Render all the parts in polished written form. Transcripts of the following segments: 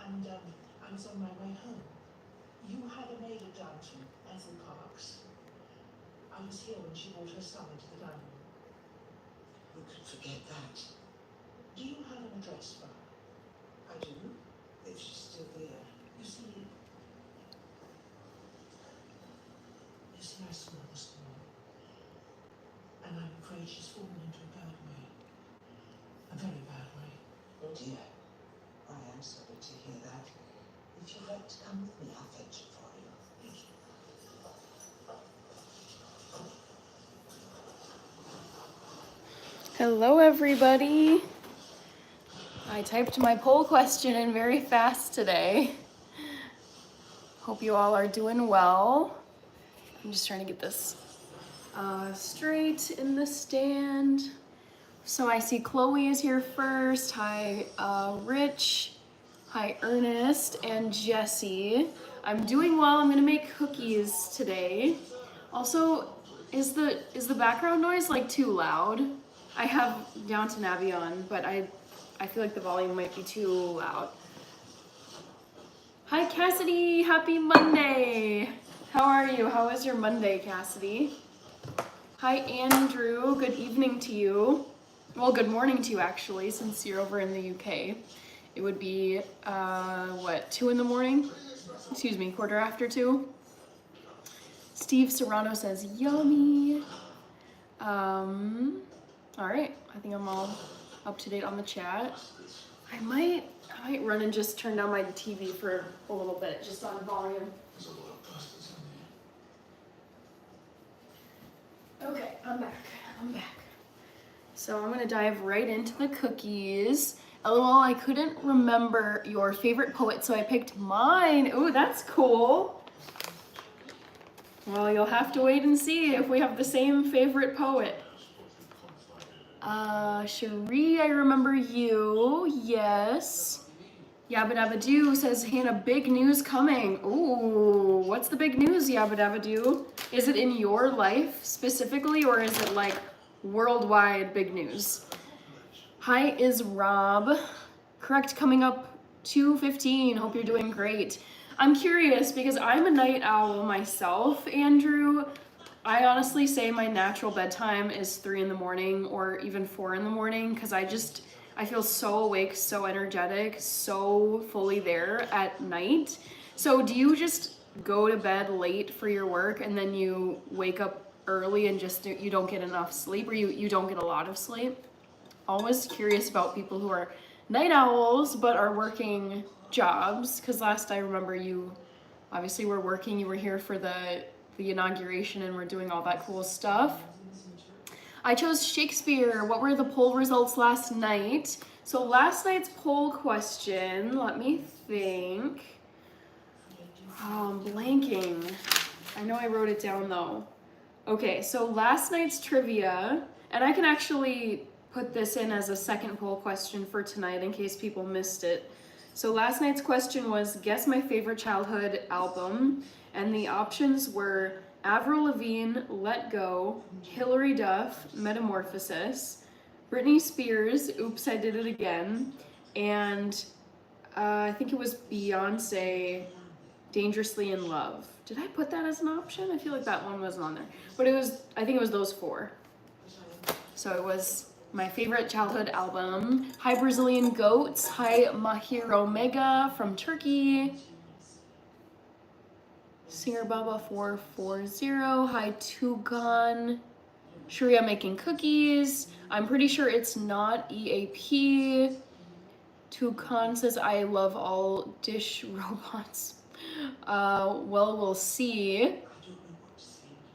And I was on my way home. You had a maid at Downton, Ethel Parks. I was here when she brought her son into the dining room. Who could forget that? Do you have an address for her? I do, if she's still here. You see, I saw her this morning, and I'm afraid she's fallen into a bad way. A very bad way. Oh dear. I am sorry to hear that. If you'd like to come with me, I'll fetch it for you. Thank you. Hello, everybody. I typed my poll question in very fast today. Hope you all are doing well. I'm just trying to get this straight in the stand. So I see Chloe is here first. Hi, Rich. Hi, Ernest and Jesse. I'm doing well. I'm gonna make cookies today. Also, is the background noise like too loud? I have Downton Abbey on, but I feel like the volume might be too loud. Hi, Cassidy. Happy Monday. How are you? How was your Monday, Cassidy? Hi, Andrew. Good evening to you. Well, good morning to you, actually, since you're over in the UK. It would be, 2 in the morning? Excuse me, 2:15. Steve Serrano says, yummy. All right, I think I'm all up to date on the chat. I might run and just turn down my TV for a little bit, just on volume. Okay, I'm back. So I'm gonna dive right into the cookies. LOL, I couldn't remember your favorite poet, so I picked mine. Ooh, that's cool. Well, you'll have to wait and see if we have the same favorite poet. Cherie, I remember you. Yes. Yabba Dabba Doo says, Hannah, big news coming. Ooh, what's the big news, Yabba Dabba Doo? Is it in your life specifically, or is it like worldwide big news? Hi, is Rob. Correct, coming up 2:15. Hope you're doing great. I'm curious because I'm a night owl myself, Andrew. I honestly say my natural bedtime is 3 in the morning or even 4 in the morning because I feel so awake, so energetic, so fully there at night. So do you just go to bed late for your work and then you wake up early and just you don't get enough sleep, or you don't get a lot of sleep? Always curious about people who are night owls but are working jobs, because last I remember you obviously were working. You were here for the inauguration and we're doing all that cool stuff. I chose Shakespeare. What were the poll results last night? So last night's poll question, let me think. I'm blanking. I know I wrote it down though. Okay, so last night's trivia, and I can actually put this in as a second poll question for tonight in case people missed it. So last night's question was, guess my favorite childhood album, and the options were Avril Lavigne, Let Go, Hilary Duff, Metamorphosis, Britney Spears, Oops, I Did It Again, and I think it was Beyonce, Dangerously in Love. Did I put that as an option? I feel like that one wasn't on there. But I think it was those 4. So it was my favorite childhood album. Hi, Brazilian Goats. Hi, Mahir Omega from Turkey. Singer Baba 440. Hi, Tugan. Sharia making cookies. I'm pretty sure it's not EAP. Tukan says, I love all dish robots. Well, we'll see.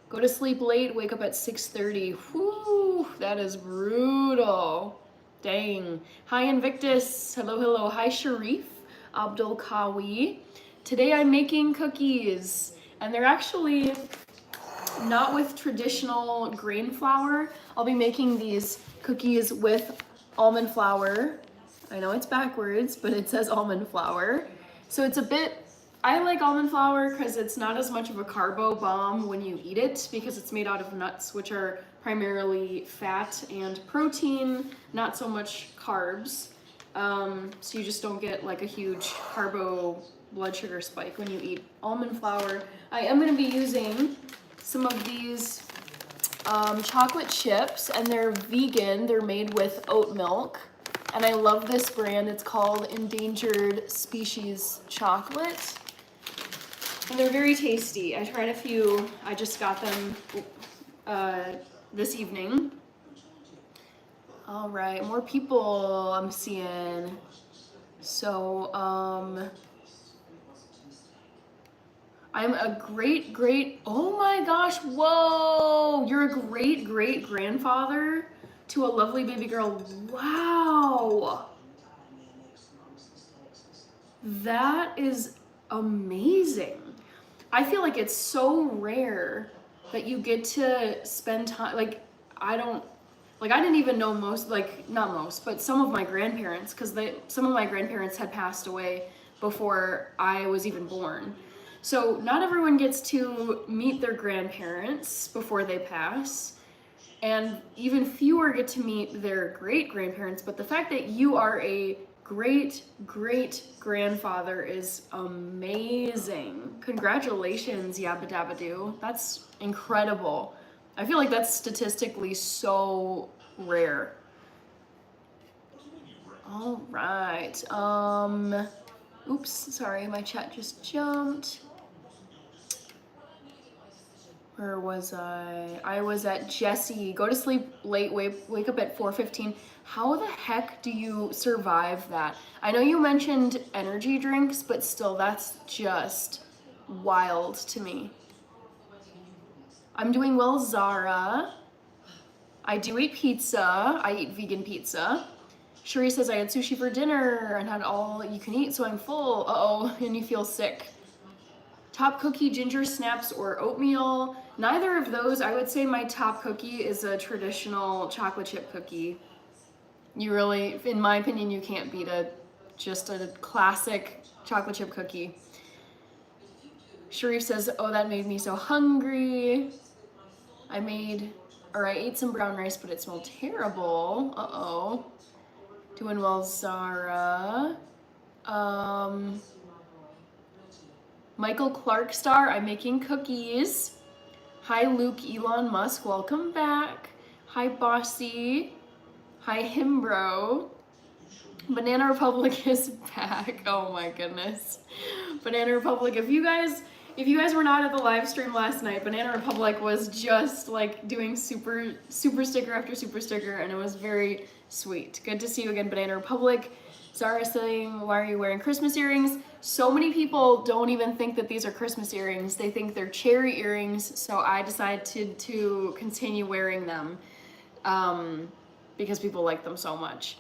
Go to sleep late, wake up at 6:30. Whew, that is brutal. Dang. Hi, Invictus. Hello. Hi, Sharif. Abdul Kawi. Today I'm making cookies, and they're actually not with traditional grain flour. I'll be making these cookies with almond flour. I know it's backwards, but it says almond flour. So it's a bit, I like almond flour because it's not as much of a carbo bomb when you eat it, because it's made out of nuts, which are primarily fat and protein, not so much carbs. So you just don't get like a huge carbo blood sugar spike when you eat almond flour. I am going to be using some of these chocolate chips, and they're vegan. They're made with oat milk, and I love this brand. It's called Endangered Species Chocolate, and they're very tasty. I tried a few. I just got them this evening. All right, more people I'm seeing. So, I'm a great, oh my gosh, whoa, you're a great grandfather to a lovely baby girl. Wow. That is amazing. I feel like it's so rare that you get to spend time, like, I didn't even know most, like, not most, but some of my grandparents, because some of my grandparents had passed away before I was even born. So not everyone gets to meet their grandparents before they pass, and even fewer get to meet their great-grandparents, but the fact that you are a great-grandfather is amazing. Congratulations, Yabba Dabba Doo. That's incredible. I feel like that's statistically so rare. All right. Oops, sorry, my chat just jumped. Where was I? I was at Jesse. Go to sleep late, wake up at 4:15. How the heck do you survive that? I know you mentioned energy drinks, but still, that's just wild to me. I'm doing well, Zara. I do eat pizza. I eat vegan pizza. Sheree says I had sushi for dinner and had all you can eat, so I'm full. Uh-oh, and you feel sick. Top cookie, ginger snaps, or oatmeal. Neither of those. I would say my top cookie is a traditional chocolate chip cookie. You really, in my opinion, you can't beat just a classic chocolate chip cookie. Sharif says, oh, that made me so hungry. I ate some brown rice, but it smelled terrible. Uh-oh. Doing well, Zara. Michael Clark Star, I'm making cookies. Hi, Luke Elon Musk, welcome back. Hi, Bossy. Hi, Himbro. Banana Republic is back. Oh my goodness. Banana Republic, if you guys were not at the live stream last night, Banana Republic was just like doing super sticker after super sticker, and it was very sweet. Good to see you again, Banana Republic. Zara saying, why are you wearing Christmas earrings? So many people don't even think that these are Christmas earrings. They think they're cherry earrings, so I decided to continue wearing them because people like them so much.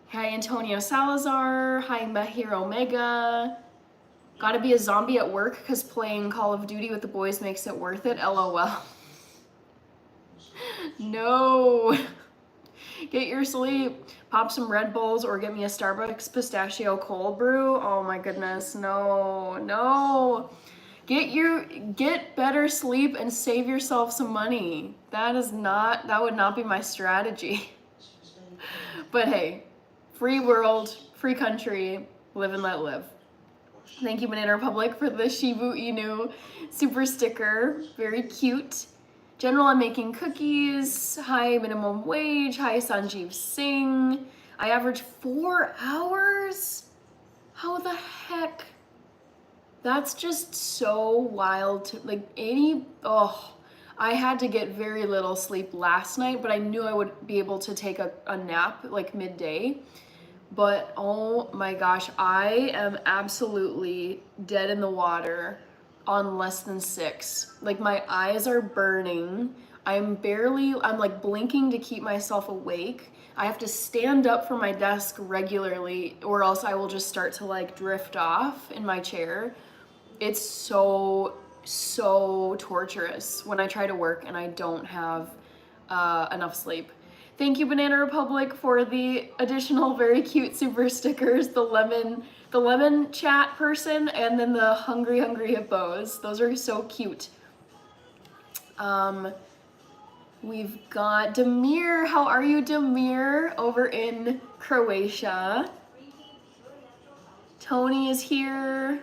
Hi, Antonio Salazar. Hi, Mahir Omega. Gotta be a zombie at work because playing Call of Duty with the boys makes it worth it. LOL. No. Get your sleep. Pop some Red Bulls or get me a Starbucks pistachio cold brew. Oh my goodness. No. Get better sleep and save yourself some money. That would not be my strategy. But hey, free world, free country, live and let live. Thank you, Banana Republic, for the Shibu Inu super sticker. Very cute. General, I'm making cookies. Hi, minimum wage. Hi, Sanjeev Singh. I average 4 hours? How the heck? That's just so wild to, like, I had to get very little sleep last night, but I knew I would be able to take a nap, like, midday. But, oh my gosh, I am absolutely dead in the water on less than 6. Like, my eyes are burning. I'm like blinking to keep myself awake. I have to stand up from my desk regularly or else I will just start to like drift off in my chair. It's so torturous when I try to work and I don't have enough sleep. Thank you, Banana Republic, for the additional very cute super stickers. The lemon chat person, and then the hungry hippos. Those are so cute. We've got Demir. How are you, Demir? Over in Croatia. Tony is here.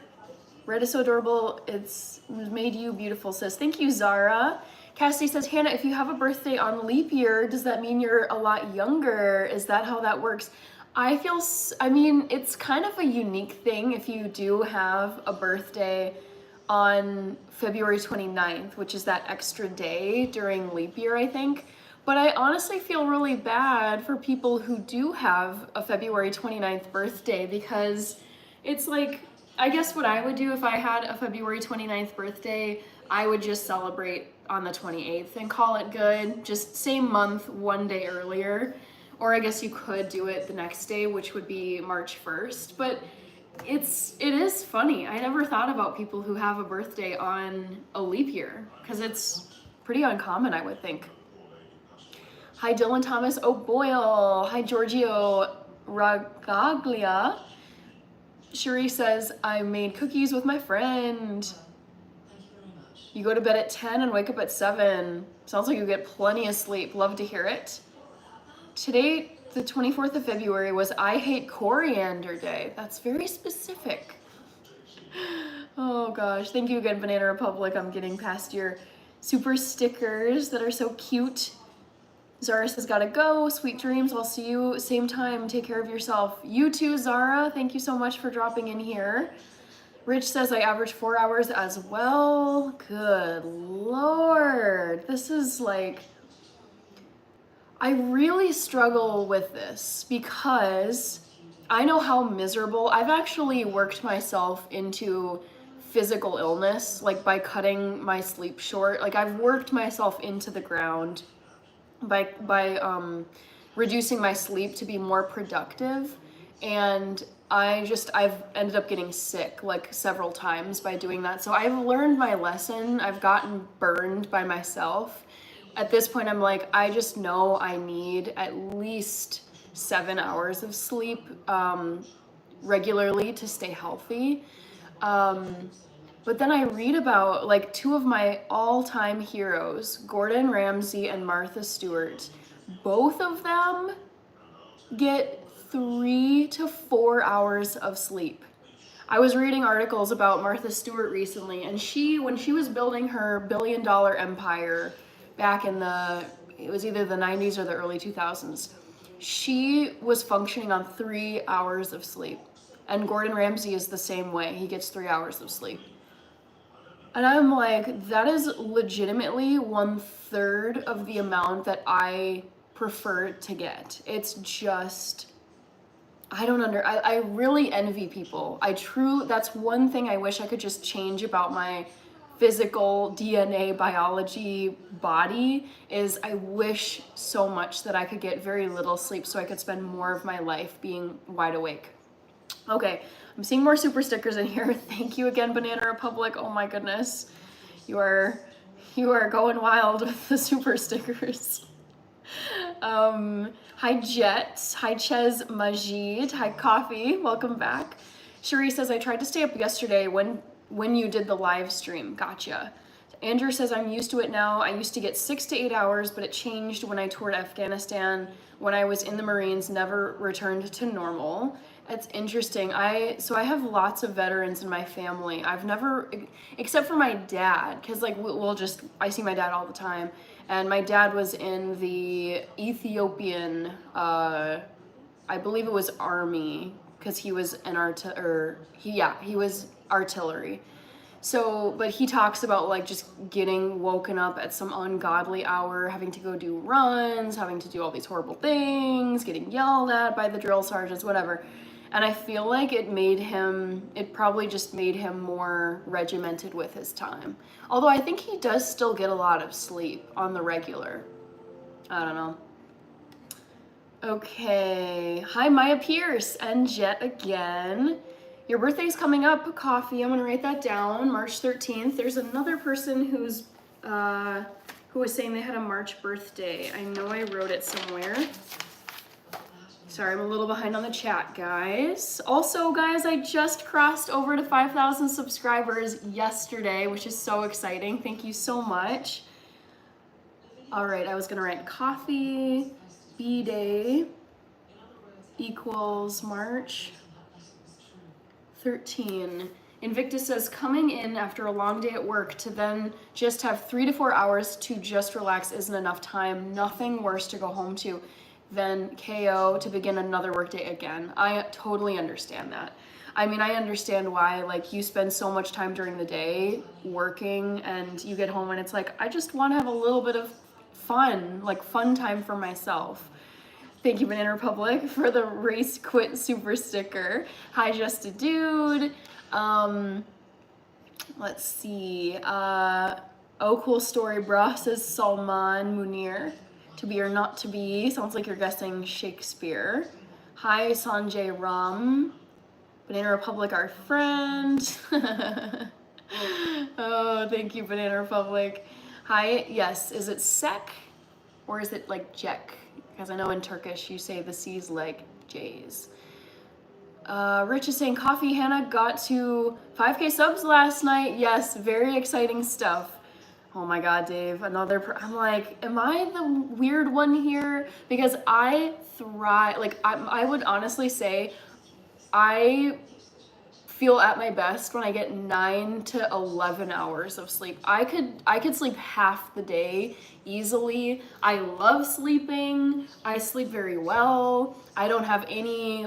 Red is so adorable. It's made you beautiful, sis. Thank you, Zara. Cassidy says, Hannah, if you have a birthday on leap year, does that mean you're a lot younger? Is that how that works? I mean, it's kind of a unique thing if you do have a birthday on February 29th, which is that extra day during leap year, I think. But I honestly feel really bad for people who do have a February 29th birthday, because it's like, I guess what I would do if I had a February 29th birthday, I would just celebrate on the 28th and call it good. Just same month, one day earlier. Or I guess you could do it the next day, which would be March 1st. But it is funny. I never thought about people who have a birthday on a leap year, because it's pretty uncommon, I would think. Hi, Dylan Thomas O'Boyle. Hi, Giorgio Ragaglia. Cherie says, I made cookies with my friend. You go to bed at 10 and wake up at 7. Sounds like you get plenty of sleep. Love to hear it. Today, the 24th of February, was I Hate Coriander Day. That's very specific. Oh gosh, thank you again, Banana Republic. I'm getting past your super stickers that are so cute. Zara says, gotta go. Sweet dreams. I'll see you same time. Take care of yourself. You too, Zara. Thank you so much for dropping in here. Rich says, I average 4 hours as well. Good Lord. This is like, I really struggle with this because I know how miserable, I've actually worked myself into physical illness, like by cutting my sleep short. Like I've worked myself into the ground by reducing my sleep to be more productive, and I've ended up getting sick like several times by doing that. So I've learned my lesson. I've gotten burned by myself. At this point, I'm like, I just know I need at least 7 hours of sleep regularly to stay healthy. But then I read about like two of my all-time heroes, Gordon Ramsay and Martha Stewart. Both of them get 3 to 4 hours of sleep. I was reading articles about Martha Stewart recently, and when she was building her billion-dollar empire back in it was either the 90s or the early 2000s, she was functioning on 3 hours of sleep. And Gordon Ramsay is the same way. He gets 3 hours of sleep. And I'm like, that is legitimately 1/3 of the amount that I prefer to get. It's just, I really envy people. That's one thing I wish I could just change about my physical DNA biology body, is I wish so much that I could get very little sleep so I could spend more of my life being wide awake. Okay, I'm seeing more super stickers in here. Thank you again, Banana Republic. Oh my goodness. You are going wild with the super stickers. Hi Jet. Hi Ches Majid. Hi Coffee. Welcome back. Cherie says, I tried to stay up yesterday when you did the live stream. Gotcha. Andrew says, I'm used to it now. I used to get 6 to 8 hours, but it changed when I toured Afghanistan. When I was in the Marines, never returned to normal. That's interesting. So I have lots of veterans in my family. I've never, except for my dad, because like I see my dad all the time. And my dad was in the Ethiopian, I believe it was army, because he was he was artillery. So, but he talks about like just getting woken up at some ungodly hour, having to go do runs, having to do all these horrible things, getting yelled at by the drill sergeants, whatever. And I feel like it probably just made him more regimented with his time. Although I think he does still get a lot of sleep on the regular. I don't know. Okay. Hi, Maya Pierce and Jet again. Your birthday's coming up, Coffee. I'm gonna write that down, March 13th. There's another person who was saying they had a March birthday. I know I wrote it somewhere. Sorry, I'm a little behind on the chat, guys. Also, guys, I just crossed over to 5,000 subscribers yesterday, which is so exciting. Thank you so much. All right, I was gonna write Coffee, B-Day equals March 13. Invictus says, coming in after a long day at work to then just have 3 to 4 hours to just relax isn't enough time. Nothing worse to go home to than KO to begin another workday again. I totally understand that. I mean, I understand why, like, you spend so much time during the day working and you get home and it's like, I just want to have a little bit of fun, like fun time for myself. Thank you, Banana Republic, for the race quit super sticker. Hi, Just a Dude. Let's see. Oh, cool story, bruh, says Salman Munir. To be or not to be. Sounds like you're guessing Shakespeare. Hi, Sanjay Ram. Banana Republic, our friend. Oh, thank you, Banana Republic. Hi, yes, is it Sek or is it like Jek? Because I know in Turkish you say the C's like J's. Rich is saying, coffee, Hannah got to 5K subs last night. Yes, very exciting stuff. Oh my God, Dave, I'm like, am I the weird one here? Because I thrive, like, I would honestly say I feel at my best when I get 9 to 11 hours of sleep. I could sleep half the day easily. I love sleeping. I sleep very well. I don't have any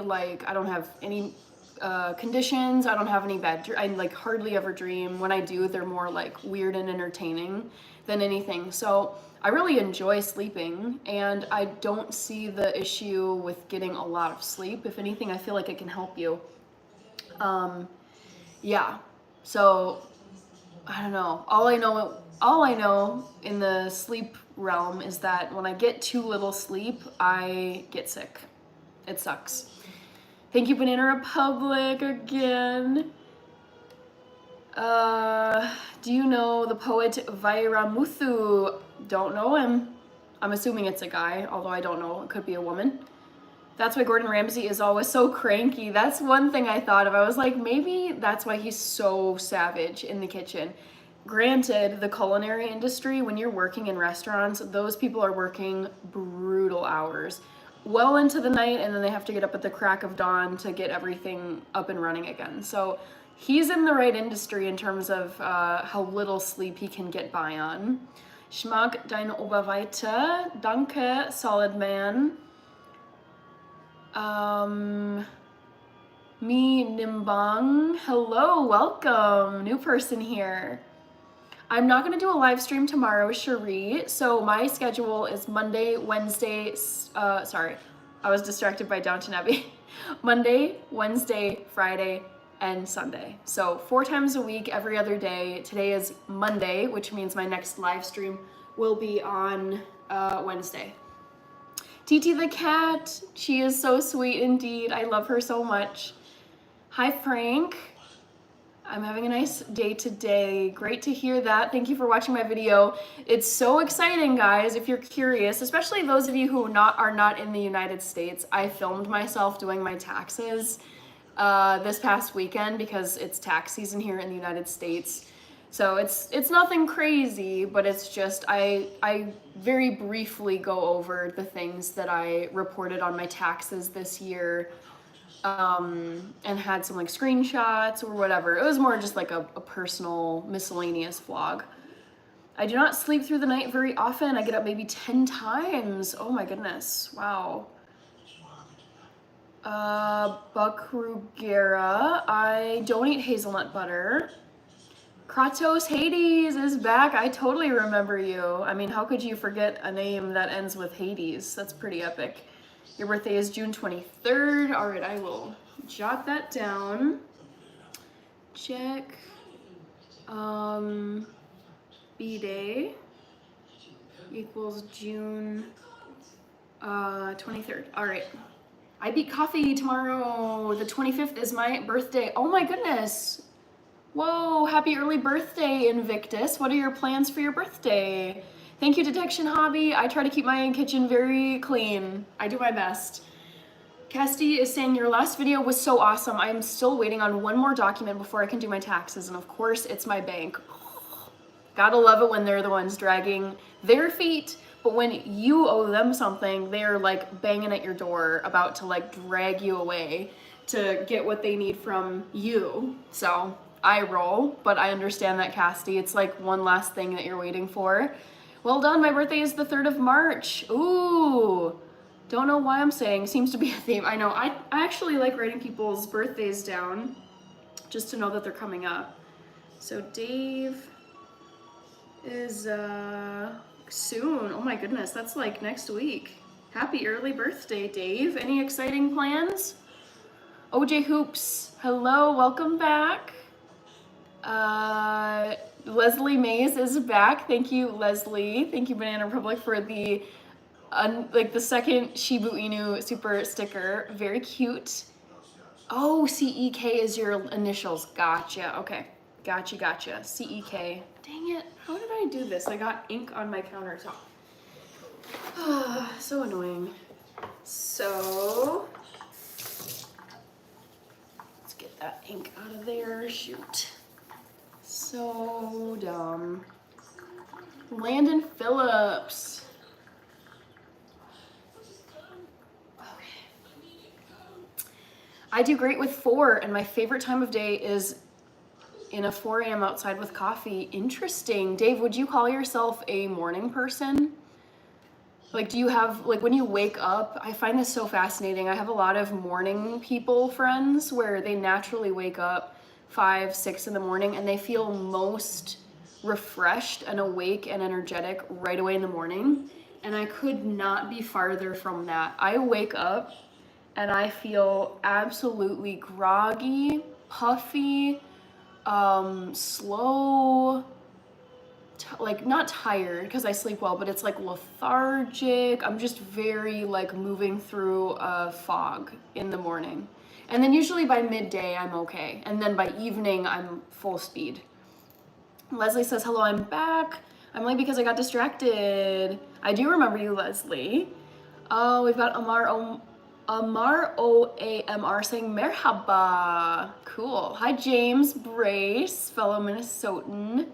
conditions. I don't have any bad I like hardly ever dream. When I do, they're more like weird and entertaining than anything. So I really enjoy sleeping and I don't see the issue with getting a lot of sleep. If anything, I feel like it can help you. Yeah, so I don't know. All I know in the sleep realm is that when I get too little sleep, I get sick. It sucks. Thank you, Banana Republic, again. Do you know the poet Vairamuthu? Don't know him. I'm assuming it's a guy, although I don't know. It could be a woman. That's why Gordon Ramsay is always so cranky. That's one thing I thought of. I was like, maybe that's why he's so savage in the kitchen. Granted, the culinary industry, when you're working in restaurants, those people are working brutal hours, well into the night, and then they have to get up at the crack of dawn to get everything up and running again. So he's in the right industry in terms of how little sleep he can get by on. Schmack deine Oberweite. Danke, solid man. Me Nimbang, hello, welcome, new person here. I'm not gonna do a live stream tomorrow, Cherie, so my schedule is Monday, Wednesday, sorry, I was distracted by Downton Abbey. Monday, Wednesday, Friday, and Sunday. So 4 times a week, every other day. Today is Monday, which means my next live stream will be on Wednesday. TT the cat, she is so sweet indeed. I love her so much. Hi Frank, I'm having a nice day today. Great to hear that. Thank you for watching my video. It's so exciting, guys, if you're curious, especially those of you who are not in the United States. I filmed myself doing my taxes this past weekend because it's tax season here in the United States. So it's nothing crazy, but it's just I very briefly go over the things that I reported on my taxes this year, and had some like screenshots or whatever. It was more just like a personal miscellaneous vlog. I do not sleep through the night very often. I get up maybe 10 times. Oh my goodness, wow. Bakrugera, I don't eat hazelnut butter. Kratos Hades is back. I totally remember you. I mean, how could you forget a name that ends with Hades? That's pretty epic. Your birthday is June 23rd. All right, I will jot that down. Check. B-Day equals June 23rd. All right. I beat coffee tomorrow. The 25th is my birthday. Oh my goodness. Whoa, happy early birthday, Invictus. What are your plans for your birthday? Thank you, Detection Hobby. I try to keep my kitchen very clean. I do my best. Casti is saying your last video was so awesome. I'm still waiting on one more document before I can do my taxes, and of course it's my bank. Gotta love it when they're the ones dragging their feet, but when you owe them something, they're like banging at your door about to like drag you away to get what they need from you. So I roll, but I understand that, Casty. It's like one last thing that you're waiting for. Well done. My birthday is the 3rd of March. Ooh. Don't know why I'm saying. Seems to be a theme. I know. I actually like writing people's birthdays down just to know that they're coming up. So Dave is soon. Oh my goodness. That's like next week. Happy early birthday, Dave. Any exciting plans? OJ Hoops. Hello. Welcome back. Leslie Mays is back. Thank you, Leslie. Thank you, Banana Republic, for the like the second Shibu Inu super sticker. Very cute. Oh, CEK is your initials. Gotcha. Okay. Gotcha. CEK. Dang it. How did I do this? I got ink on my countertop. So annoying. So let's get that ink out of there. Shoot. So dumb. Landon Phillips. Okay. I do great with 4, and my favorite time of day is in a 4 a.m. outside with coffee. Interesting. Dave, would you call yourself a morning person? Like, do you have, like, when you wake up, I find this so fascinating. I have a lot of morning people friends where they naturally wake up 5, 6 in the morning, and they feel most refreshed and awake and energetic right away in the morning. And I could not be farther from that. I wake up and I feel absolutely groggy, puffy, slow, like not tired because I sleep well, but it's like lethargic. I'm just very like moving through a fog in the morning. And then usually by midday, I'm okay. And then by evening, I'm full speed. Leslie says, hello, I'm back. I'm late because I got distracted. I do remember you, Leslie. Oh, we've got Amar OAMR saying merhaba. Cool. Hi, James Brace, fellow Minnesotan.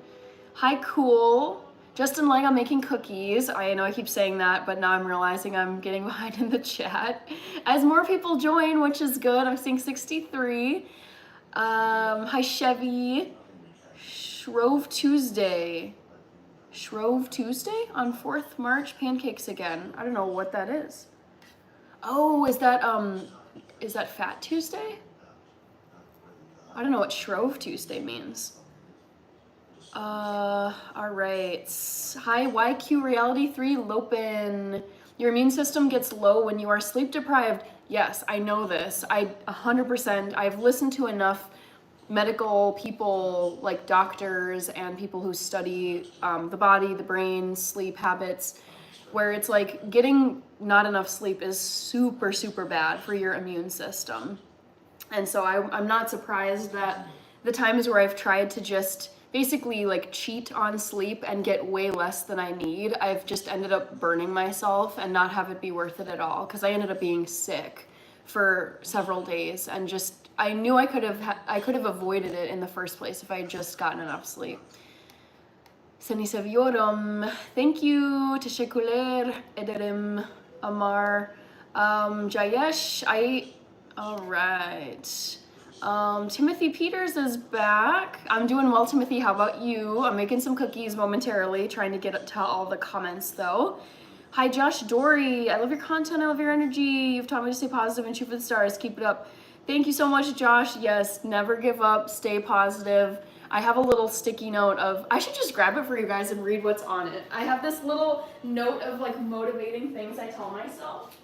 Hi, cool. Justin Lang, I'm making cookies. I know I keep saying that, but now I'm realizing I'm getting behind in the chat. As more people join, which is good, I'm seeing 63. Hi, Chevy. Shrove Tuesday on 4th March, pancakes again. I don't know what that is. Oh, is that Fat Tuesday? I don't know what Shrove Tuesday means. All right. Hi, YQ Reality 3 Lopin. Your immune system gets low when you are sleep deprived. Yes, I know this. 100%. I've listened to enough medical people, like doctors and people who study the body, the brain, sleep habits, where it's like getting not enough sleep is super, super bad for your immune system. And so I'm not surprised that the times where I've tried to just basically like cheat on sleep and get way less than I need, I've just ended up burning myself and not have it be worth it at all, because I ended up being sick for several days and just I knew I could have avoided it in the first place if I had just gotten enough sleep. Seni seviyorum. Thank you. Teşekkürler ederim. Amar. Jayesh. All right. Timothy Peters is back. I'm doing well, Timothy. How about you? I'm making some cookies momentarily, trying to get to all the comments though. Hi, Josh Dory. I love your content. I love your energy. You've taught me to stay positive and shoot for the stars. Keep it up. Thank you so much, Josh. Yes, never give up. Stay positive. I have a little sticky note of, I should just grab it for you guys and read what's on it. I have this little note of like motivating things I tell myself.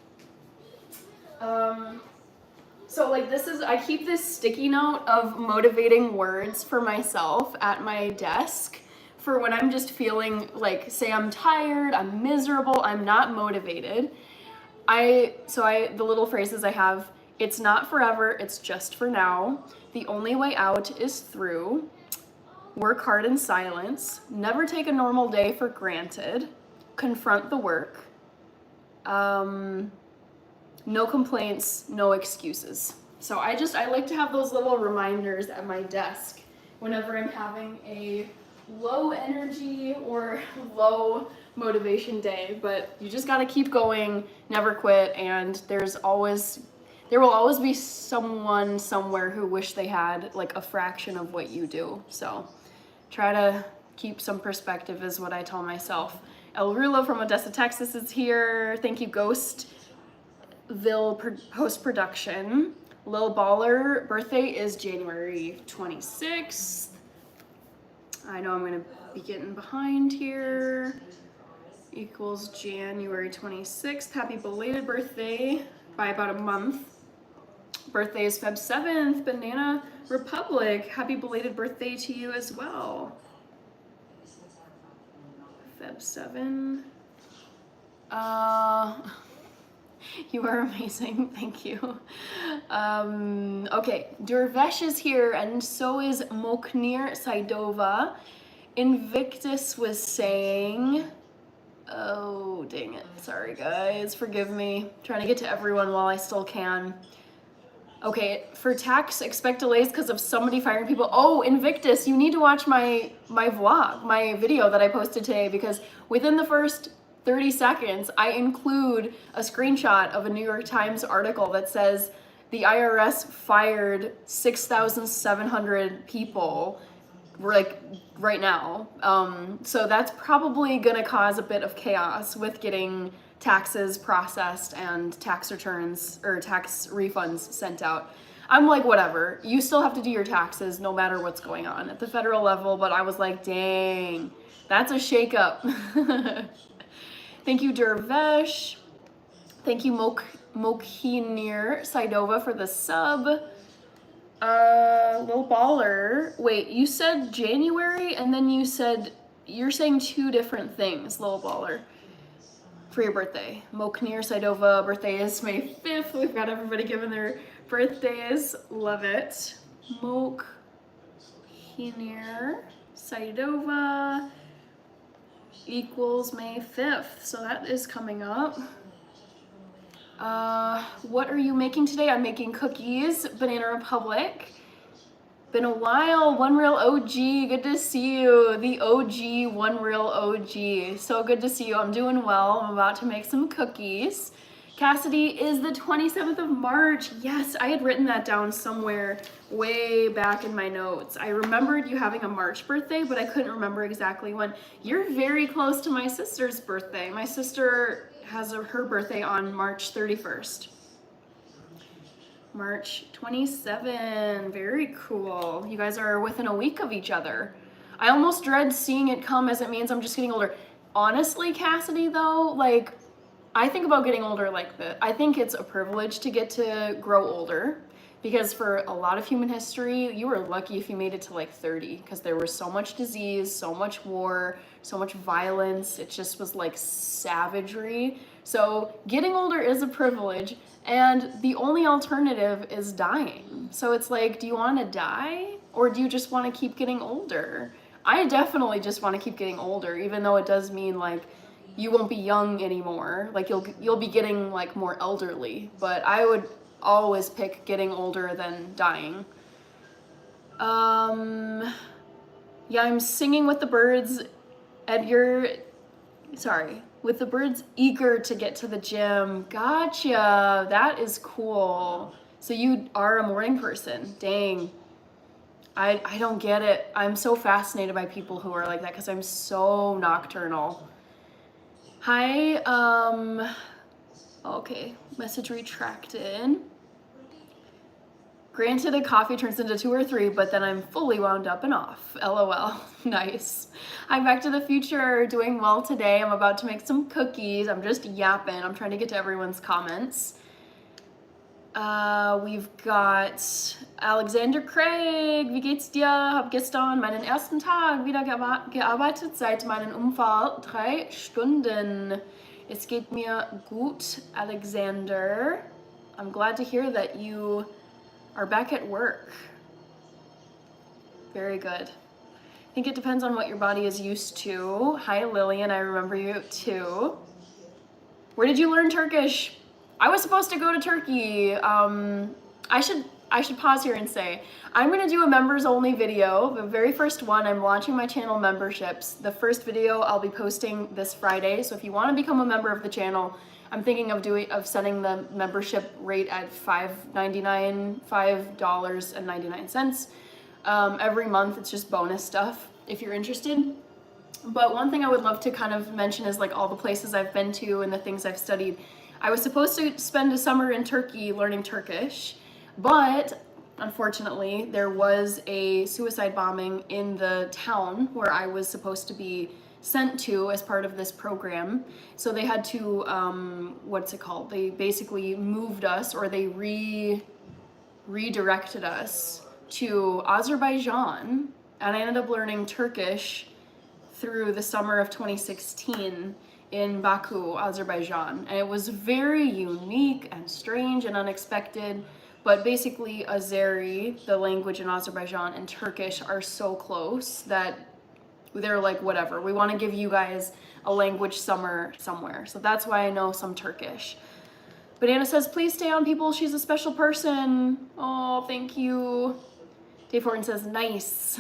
So like I keep this sticky note of motivating words for myself at my desk for when I'm just feeling like, say I'm tired, I'm miserable, I'm not motivated. The little phrases I have, it's not forever, it's just for now. The only way out is through. Work hard in silence. Never take a normal day for granted. Confront the work. No complaints, no excuses. So I like to have those little reminders at my desk whenever I'm having a low energy or low motivation day, but you just gotta keep going, never quit, and there's there will always be someone somewhere who wish they had like a fraction of what you do. So try to keep some perspective is what I tell myself. El Rulo from Odessa, Texas is here. Thank you, Ghostville post-production. Lil Baller birthday is January 26th. I know I'm gonna be getting behind here. Equals January 26th. Happy belated birthday by about a month. Birthday is Feb 7th. Banana Republic. Happy belated birthday to you as well. Feb 7. You are amazing. Thank you. Okay, Durvesh is here, and so is Moknir Saidova. Invictus was saying, oh, dang it. Sorry, guys. Forgive me. Trying to get to everyone while I still can. Okay, for tax, expect delays because of somebody firing people. Oh, Invictus, you need to watch my vlog, my video that I posted today, because within the first 30 seconds, I include a screenshot of a New York Times article that says the IRS fired 6,700 people like right now. So that's probably gonna cause a bit of chaos with getting taxes processed and tax returns or tax refunds sent out. I'm like, whatever, you still have to do your taxes no matter what's going on at the federal level, but I was like, dang, that's a shakeup. Thank you, Dervesh. Thank you, Mokhinir Saidova for the sub. Lil Baller. Wait, you said January and then you said, you're saying two different things, Lil Baller, for your birthday. Mokhinir Saidova, birthday is May 5th. We've got everybody giving their birthdays. Love it. Mokhinir Saidova equals May 5th. So that is coming up. What are you making today? I'm making cookies, Banana Republic. Been a while, One Real OG, good to see you. The OG, One Real OG. So good to see you. I'm doing well. I'm about to make some cookies. Cassidy is the 27th of March. Yes, I had written that down somewhere way back in my notes. I remembered you having a March birthday, but I couldn't remember exactly when. You're very close to my sister's birthday. My sister has her birthday on March 31st. March 27, very cool. You guys are within a week of each other. I almost dread seeing it come as it means I'm just getting older. Honestly, Cassidy, though, like, I think about getting older like this. I think it's a privilege to get to grow older because for a lot of human history, you were lucky if you made it to like 30 because there was so much disease, so much war, so much violence. It just was like savagery. So getting older is a privilege and the only alternative is dying. So it's like, do you want to die or do you just want to keep getting older? I definitely just want to keep getting older, even though it does mean like you won't be young anymore. Like you'll be getting like more elderly, but I would always pick getting older than dying. Yeah, I'm singing with the birds. With the birds eager to get to the gym. Gotcha, that is cool. So you are a morning person, dang. I don't get it. I'm so fascinated by people who are like that because I'm so nocturnal. Hi, okay, message retracted. Granted, a coffee turns into 2 or 3, but then I'm fully wound up and off. LOL. Nice. I'm Back to the Future, doing well today. I'm about to make some cookies. I'm just yapping. I'm trying to get to everyone's comments. We've got Alexander Craig. Wie geht's dir? Hab gestern meinen ersten Tag wieder gearbeitet, seit meinem Unfall 3 Stunden. Es geht mir gut, Alexander. I'm glad to hear that you are back at work. Very good. I think it depends on what your body is used to. Hi, Lillian. I remember you too. Where did you learn Turkish? I was supposed to go to Turkey. I should I should pause here and say, I'm gonna do a members only video. The very first one, I'm launching my channel memberships. The first video I'll be posting this Friday. So if you wanna become a member of the channel, I'm thinking of setting the membership rate at $5.99. Every month. It's just bonus stuff if you're interested. But one thing I would love to kind of mention is like all the places I've been to and the things I've studied. I was supposed to spend a summer in Turkey learning Turkish, but unfortunately there was a suicide bombing in the town where I was supposed to be sent to as part of this program. So they had to, what's it called? They basically moved us, or they redirected us to Azerbaijan, and I ended up learning Turkish through the summer of 2016 in Baku, Azerbaijan. And it was very unique and strange and unexpected, but basically Azeri, the language in Azerbaijan, and Turkish are so close that they're like, whatever, we want to give you guys a language summer somewhere. So that's why I know some Turkish. But Anna says, please stay on, people. She's a special person. Oh, thank you. Dave Horton says, nice.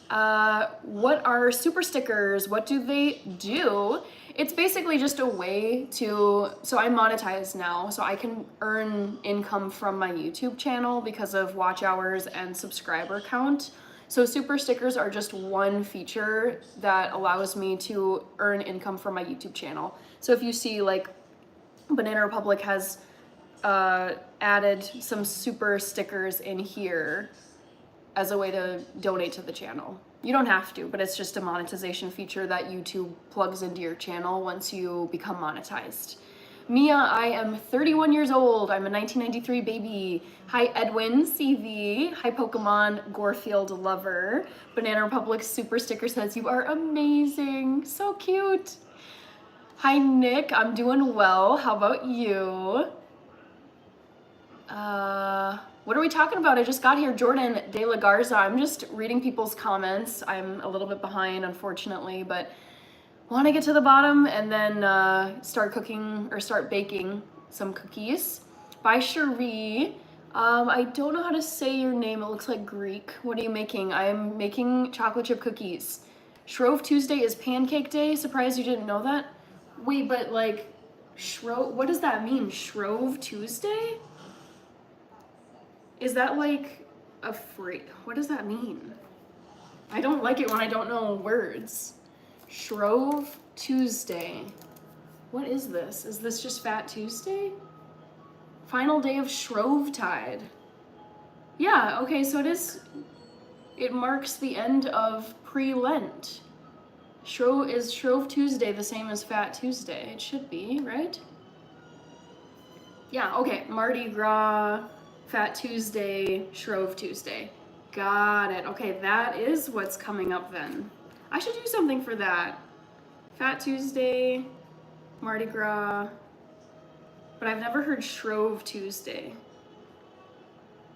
What are super stickers? What do they do? It's basically just a way to, so I monetize now, so I can earn income from my YouTube channel because of watch hours and subscriber count. So super stickers are just one feature that allows me to earn income from my YouTube channel. So if you see like Banana Republic has added some super stickers in here as a way to donate to the channel. You don't have to, but it's just a monetization feature that YouTube plugs into your channel once you become monetized. Mia, I am 31 years old. I'm a 1993 baby. Hi, Edwin CV. Hi, Pokemon Gorefield lover. Banana Republic super sticker says, you are amazing. So cute. Hi, Nick. I'm doing well. How about you? What are we talking about? I just got here. Jordan De La Garza. I'm just reading people's comments. I'm a little bit behind, unfortunately, but want to get to the bottom and then start cooking or start baking some cookies. Bye, Cherie. I don't know how to say your name. It looks like Greek. What are you making? I'm making chocolate chip cookies. Shrove Tuesday is pancake day. Surprised you didn't know that? Wait, but like, Shrove, what does that mean? Shrove Tuesday? Is that like a phrase? What does that mean? I don't like it when I don't know words. Shrove Tuesday. What is this? Is this just Fat Tuesday? Final day of Shrovetide. Yeah, okay, so it marks the end of pre-Lent. Is Shrove Tuesday the same as Fat Tuesday? It should be, right? Yeah, okay, Mardi Gras, Fat Tuesday, Shrove Tuesday. Got it. Okay, that is what's coming up then. I should do something for that. Fat Tuesday, Mardi Gras, but I've never heard Shrove Tuesday.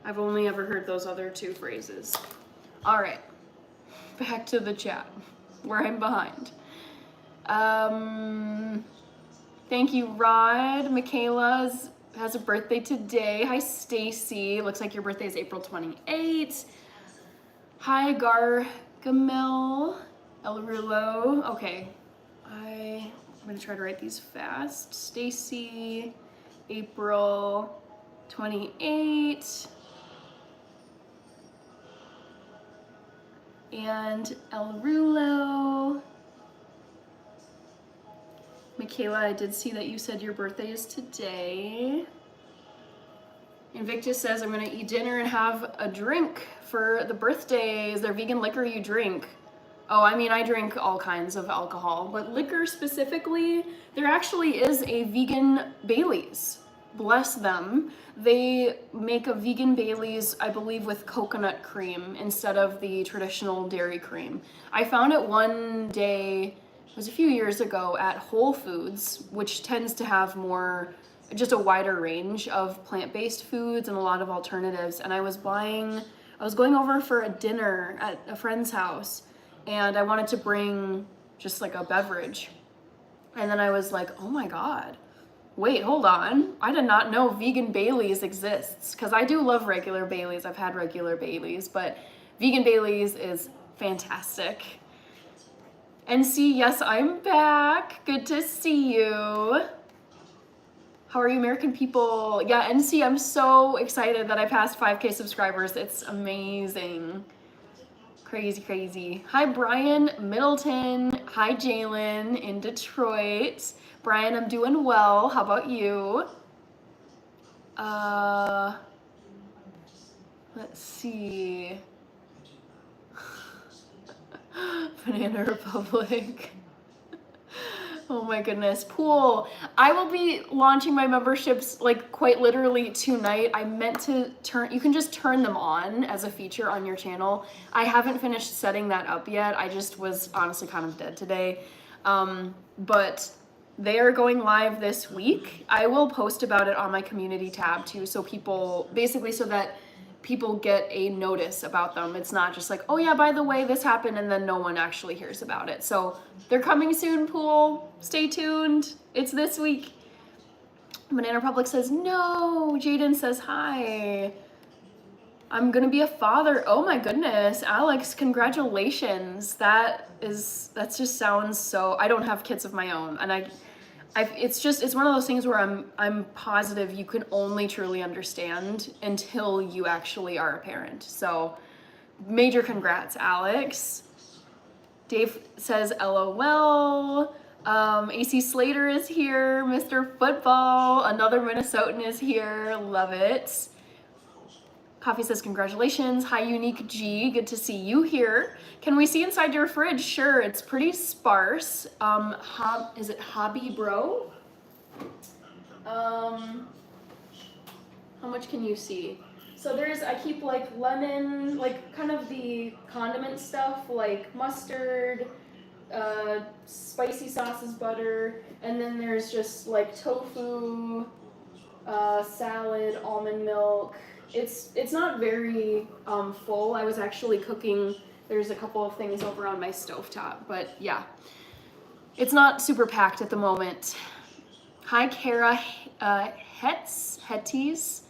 I've only ever heard those other two phrases. All right, back to the chat where I'm behind. Thank you, Rod. Michaela has a birthday today. Hi, Stacy. Looks like your birthday is April 28th. Hi, Gargamel. El Rulo. Okay, I'm gonna try to write these fast. Stacy, April 28. And El Rulo. Michaela, I did see that you said your birthday is today. Invictus says, I'm gonna eat dinner and have a drink for the birthday. Is there vegan liquor you drink? Oh, I mean, I drink all kinds of alcohol, but liquor specifically, there actually is a vegan Baileys. Bless them. They make a vegan Baileys, I believe, with coconut cream instead of the traditional dairy cream. I found it one day, it was a few years ago, at Whole Foods, which tends to have just a wider range of plant-based foods and a lot of alternatives. And I was going over for a dinner at a friend's house, and I wanted to bring just like a beverage. And then I was like, oh my God, Wait, hold on. I did not know vegan Baileys exists, because I do love regular Baileys. I've had regular Baileys, but vegan Baileys is fantastic. NC, yes, I'm back. Good to see you. How are you, American people? Yeah, NC, I'm so excited that I passed 5K subscribers. It's amazing. Crazy, crazy. Hi, Brian Middleton. Hi, Jalen in Detroit. Brian, I'm doing well. How about you? Let's see. Banana Republic. Oh my goodness. Pool. I will be launching my memberships like quite literally tonight. I meant to you can just turn them on as a feature on your channel. I haven't finished setting that up yet. I just was honestly kind of dead today. But they are going live this week. I will post about it on my community tab too, so people, basically so that people get a notice about them. It's not just like, oh yeah, by the way, this happened, and then no one actually hears about it. So they're coming soon, Pool. Stay tuned. It's this week. Banana Republic says no. Jaden says hi. I'm gonna be a father. Oh my goodness, Alex, congratulations. That just sounds so. I don't have kids of my own, and it's one of those things where I'm positive you can only truly understand until you actually are a parent. So major congrats, Alex. Dave says LOL. AC Slater is here. Mr. Football, another Minnesotan is here. Love it. Coffee says congratulations. Hi, Unique G. Good to see you here. Can we see inside your fridge? Sure, it's pretty sparse. Is it Hobby Bro? How much can you see? So I keep like lemon, like kind of the condiment stuff, like mustard, spicy sauces, butter, and then there's just like tofu, salad, almond milk. It's not very full. I was actually cooking. There's a couple of things over on my stovetop, but yeah, it's not super packed at the moment. Hi, Kara Hetties.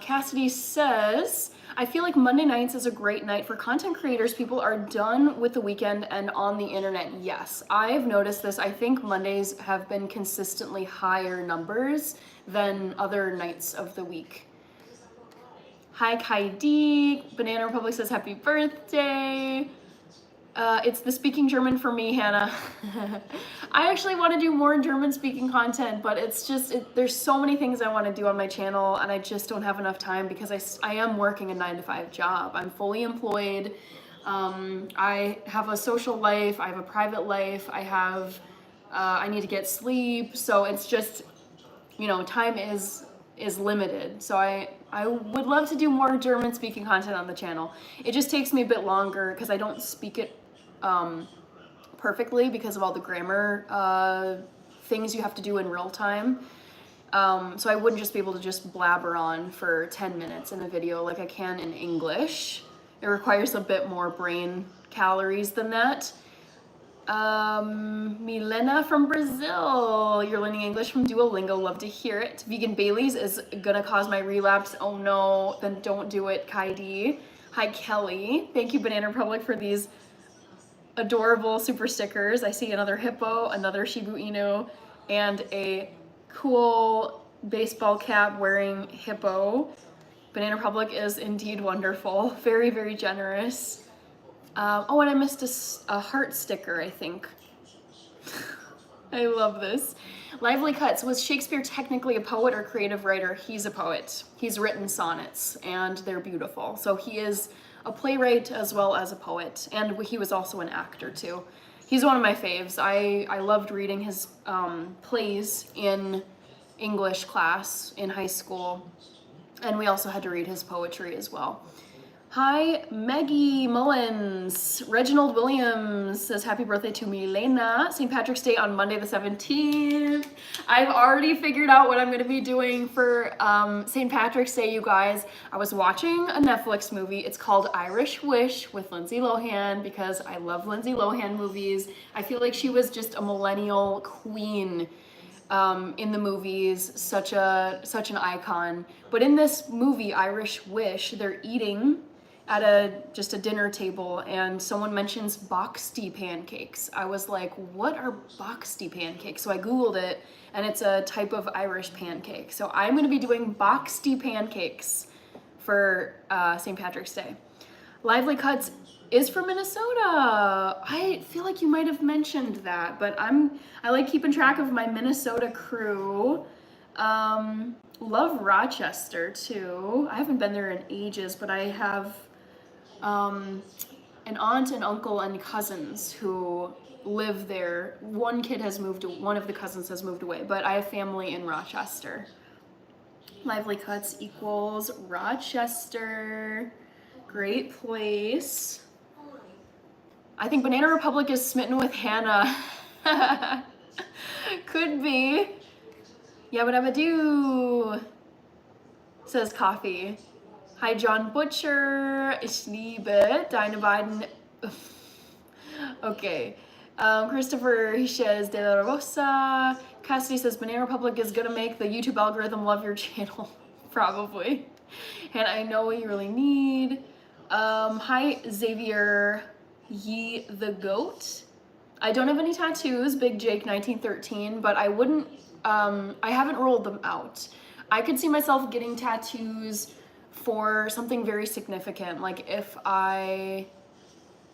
Cassidy says, I feel like Monday nights is a great night for content creators. People are done with the weekend and on the internet. Yes, I've noticed this. I think Mondays have been consistently higher numbers than other nights of the week. Hi, Kaidi. Banana Republic says happy birthday. It's the speaking German for me, Hannah. I actually want to do more German speaking content, but it's just, there's so many things I want to do on my channel, and I just don't have enough time because I am working a 9-to-5 job. I'm fully employed. I have a social life. I have a private life. I need to get sleep. So it's just, time is limited. So I would love to do more German speaking content on the channel. It just takes me a bit longer because I don't speak it perfectly because of all the grammar things you have to do in real time. So I wouldn't just be able to just blabber on for 10 minutes in a video like I can in English. It requires a bit more brain calories than that. Milena from Brazil, you're learning English from Duolingo, love to hear it. Vegan Baileys is gonna cause my relapse. Oh no, then don't do it, Kaidi. Hi, Kelly. Thank you, Banana Republic, for these adorable super stickers. I see another hippo, another Shiba Inu, and a cool baseball cap wearing hippo. Banana Republic is indeed wonderful. Very, very generous. Oh, and I missed a heart sticker, I think. I love this. Lively Cuts, was Shakespeare technically a poet or creative writer? He's a poet. He's written sonnets, and they're beautiful. So he is a playwright as well as a poet, and he was also an actor too. He's one of my faves. I loved reading his plays in English class in high school, and we also had to read his poetry as well. Hi, Maggie Mullins. Reginald Williams says happy birthday to Milena. St. Patrick's Day on Monday the 17th. I've already figured out what I'm going to be doing for St. Patrick's Day, you guys. I was watching a Netflix movie. It's called Irish Wish with Lindsay Lohan because I love Lindsay Lohan movies. I feel like she was just a millennial queen in the movies, such an icon. But in this movie, Irish Wish, they're eating at just a dinner table and someone mentions boxty pancakes. I was like, what are boxty pancakes? So I Googled it and it's a type of Irish pancake. So I'm gonna be doing boxty pancakes for St. Patrick's Day. Lively Cuts is from Minnesota. I feel like you might have mentioned that, but I like keeping track of my Minnesota crew. Love Rochester too. I haven't been there in ages, but I have an aunt and uncle and cousins who live there. One of the cousins has moved away, but I have family in Rochester. Lively Cuts equals Rochester. Great place. I think Banana Republic is smitten with Hannah. Could be. Yabba dabba doo, says Coffee. Hi, John Butcher. Ich liebe deine beiden. Okay. Christopher Hishes de la Rosa. Cassidy says Banana Republic is gonna make the YouTube algorithm love your channel. Probably. And I know what you really need. Hi, Xavier Ye the Goat. I don't have any tattoos, Big Jake 1913, but I wouldn't, I haven't ruled them out. I could see myself getting tattoos for something very significant. Like if I,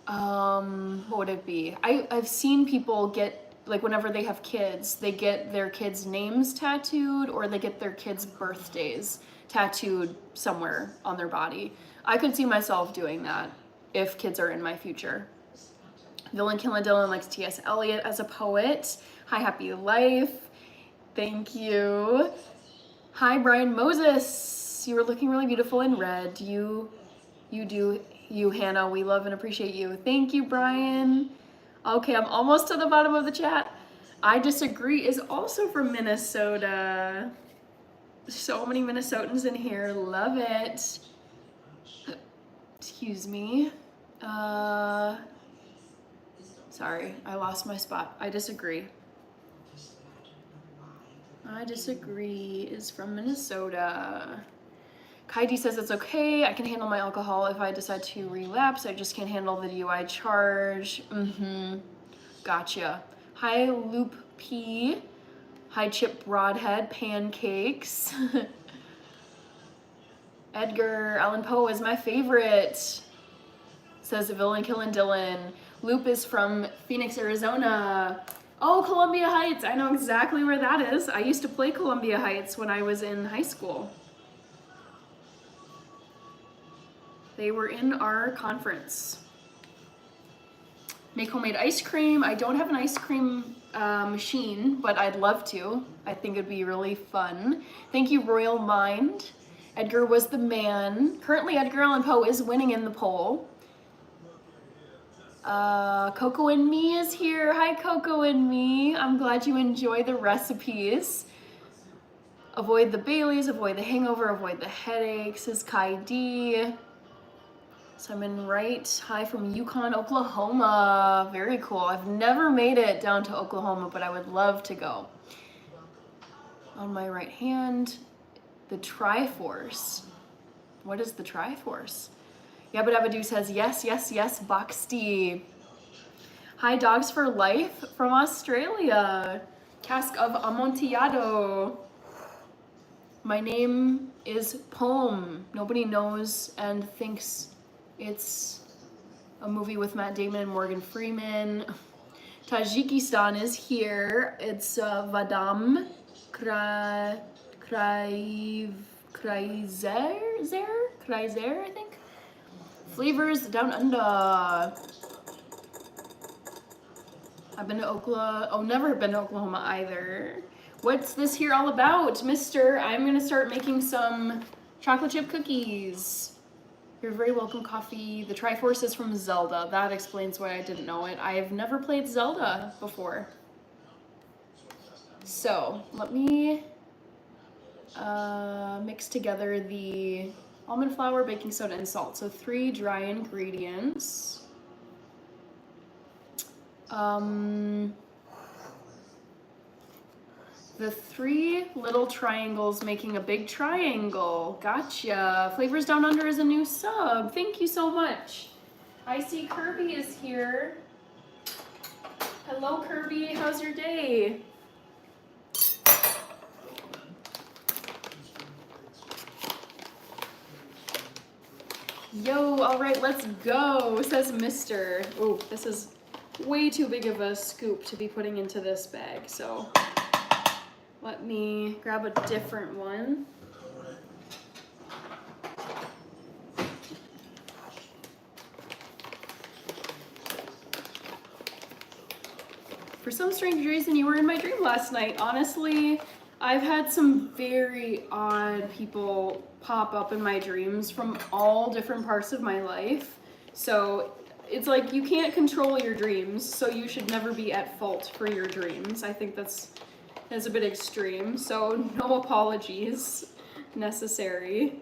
what would it be? I've seen people get, like whenever they have kids, they get their kids' names tattooed or they get their kids' birthdays tattooed somewhere on their body. I could see myself doing that if kids are in my future. Villain Killer Dylan likes T.S. Eliot as a poet. Hi, Happy Life. Thank you. Hi, Brian Moses. You were looking really beautiful in red. You do, Hannah. We love and appreciate you. Thank you, Brian. Okay, I'm almost to the bottom of the chat. I Disagree is also from Minnesota. So many Minnesotans in here. Love it. Excuse me. Sorry, I lost my spot. I Disagree. I Disagree is from Minnesota. Kaidi says it's okay. I can handle my alcohol if I decide to relapse. I just can't handle the DUI charge. Gotcha. Hi, Loop P. Hi, Chip Broadhead. Pancakes. Edgar Allan Poe is my favorite, says Villain Killin' Dylan. Loop is from Phoenix, Arizona. Oh, Columbia Heights. I know exactly where that is. I used to play Columbia Heights when I was in high school. They were in our conference. Make homemade ice cream. I don't have an ice cream machine, but I'd love to. I think it'd be really fun. Thank you, Royal Mind. Edgar was the man. Currently, Edgar Allan Poe is winning in the poll. Coco and Me is here. Hi, Coco and Me. I'm glad you enjoy the recipes. Avoid the Baileys, avoid the hangover, avoid the headaches, says Kai D. Simon Wright. Hi from Yukon, Oklahoma. Very cool. I've never made it down to Oklahoma, but I would love to go. On my right hand, the Triforce. What is the Triforce? Yabba Dabba Doo says, yes, yes, yes, Boxty. Hi, Dogs for Life from Australia. Cask of Amontillado. My name is Poem. Nobody knows and thinks it's a movie with Matt Damon and Morgan Freeman. Tajikistan is here. It's Vadam Kraiser, I think. Flavors Down Under. I've been to Oklahoma. Oh, never been to Oklahoma either. What's this here all about, mister? I'm gonna start making some chocolate chip cookies. You're very welcome, Coffee. The Triforce is from Zelda. That explains why I didn't know it. I've never played Zelda before. So, let me mix together the almond flour, baking soda, and salt. So 3 dry ingredients. The 3 little triangles making a big triangle. Gotcha. Flavors Down Under is a new sub. Thank you so much. I see Kirby is here. Hello, Kirby. How's your day? Yo, all right, let's go, says Mister. Oh, this is way too big of a scoop to be putting into this bag, so let me grab a different one. For some strange reason, you were in my dream last night. Honestly, I've had some very odd people pop up in my dreams from all different parts of my life. So it's like you can't control your dreams, so you should never be at fault for your dreams. I think that's a bit extreme, so no apologies necessary.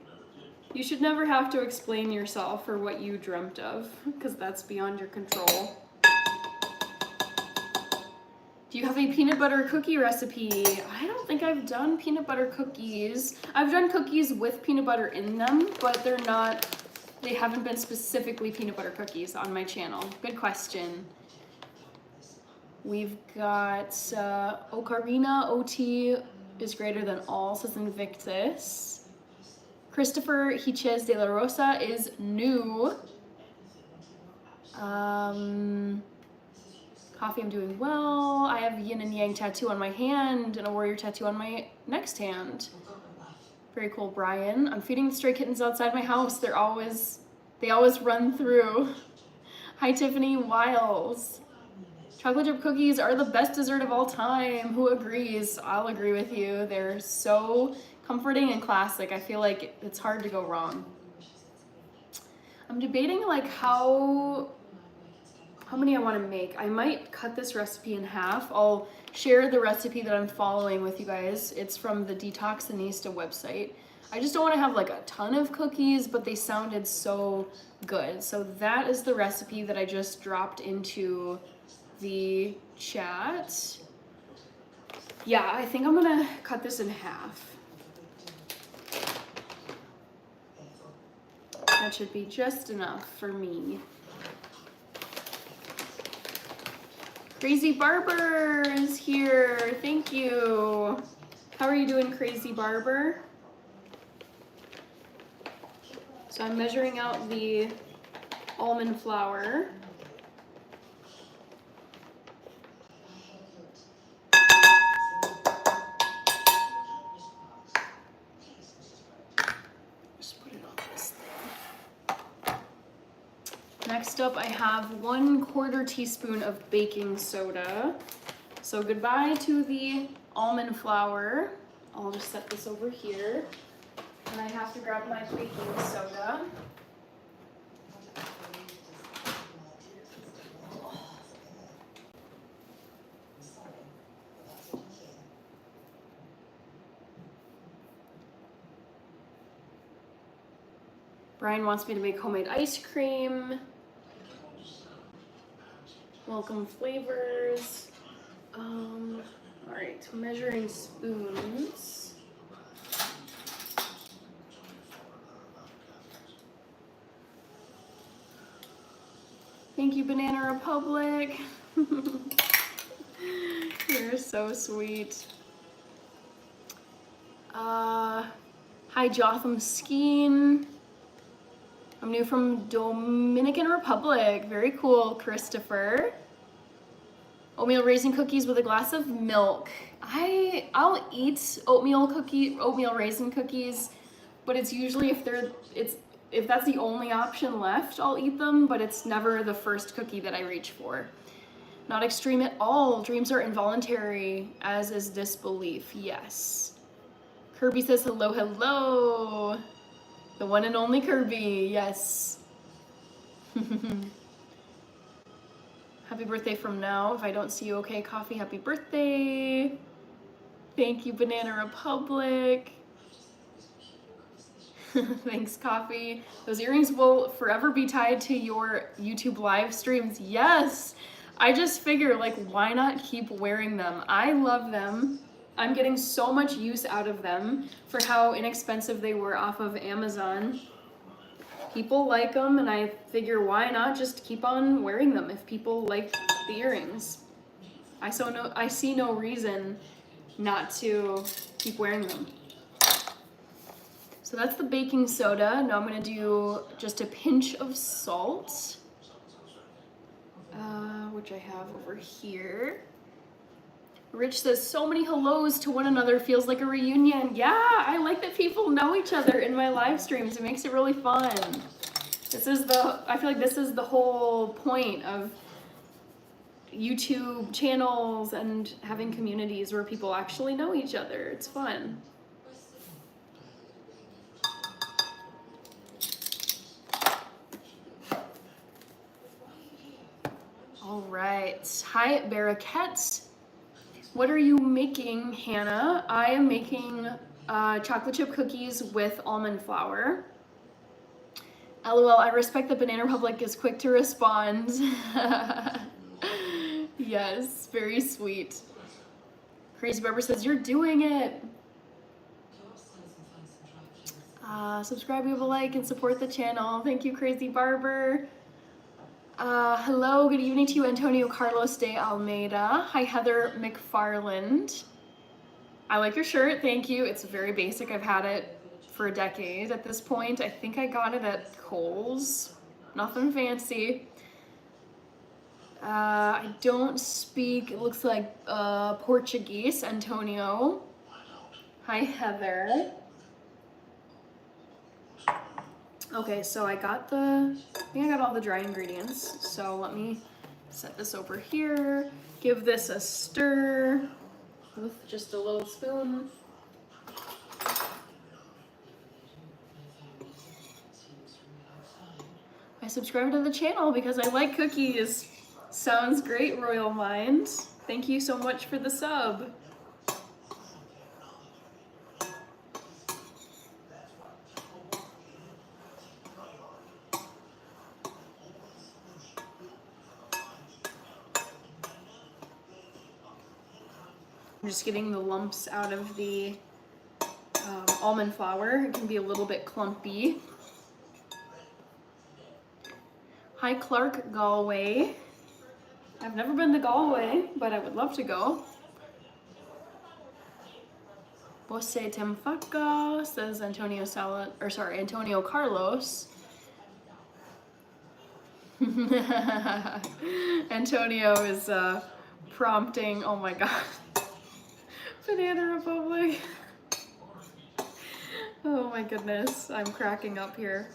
You should never have to explain yourself or what you dreamt of, because that's beyond your control. Do you have a peanut butter cookie recipe? I don't think I've done peanut butter cookies. I've done cookies with peanut butter in them, but they haven't been specifically peanut butter cookies on my channel. Good question. We've got Ocarina, OT is greater than all, says Invictus. Christopher Hiches de la Rosa is new. Coffee, I'm doing well. I have yin and yang tattoo on my hand and a warrior tattoo on my next hand. Very cool, Brian. I'm feeding the stray kittens outside my house. They always run through. Hi, Tiffany Wiles. Chocolate chip cookies are the best dessert of all time. Who agrees? I'll agree with you. They're so comforting and classic. I feel like it's hard to go wrong. I'm debating like how many I want to make. I might cut this recipe in half. I'll share the recipe that I'm following with you guys. It's from the Detoxinista website. I just don't want to have like a ton of cookies, but they sounded so good. So that is the recipe that I just dropped into the chat. Yeah, I think I'm gonna cut this in half. That should be just enough for me. Crazy Barber is here. Thank you. How are you doing, Crazy Barber? So I'm measuring out the almond flour. Just put it on this thing. Next up, I have 1/4 teaspoon of baking soda. So goodbye to the almond flour. I'll just set this over here. And I have to grab my baking soda. Brian wants me to make homemade ice cream. Welcome flavors. All right, measuring spoons. Thank you, Banana Republic. You're so sweet. Hi, Jotham Skeen. I'm new from Dominican Republic. Very cool, Christopher. Oatmeal raisin cookies with a glass of milk. I'll eat oatmeal raisin cookies, but it's usually if that's the only option left, I'll eat them, but it's never the first cookie that I reach for. Not extreme at all. Dreams are involuntary, as is disbelief. Yes. Kirby says hello, hello. The one and only Kirby, yes. Happy birthday from now. If I don't see you, okay, coffee, happy birthday. Thank you, Banana Republic. Thanks, coffee. Those earrings will forever be tied to your YouTube live streams. Yes. I just figure, like, why not keep wearing them? I love them. I'm getting so much use out of them for how inexpensive they were off of Amazon. People like them, and I figure why not just keep on wearing them if people like the earrings. I see no reason not to keep wearing them. So that's the baking soda. Now I'm gonna do just a pinch of salt, which I have over here. Rich says, so many hellos to one another, feels like a reunion. Yeah, I like that people know each other in my live streams. It makes it really fun. I feel like this is the whole point of YouTube channels and having communities where people actually know each other. It's fun. All right. Hi, Barraquette. What are you making, Hannah? I am making chocolate chip cookies with almond flour. LOL, I respect that Banana Republic is quick to respond. Yes, very sweet. Crazy Barber says, you're doing it. Subscribe, leave a like, and support the channel. Thank you, Crazy Barber. Hello, good evening to you, Antonio Carlos de Almeida. Hi, Heather McFarland. I like your shirt, thank you. It's very basic. I've had it for a decade at this point. I think I got it at Kohl's. Nothing fancy. I don't speak, it looks like Portuguese, Antonio. Hi, Heather. Okay, so I think I got all the dry ingredients. So let me set this over here. Give this a stir with just a little spoon. I subscribed to the channel because I like cookies. Sounds great, Royal Mind. Thank you so much for the sub. I'm just getting the lumps out of the almond flour. It can be a little bit clumpy. Hi, Clark Galway. I've never been to Galway, but I would love to go. Você tem faca, says Antonio Antonio Carlos. Antonio is prompting, oh my god. Banana Republic. Oh my goodness, I'm cracking up here.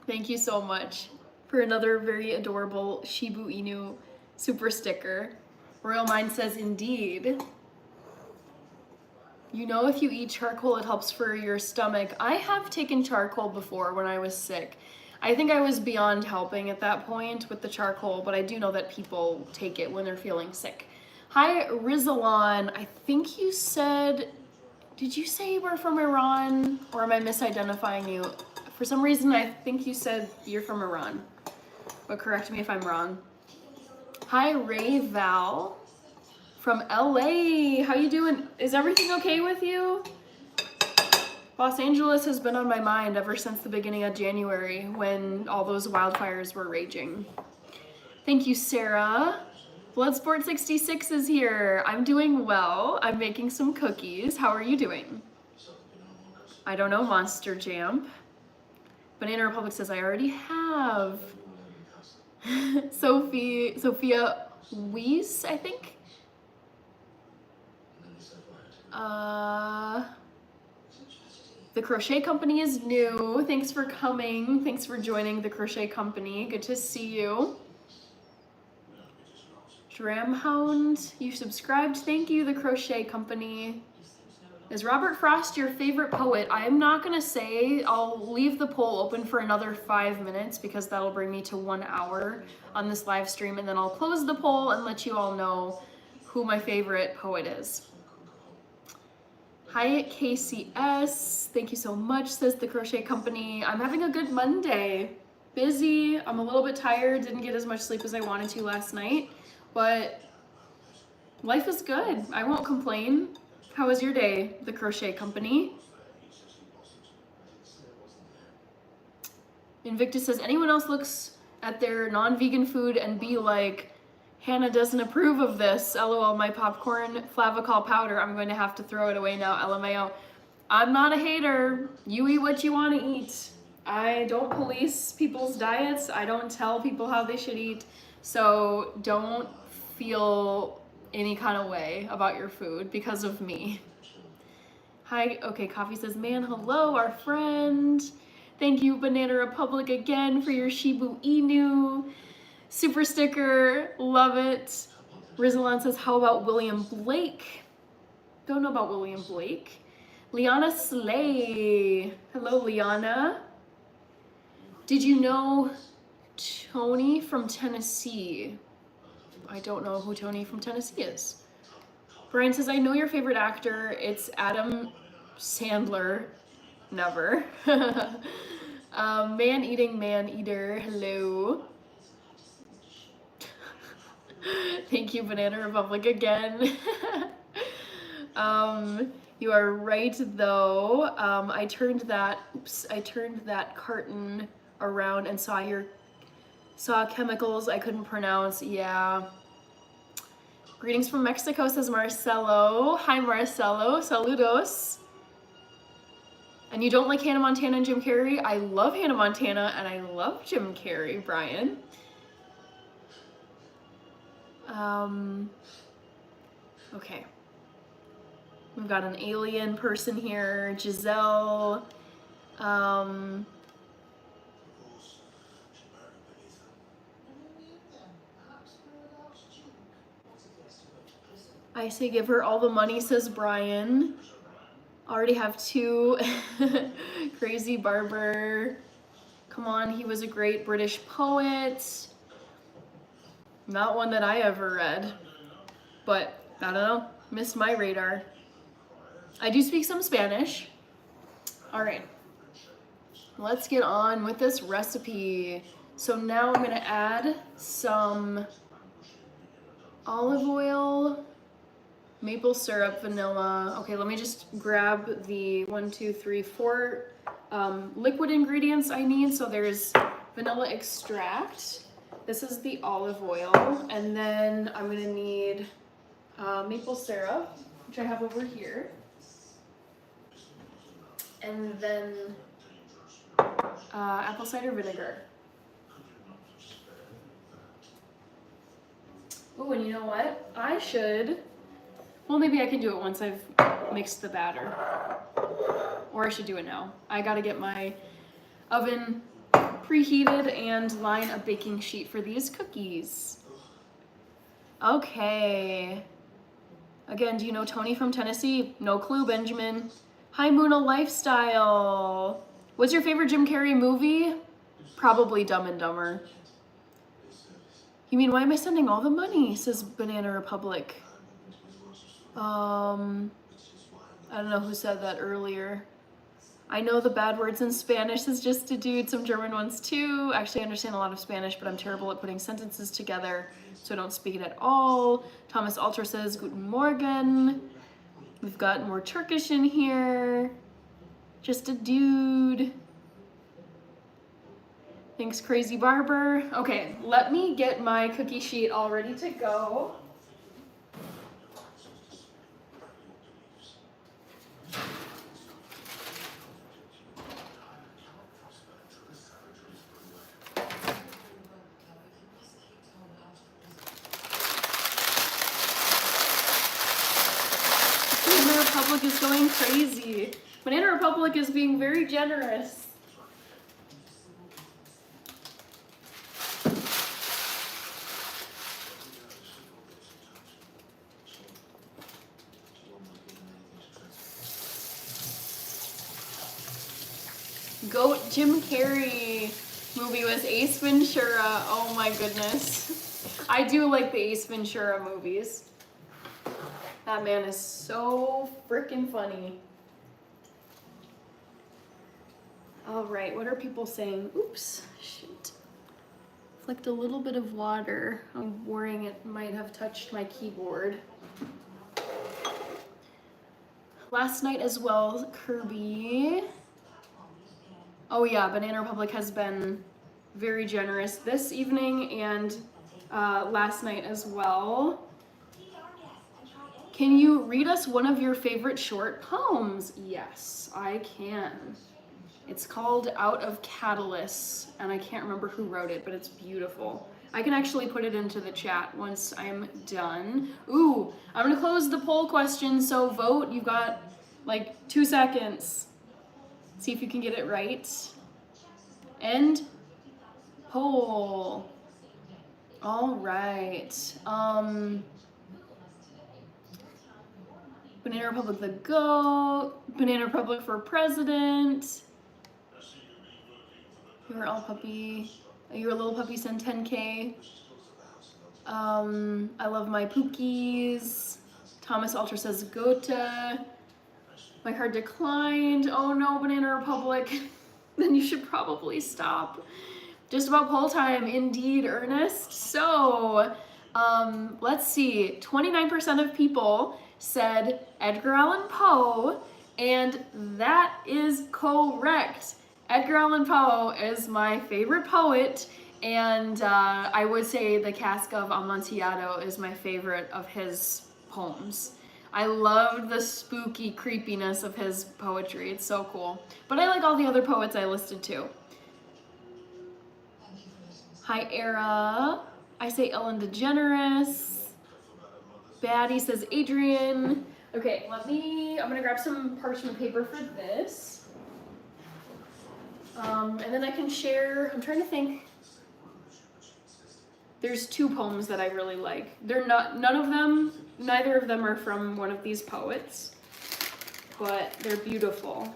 Thank you so much for another very adorable Shibu Inu super sticker. Royal Mind says, indeed. You know, if you eat charcoal, it helps for your stomach. I have taken charcoal before when I was sick. I think I was beyond helping at that point with the charcoal, but I do know that people take it when they're feeling sick. Hi, Rizalon. I think you said, did you say you were from Iran? Or am I misidentifying you? For some reason, I think you said you're from Iran. But correct me if I'm wrong. Hi, Ray Val from LA. How you doing? Is everything okay with you? Los Angeles has been on my mind ever since the beginning of January when all those wildfires were raging. Thank you, Sarah. Bloodsport66 is here. I'm doing well. I'm making some cookies. How are you doing? I don't know, Monster Jam. Banana Republic says, I already have. Sophia Weiss, I think. The Crochet Company is new. Thanks for coming. Thanks for joining the Crochet Company. Good to see you. Dramhound, you subscribed. Thank you, the Crochet Company. Is Robert Frost your favorite poet? I am not gonna say. I'll leave the poll open for another 5 minutes because that'll bring me to 1 hour on this live stream, and then I'll close the poll and let you all know who my favorite poet is. Hi KCS, thank you so much, says the Crochet Company. I'm having a good Monday. Busy, I'm a little bit tired, didn't get as much sleep as I wanted to last night, but life is good. I won't complain. How was your day, the Crochet Company? Invictus says, anyone else looks at their non-vegan food and be like, Hannah doesn't approve of this. LOL, my popcorn flavacol powder. I'm going to have to throw it away now. LMAO. I'm not a hater. You eat what you want to eat. I don't police people's diets. I don't tell people how they should eat. So don't feel any kind of way about your food because of me. Hi, okay, Coffee says, man, hello, our friend. Thank you, Banana Republic, again for your Shibu Inu. Super sticker, love it. Rizalon says, how about William Blake? Don't know about William Blake. Liana Slay. Hello, Liana. Did you know Tony from Tennessee? I don't know who Tony from Tennessee is. Brian says, I know your favorite actor. It's Adam Sandler. Never. Man-eating man-eater. Hello. Thank you, Banana Republic, again. You are right, though. I turned that carton around and saw chemicals I couldn't pronounce. Yeah. Greetings from Mexico, says Marcelo. Hi, Marcelo. Saludos. And you don't like Hannah Montana and Jim Carrey? I love Hannah Montana and I love Jim Carrey, Brian. Okay. We've got an alien person here, Giselle. I say give her all the money, says Brian. Already have 2. Crazy Barber. Come on, he was a great British poet. Not one that I ever read, but I don't know, missed my radar. I do speak some Spanish. All right, let's get on with this recipe. So now I'm gonna add some olive oil, maple syrup, vanilla. Okay, let me just grab the 1, 2, 3, 4 liquid ingredients I need. So there's vanilla extract. This is the olive oil, and then I'm gonna need maple syrup, which I have over here, and then apple cider vinegar. Oh, and you know what? Well, maybe I can do it once I've mixed the batter, or I should do it now. I gotta get my oven preheated and line a baking sheet for these cookies. Okay. Again, do you know Tony from Tennessee? No clue, Benjamin. Hi, Muna Lifestyle. What's your favorite Jim Carrey movie? Probably Dumb and Dumber. You mean, why am I sending all the money? Says Banana Republic. I don't know who said that earlier. I know the bad words in Spanish is just a dude, some German ones too. Actually, I understand a lot of Spanish, but I'm terrible at putting sentences together, so I don't speak it at all. Thomas Alter says, Guten Morgen. We've got more Turkish in here. Just a dude. Thanks, Crazy Barber. Okay, let me get my cookie sheet all ready to go. Banana Republic is going crazy. Banana Republic is being very generous. GOAT Jim Carrey movie was Ace Ventura. Oh my goodness. I do like the Ace Ventura movies. That man is so freaking funny. All right, what are people saying? Oops, shoot. Flicked a little bit of water. I'm worrying it might have touched my keyboard. Last night as well, Kirby. Oh yeah, Banana Republic has been very generous this evening and last night as well. Can you read us one of your favorite short poems? Yes, I can. It's called Out of Catalyst, and I can't remember who wrote it, but it's beautiful. I can actually put it into the chat once I'm done. Ooh, I'm gonna close the poll question, so vote. You've got like 2 seconds. See if you can get it right. End poll. All right. Banana Republic the GOAT. Banana Republic for president. You're all puppy. You're a little puppy, send 10K. I love my Pookies. Thomas Ultra says Gota. My card declined. Oh no, Banana Republic. Then you should probably stop. Just about poll time, indeed, Ernest. So, let's see. 29% of people said Edgar Allan Poe, and that is correct. Edgar Allan Poe is my favorite poet, and I would say The Cask of Amontillado is my favorite of his poems. I loved the spooky creepiness of his poetry. It's so cool. But I like all the other poets I listed too. Hi, Era. I say Ellen DeGeneres. Baddie says Adrian. Okay, I'm gonna grab some parchment paper for this. And then I can share, I'm trying to think. There's 2 poems that I really like. Neither of them are from one of these poets, but they're beautiful.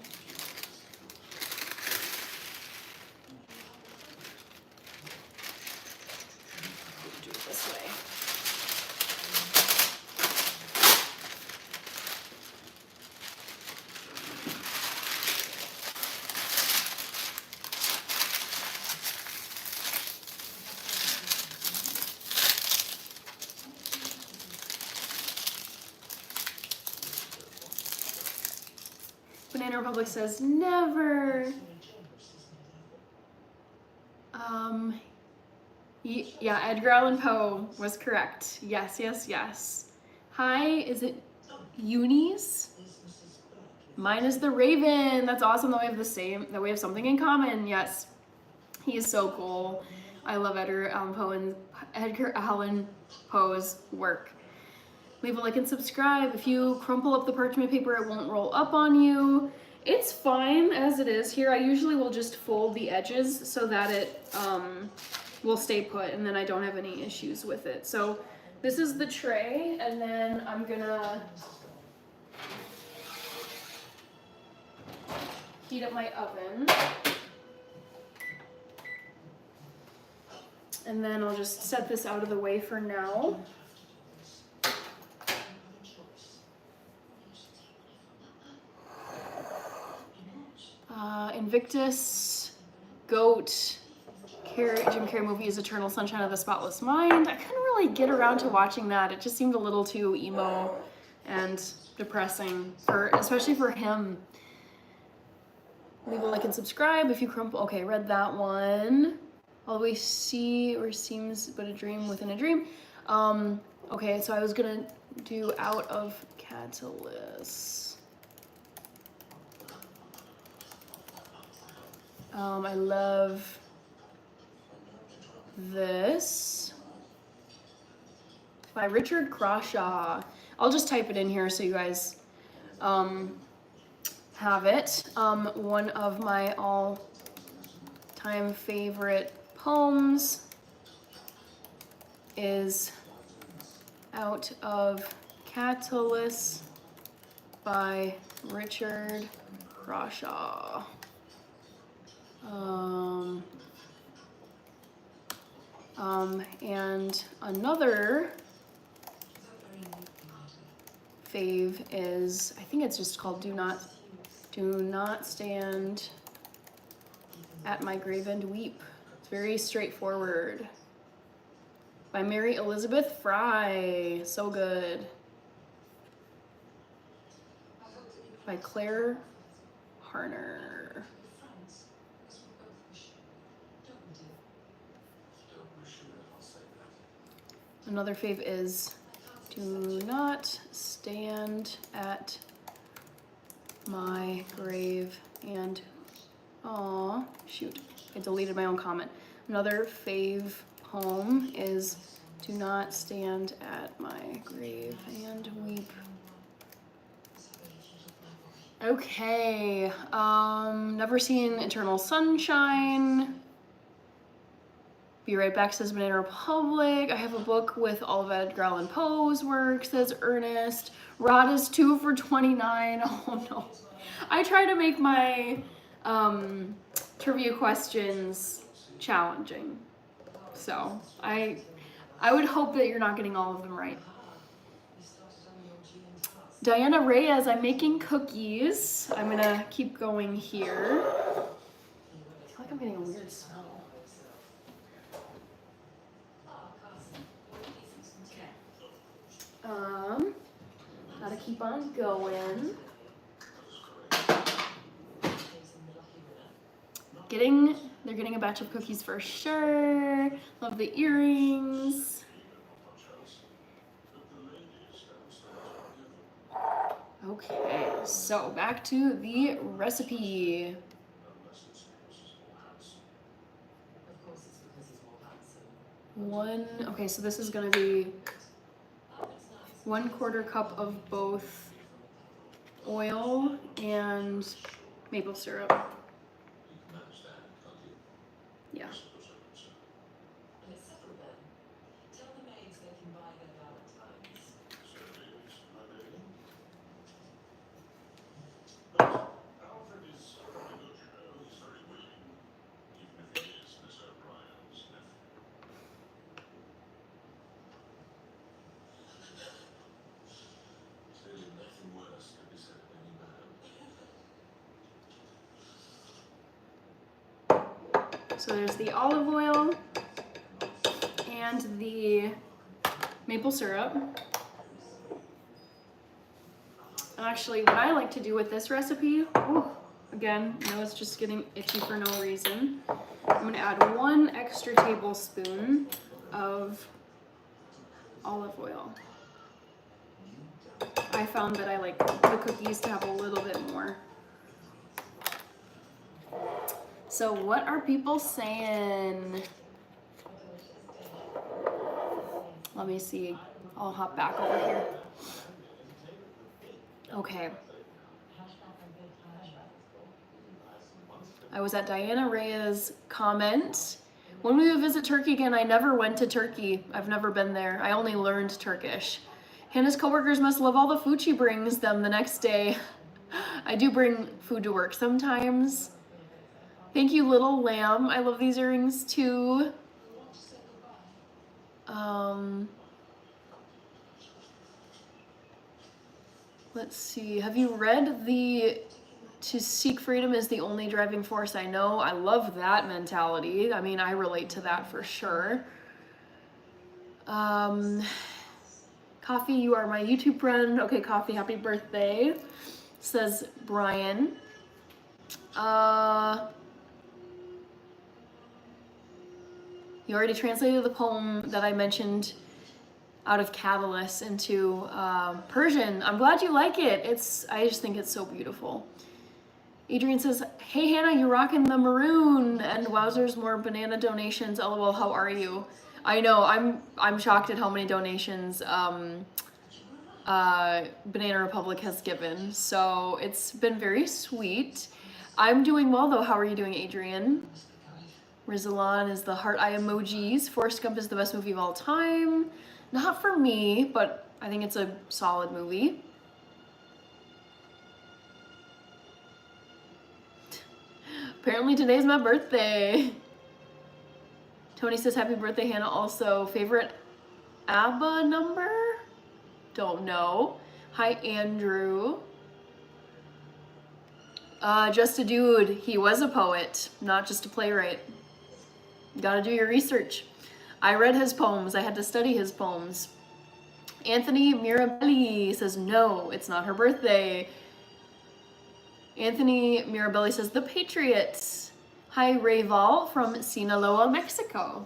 Do it this way. Banana Republic says never. Yeah, Edgar Allan Poe was correct. Yes, yes, yes. Hi, is it Eunice? Mine is the Raven. That's awesome that we have something in common. Yes, he is so cool. I love Edgar Allan Poe's work. Leave a like and subscribe. If you crumple up the parchment paper, it won't roll up on you. It's fine as it is here. I usually will just fold the edges so that it will stay put and then I don't have any issues with it. So this is the tray, and then I'm gonna heat up my oven. And then I'll just set this out of the way for now. Invictus, GOAT, Jim Carrey movie is Eternal Sunshine of the Spotless Mind. I couldn't really get around to watching that. It just seemed a little too emo and depressing, especially for him. Leave a like and subscribe if you crumple. Okay, read that one. All we see or seems but a dream within a dream. Okay, so I was gonna do Out of Catalyst. I love this by Richard Crawshaw. I'll just type it in here so you guys have it. One of my all-time favorite poems is Out of Catalyst by Richard Crawshaw. And another fave is, I think it's just called Do Not Stand at My Grave and Weep. It's very straightforward. By Mary Elizabeth Fry. So good. By Claire Harner. Another fave is Do Not Stand at My Grave and... Aw, shoot. I deleted my own comment. Another fave poem is Do Not Stand at My Grave and Weep. Okay, Never Seen Eternal Sunshine. Be Right Back says Banana Republic. I have a book with all of Edgar Allan Poe's work, says Ernest. Rod is 2 for 29. Oh no. I try to make my trivia questions challenging. So I would hope that you're not getting all of them right. Diana Reyes, I'm making cookies. I'm gonna keep going here. I feel like I'm getting a weird smell. Gotta keep on going. They're getting a batch of cookies for sure. Love the earrings. Okay, so back to the recipe. Okay, so this is gonna be 1/4 cup of both oil and maple syrup. Yeah. So there's the olive oil and the maple syrup. And actually, what I like to do with this recipe, again, I know it's just getting itchy for no reason. I'm gonna add 1 extra tablespoon of olive oil. I found that I like the cookies to have a little bit more. So what are people saying? Let me see. I'll hop back over here. Okay. I was at Diana Reyes' comment. When we would visit Turkey again, I never went to Turkey. I've never been there. I only learned Turkish. Hannah's coworkers must love all the food she brings them the next day. I do bring food to work sometimes. Thank you, Little Lamb. I love these earrings too. Let's see. Have you read To Seek Freedom is the Only Driving Force I Know? I love that mentality. I mean, I relate to that for sure. Coffee, you are my YouTube friend. Okay, Coffee, happy birthday, says Brian. You already translated the poem that I mentioned out of Catalyst into Persian. I'm glad you like it. I just think it's so beautiful. Adrian says, hey Hannah, you're rocking the maroon, and wowzers, more banana donations. LOL, how are you? I know, I'm shocked at how many donations Banana Republic has given. So it's been very sweet. I'm doing well though. How are you doing, Adrian? Rizalon is the heart eye emojis. Forrest Gump is the best movie of all time. Not for me, but I think it's a solid movie. Apparently today's my birthday. Tony says, happy birthday, Hannah. Also, favorite ABBA number? Don't know. Hi, Andrew. Just a dude. He was a poet, not just a playwright. You gotta do your research. I read his poems. I had to study his poems. Anthony Mirabelli says, no, it's not her birthday. Anthony Mirabelli says, the Patriots. Hi, Rayval from Sinaloa, Mexico.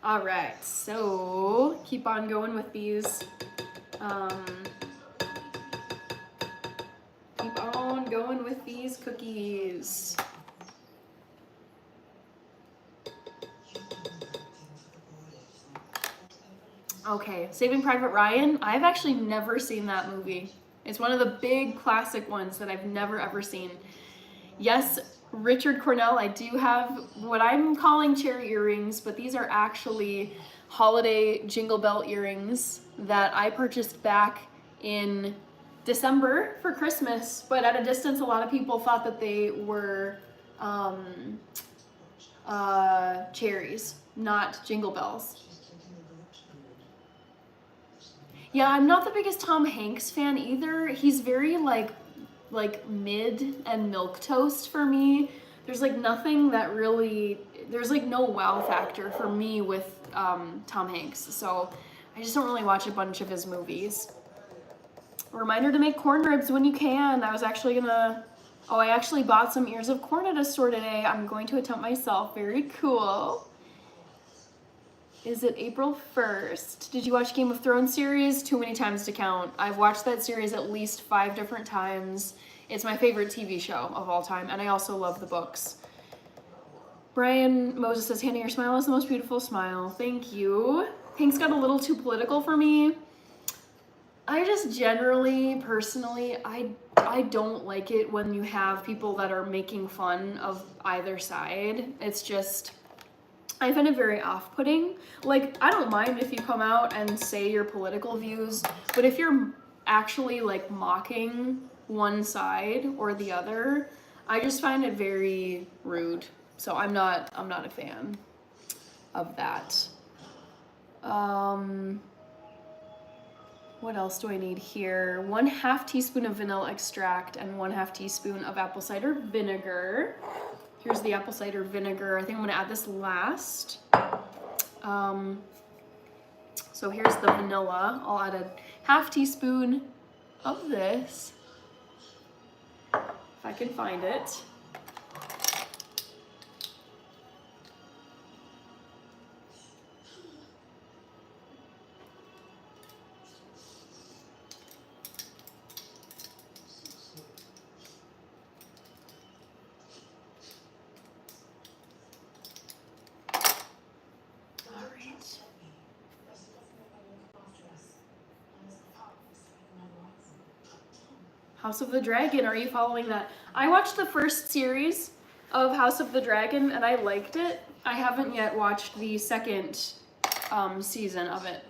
All right, so keep on going with these. Keep on going with these cookies. Okay, Saving Private Ryan. I've actually never seen that movie. It's one of the big classic ones that I've never ever seen. Yes, Richard Cornell, I do have what I'm calling cherry earrings, but these are actually holiday jingle bell earrings that I purchased back in December for Christmas. But at a distance, a lot of people thought that they were cherries, not jingle bells. Yeah, I'm not the biggest Tom Hanks fan either. He's very like mid and milquetoast for me. There's like nothing that really, there's like no wow factor for me with Tom Hanks. So I just don't really watch a bunch of his movies. A reminder to make corn ribs when you can. I was actually gonna, I actually bought some ears of corn at a store today. I'm going to attempt myself. Very cool. Is it April 1st? Did you watch Game of Thrones series? Too many times to count. I've watched that series at least 5 different times. It's my favorite TV show of all time, and I also love the books. Brian Moses says, Hannah, your smile is the most beautiful smile. Thank you. Hank's got a little too political for me. I just generally, personally, I don't like it when you have people that are making fun of either side. It's just, I find it very off-putting. Like, I don't mind if you come out and say your political views, but if you're actually like mocking one side or the other, I just find it very rude. So I'm not a fan of that. What else do I need here? 1/2 teaspoon of vanilla extract and 1/2 teaspoon of apple cider vinegar. Here's the apple cider vinegar. I think I'm gonna add this last. So here's the vanilla. I'll add a 1/2 teaspoon of this, if I can find it. House of the Dragon, are you following that? I watched the first series of House of the Dragon and I liked it. I haven't yet watched the second season of it.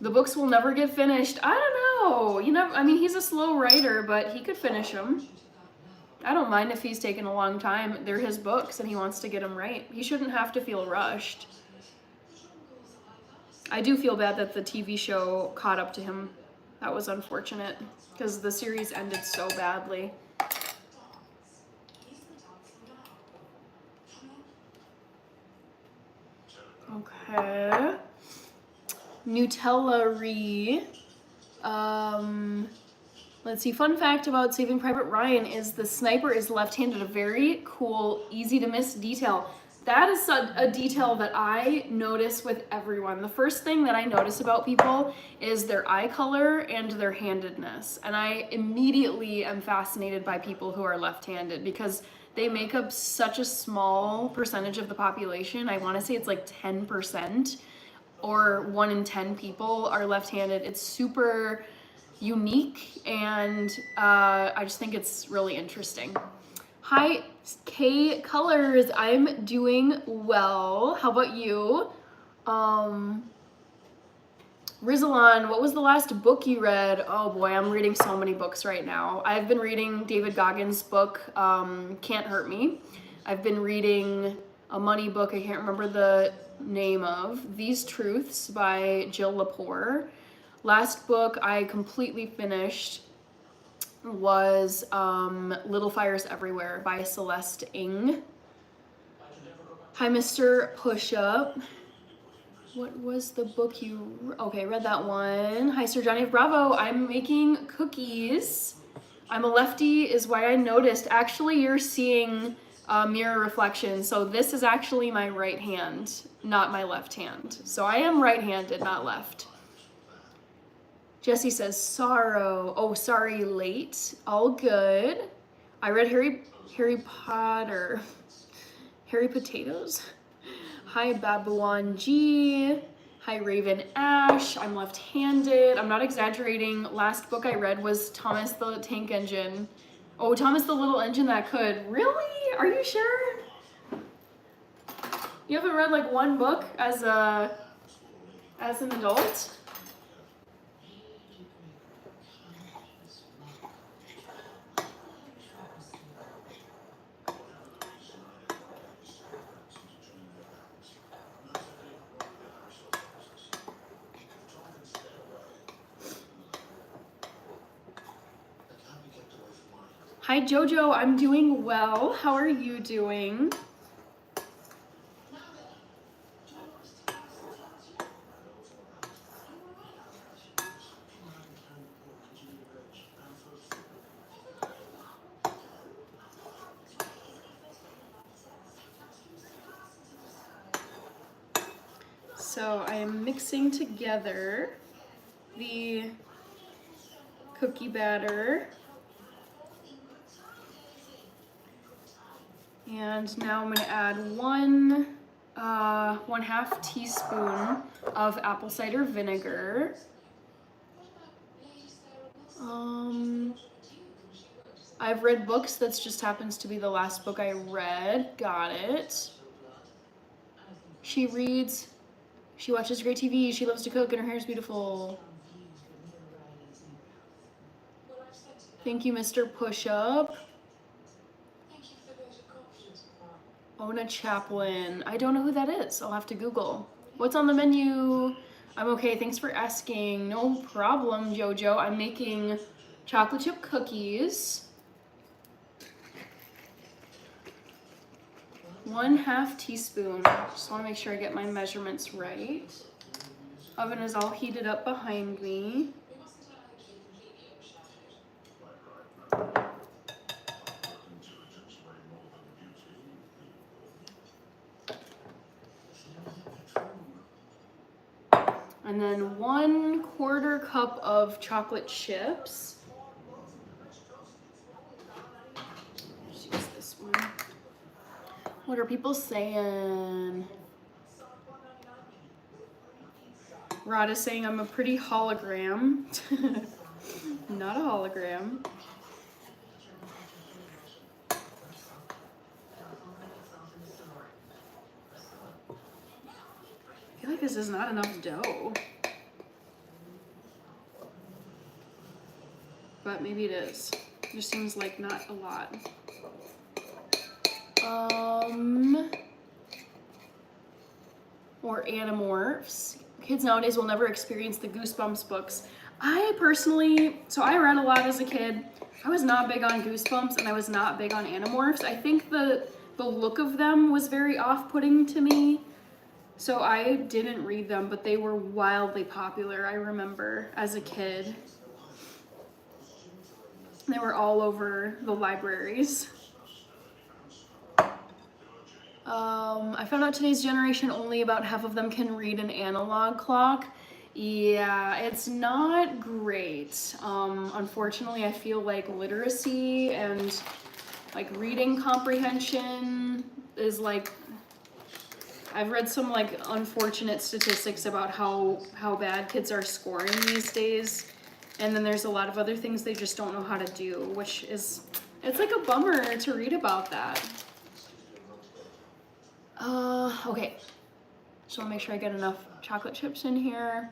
The books will never get finished. I don't know. You know, I mean, he's a slow writer, but he could finish them. I don't mind if he's taken a long time. They're his books and he wants to get them right. He shouldn't have to feel rushed. I do feel bad that the TV show caught up to him. That was unfortunate because the series ended so badly. Okay. Nutella-ree. Let's see. Fun fact about Saving Private Ryan is the sniper is left-handed. A very cool, easy to miss detail. That is a detail that I notice with everyone. The first thing that I notice about people is their eye color and their handedness. And I immediately am fascinated by people who are left-handed because they make up such a small percentage of the population. I want to say it's like 10% or 1 in 10 people are left-handed. It's super unique and I just think it's really interesting. Hi, K Colors. I'm doing well. How about you? Rizalon, what was the last book you read? Oh boy, I'm reading so many books right now. I've been reading David Goggins' book, Can't Hurt Me. I've been reading a money book I can't remember the name of, These Truths by Jill Lepore. Last book I completely finished was Little Fires Everywhere by Celeste Ng. Hi, Mr. Push-Up. What was the book you... Okay, read that one. Hi, Sir Johnny Bravo. I'm making cookies. I'm a lefty is why I noticed. Actually, you're seeing mirror reflection. So this is actually my right hand, not my left hand. So I am right-handed, not left. Jesse says, sorrow. Oh, sorry, late. All good. I read Harry Potter. Harry Potatoes? Hi, Babylon G. Hi, Raven Ash. I'm left-handed. I'm not exaggerating. Last book I read was Thomas the Tank Engine. Oh, Thomas the Little Engine That Could. Really? Are you sure? You haven't read like one book as an adult? Hi Jojo, I'm doing well. How are you doing? So I am mixing together the cookie batter. And now I'm gonna add one 1/2 teaspoon of apple cider vinegar. I've read books, that just happens to be the last book I read. Got it. She reads, she watches great TV, she loves to cook, and her hair is beautiful. Thank you, Mr. Push-Up. Ona Chaplin. I don't know who that is. I'll have to Google. What's on the menu? I'm okay. Thanks for asking. No problem, Jojo. I'm making chocolate chip cookies. 1/2 teaspoon. Just want to make sure I get my measurements right. Oven is all heated up behind me. And then 1/4 cup of chocolate chips. Let's use this one. What are people saying? Rod is saying I'm a pretty hologram. Not a hologram. I feel like this is not enough dough. But maybe it is. It just seems like not a lot. Or Animorphs. Kids nowadays will never experience the Goosebumps books. I personally, so I read a lot as a kid. I was not big on Goosebumps and I was not big on Animorphs. I think the look of them was very off-putting to me. So I didn't read them, but they were wildly popular, I remember, as a kid. They were all over the libraries. I found out today's generation only about half of them can read an analog clock. Yeah, it's not great. Unfortunately, I feel like literacy and like reading comprehension is like, I've read some like unfortunate statistics about how bad kids are scoring these days. And then there's a lot of other things they just don't know how to do, which is, it's like a bummer to read about that. Okay. Just want to make sure I get enough chocolate chips in here.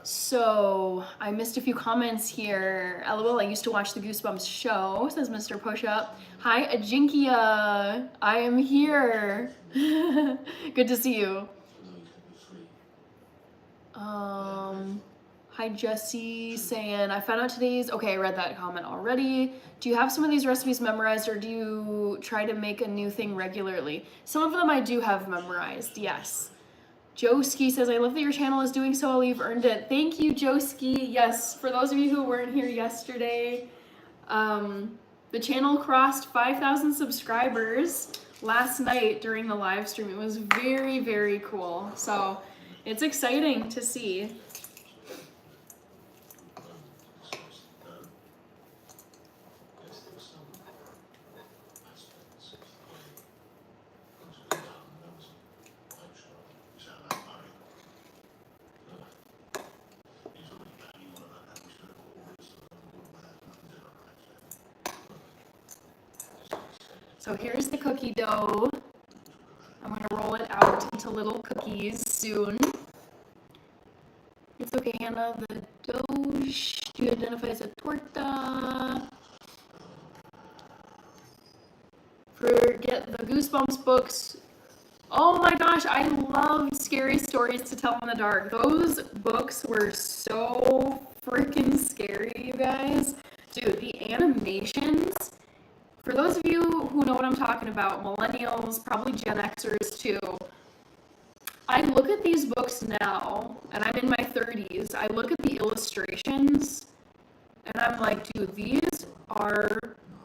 So I missed a few comments here. LOL, I used to watch the Goosebumps show, says Mr. Pushup. Hi, Ajinkia. I am here. Good to see you. Hi, Jesse, saying, I found out today's, okay, I read that comment already. Do you have some of these recipes memorized, or do you try to make a new thing regularly? Some of them I do have memorized, yes. Joski says, I love that your channel is doing so well, you've earned it. Thank you, Joski. Yes, for those of you who weren't here yesterday, the channel crossed 5,000 subscribers last night during the live stream. It was very, very cool. So it's exciting to see. So here's the cookie dough. I'm gonna roll it out into little cookies soon. It's okay, Hannah. The doge, do you identify as a torta? Forget the Goosebumps books. Oh my gosh, I loved Scary Stories to Tell in the Dark. Those books were so freaking scary, you guys. Dude, the animations. For those of you who know what I'm talking about, millennials, probably Gen Xers too, I look at these books now, and I'm in my 30s, I look at the illustrations, and I'm like, dude, these are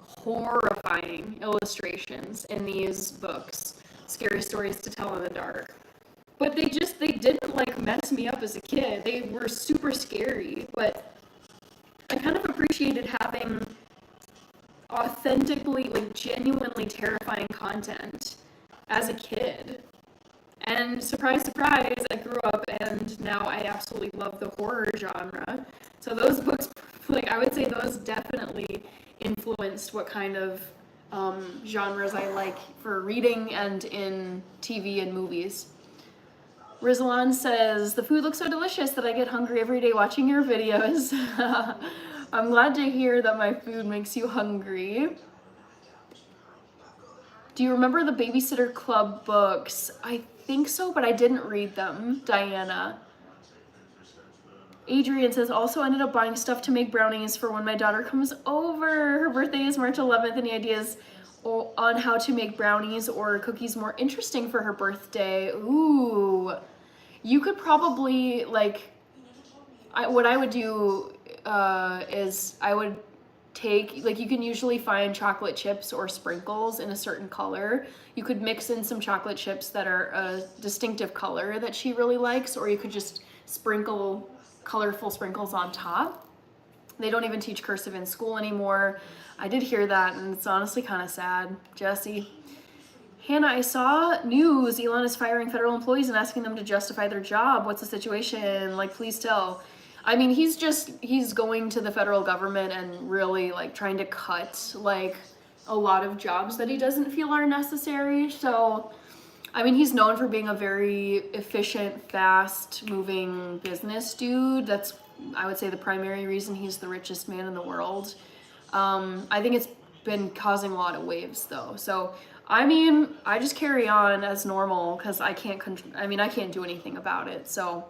horrifying illustrations in these books. Scary Stories to Tell in the Dark. But they didn't like mess me up as a kid. They were super scary, but I kind of appreciated having authentically, like genuinely terrifying content as a kid. And surprise, surprise, I grew up and now I absolutely love the horror genre. So those books, like I would say those definitely influenced what kind of genres I like for reading and in TV and movies. Rizlan says, the food looks so delicious that I get hungry every day watching your videos. I'm glad to hear that my food makes you hungry. Do you remember the Babysitter Club books? I think so, but I didn't read them, Diana. Adrian says, also ended up buying stuff to make brownies for when my daughter comes over. Her birthday is March 11th. Any ideas on how to make brownies or cookies more interesting for her birthday? Ooh, you could probably, like, what I would do is I would take, like, you can usually find chocolate chips or sprinkles in a certain color. You could mix in some chocolate chips that are a distinctive color that she really likes, or you could just sprinkle colorful sprinkles on top. They don't even teach cursive in school anymore. I did hear that, and it's honestly kind of sad. Jesse. Hannah, I saw news. Elon is firing federal employees and asking them to justify their job. What's the situation? Like, please tell. I mean, he's going to the federal government and really, like, trying to cut, like, a lot of jobs that he doesn't feel are necessary. So, I mean, he's known for being a very efficient, fast-moving business dude. That's, I would say, the primary reason he's the richest man in the world. I think it's been causing a lot of waves, though. So, I mean, I just carry on as normal because I can't do anything about it. So,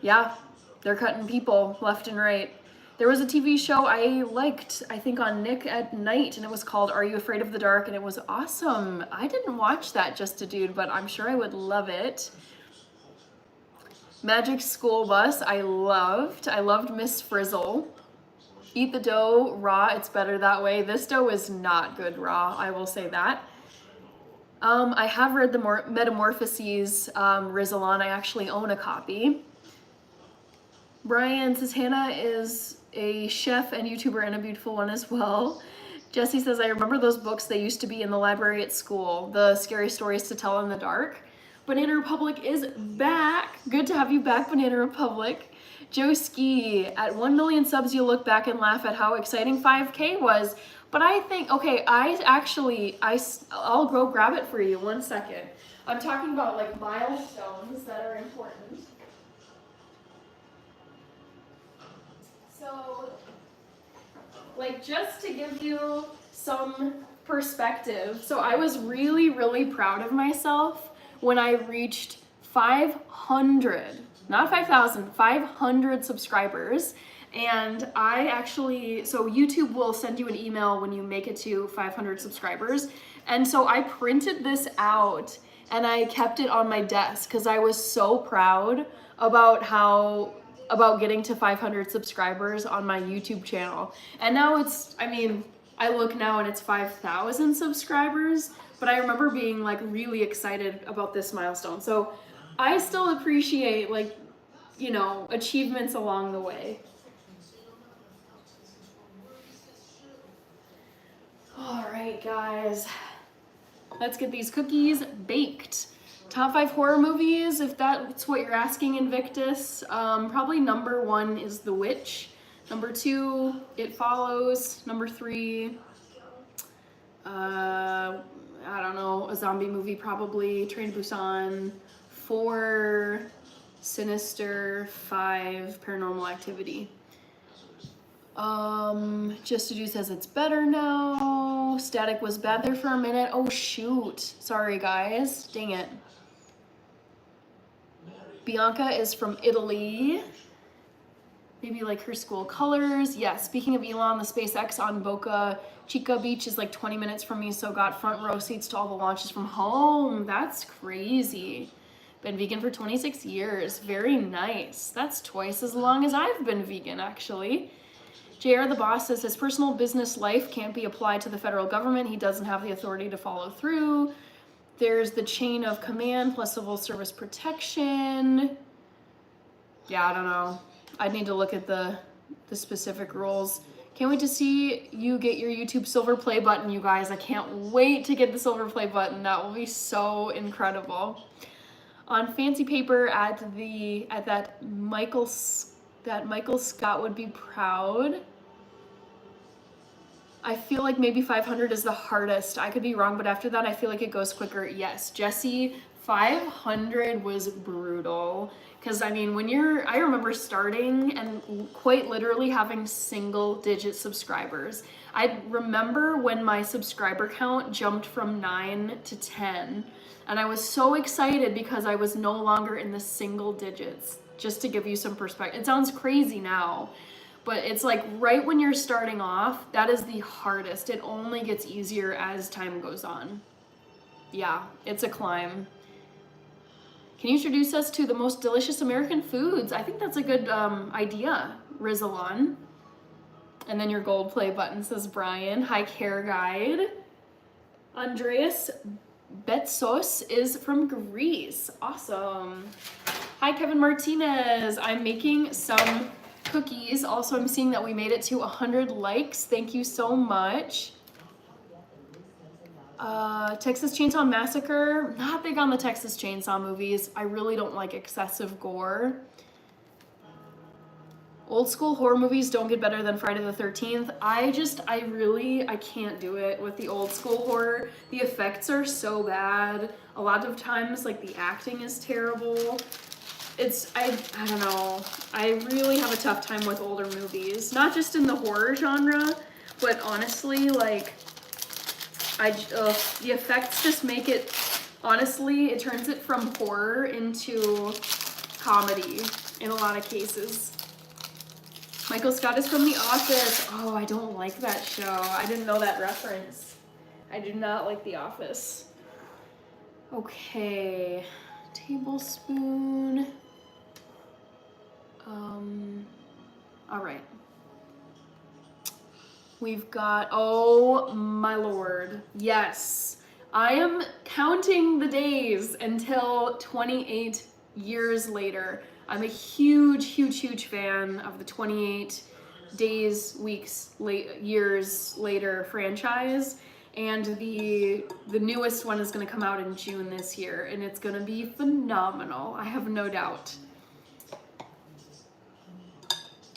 yeah, they're cutting people left and right. There was a TV show I liked, I think on Nick at Night, and it was called Are You Afraid of the Dark? And it was awesome. I didn't watch that, just a dude, but I'm sure I would love it. Magic School Bus, I loved. I loved Miss Frizzle. Eat the dough raw, it's better that way. This dough is not good raw, I will say that. I have read the Metamorphoses, Rizalon. I actually own a copy. Brian says, Hannah is a chef and YouTuber and a beautiful one as well. Jesse says, I remember those books. They used to be in the library at school. The Scary Stories to Tell in the Dark. Banana Republic is back. Good to have you back, Banana Republic. Joe Ski, at 1 million subs, you'll look back and laugh at how exciting 5K was. But I think, okay, I'll go grab it for you. 1 second. I'm talking about like milestones that are important. So, like, just to give you some perspective, so I was really, really proud of myself when I reached 500, not 5,000, 500 subscribers. And I actually, so YouTube will send you an email when you make it to 500 subscribers. And so I printed this out and I kept it on my desk because I was so proud about getting to 500 subscribers on my YouTube channel. And now it's, I mean, I look now and it's 5,000 subscribers, but I remember being like really excited about this milestone. So I still appreciate, like, you know, achievements along the way. All right, guys, let's get these cookies baked. Top 5 horror movies, if that's what you're asking, Invictus. Probably number 1 is The Witch. Number 2, It Follows. Number 3, I don't know, a zombie movie probably. Train to Busan. 4, Sinister. 5, Paranormal Activity. Just to Do says it's better now. Static was bad there for a minute. Oh shoot. Sorry guys. Dang it. Bianca is from Italy. Maybe like her school colors. Yeah, speaking of Elon, the SpaceX on Boca Chica Beach is like 20 minutes from me, so got front row seats to all the launches from home. That's crazy. Been vegan for 26 years. Very nice. That's twice as long as I've been vegan, actually. JR the boss says his personal business life can't be applied to the federal government. He doesn't have the authority to follow through. There's the chain of command plus civil service protection. Yeah, I don't know. I'd need to look at the specific rules. Can't wait to see you get your YouTube silver play button, you guys. I can't wait to get the silver play button. That will be so incredible. On fancy paper at that Michael Scott would be proud. I feel like maybe 500 is the hardest. I could be wrong, but after that, I feel like it goes quicker. Yes, Jesse, 500 was brutal. Because, I mean, I remember starting and quite literally having single-digit subscribers. I remember when my subscriber count jumped from 9 to 10. And I was so excited because I was no longer in the single digits. Just to give you some perspective. It sounds crazy now, but it's like right when you're starting off, that is the hardest. It only gets easier as time goes on. Yeah, it's a climb. Can you introduce us to the most delicious American foods? I think that's a good idea, Rizalon. And then your gold play button, says Brian. Hi, Care Guide. Andreas Betsos is from Greece. Awesome. Hi, Kevin Martinez. I'm making some cookies. Also, I'm seeing that we made it to 100 likes. Thank you so much. Texas Chainsaw Massacre. Not big on the Texas Chainsaw movies. I really don't like excessive gore. Old school horror movies don't get better than Friday the 13th. I can't do it with the old school horror. The effects are so bad. A lot of times, like, the acting is terrible. I don't know. I really have a tough time with older movies. Not just in the horror genre, but honestly, like, the effects just make it, honestly, it turns it from horror into comedy in a lot of cases. Michael Scott is from The Office. Oh, I don't like that show. I didn't know that reference. I do not like The Office. Okay, tablespoon. All right. We've got, oh my Lord. Yes, I am counting the days until 28 years later. I'm a huge, huge, huge fan of the 28 days, weeks, years later franchise. And the newest one is going to come out in June this year, and it's going to be phenomenal. I have no doubt.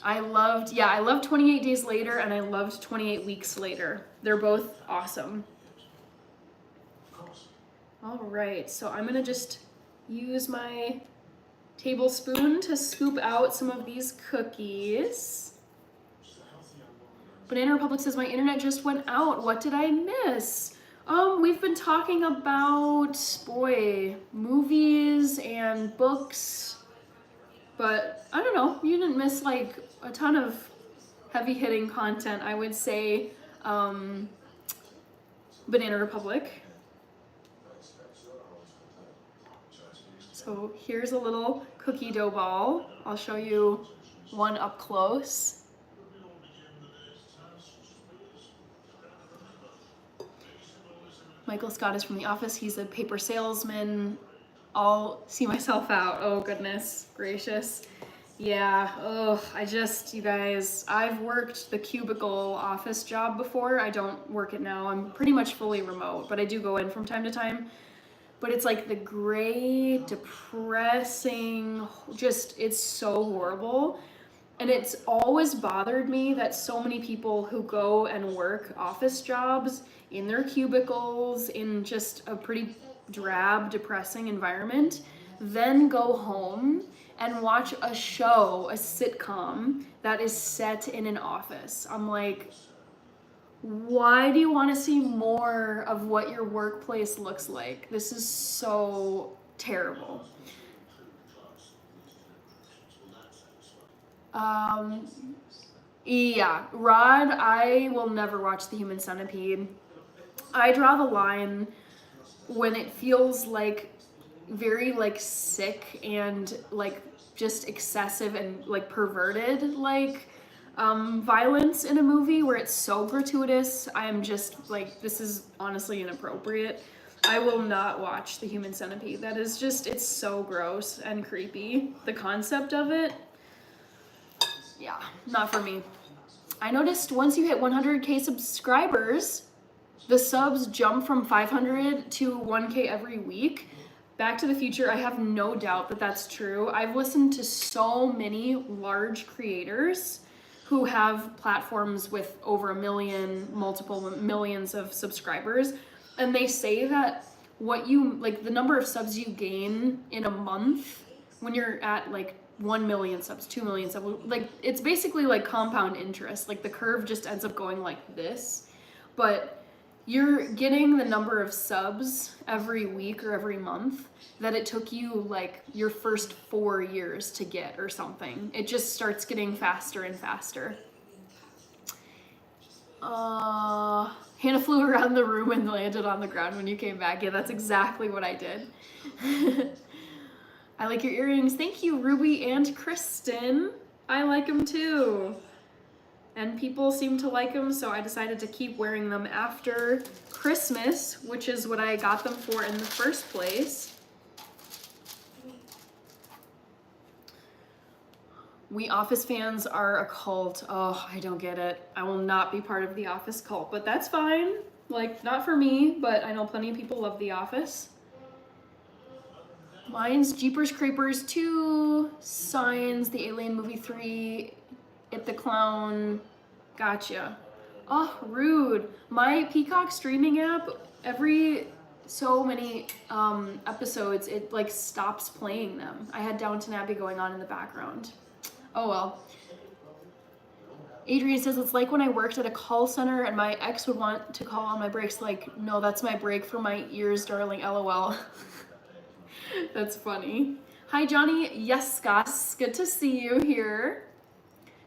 I loved 28 Days Later, and I loved 28 Weeks Later. They're both awesome. All right, so I'm going to just use my tablespoon to scoop out some of these cookies. Banana Republic says, my internet just went out. What did I miss? We've been talking about, boy, movies and books, but I don't know, you didn't miss like a ton of heavy hitting content, I would say. Banana Republic. So here's a little cookie dough ball. I'll show you one up close. Michael Scott is from The Office. He's a paper salesman. I'll see myself out. Oh, goodness gracious. Yeah, you guys, I've worked the cubicle office job before. I don't work it now. I'm pretty much fully remote, but I do go in from time to time. But it's like the gray, depressing, it's so horrible. And it's always bothered me that so many people who go and work office jobs in their cubicles in just a pretty drab, depressing environment, then go home and watch a show, a sitcom that is set in an office. I'm like, why do you want to see more of what your workplace looks like? This is so terrible. Yeah, Rod, I will never watch The Human Centipede. I draw the line when it feels like very like sick and like just excessive and like perverted like violence in a movie where it's so gratuitous. I am just like, this is honestly inappropriate. I will not watch The Human Centipede. That is just, it's so gross and creepy. The concept of it, yeah, not for me. I noticed once you hit 100K subscribers, the subs jump from 500 to 1K every week. Back to the Future, I have no doubt that that's true. I've listened to so many large creators who have platforms with over 1 million, multiple millions of subscribers, and they say that what you, like the number of subs you gain in a month when you're at like 1 million subs, 2 million subs, like it's basically like compound interest. Like the curve just ends up going like this, but you're getting the number of subs every week or every month that it took you like your first 4 years to get or something. It just starts getting faster and faster. Hannah flew around the room and landed on the ground when you came back. Yeah, that's exactly what I did. I like your earrings. Thank you, Ruby and Kristen. I like them too. And people seem to like them, so I decided to keep wearing them after Christmas, which is what I got them for in the first place. We Office fans are a cult. Oh, I don't get it. I will not be part of the Office cult, but that's fine. Like, not for me, but I know plenty of people love The Office. Mine's Jeepers Creepers 2, Signs, The Alien Movie 3, It the Clown. Gotcha. Oh, rude. My Peacock streaming app, every so many episodes, it like stops playing them. I had Downton Abbey going on in the background. Oh well. Adrian says, it's like when I worked at a call center and my ex would want to call on my breaks, like, no, that's my break for my ears, darling, LOL. That's funny. Hi, Johnny. Yes, Gus. Good to see you here.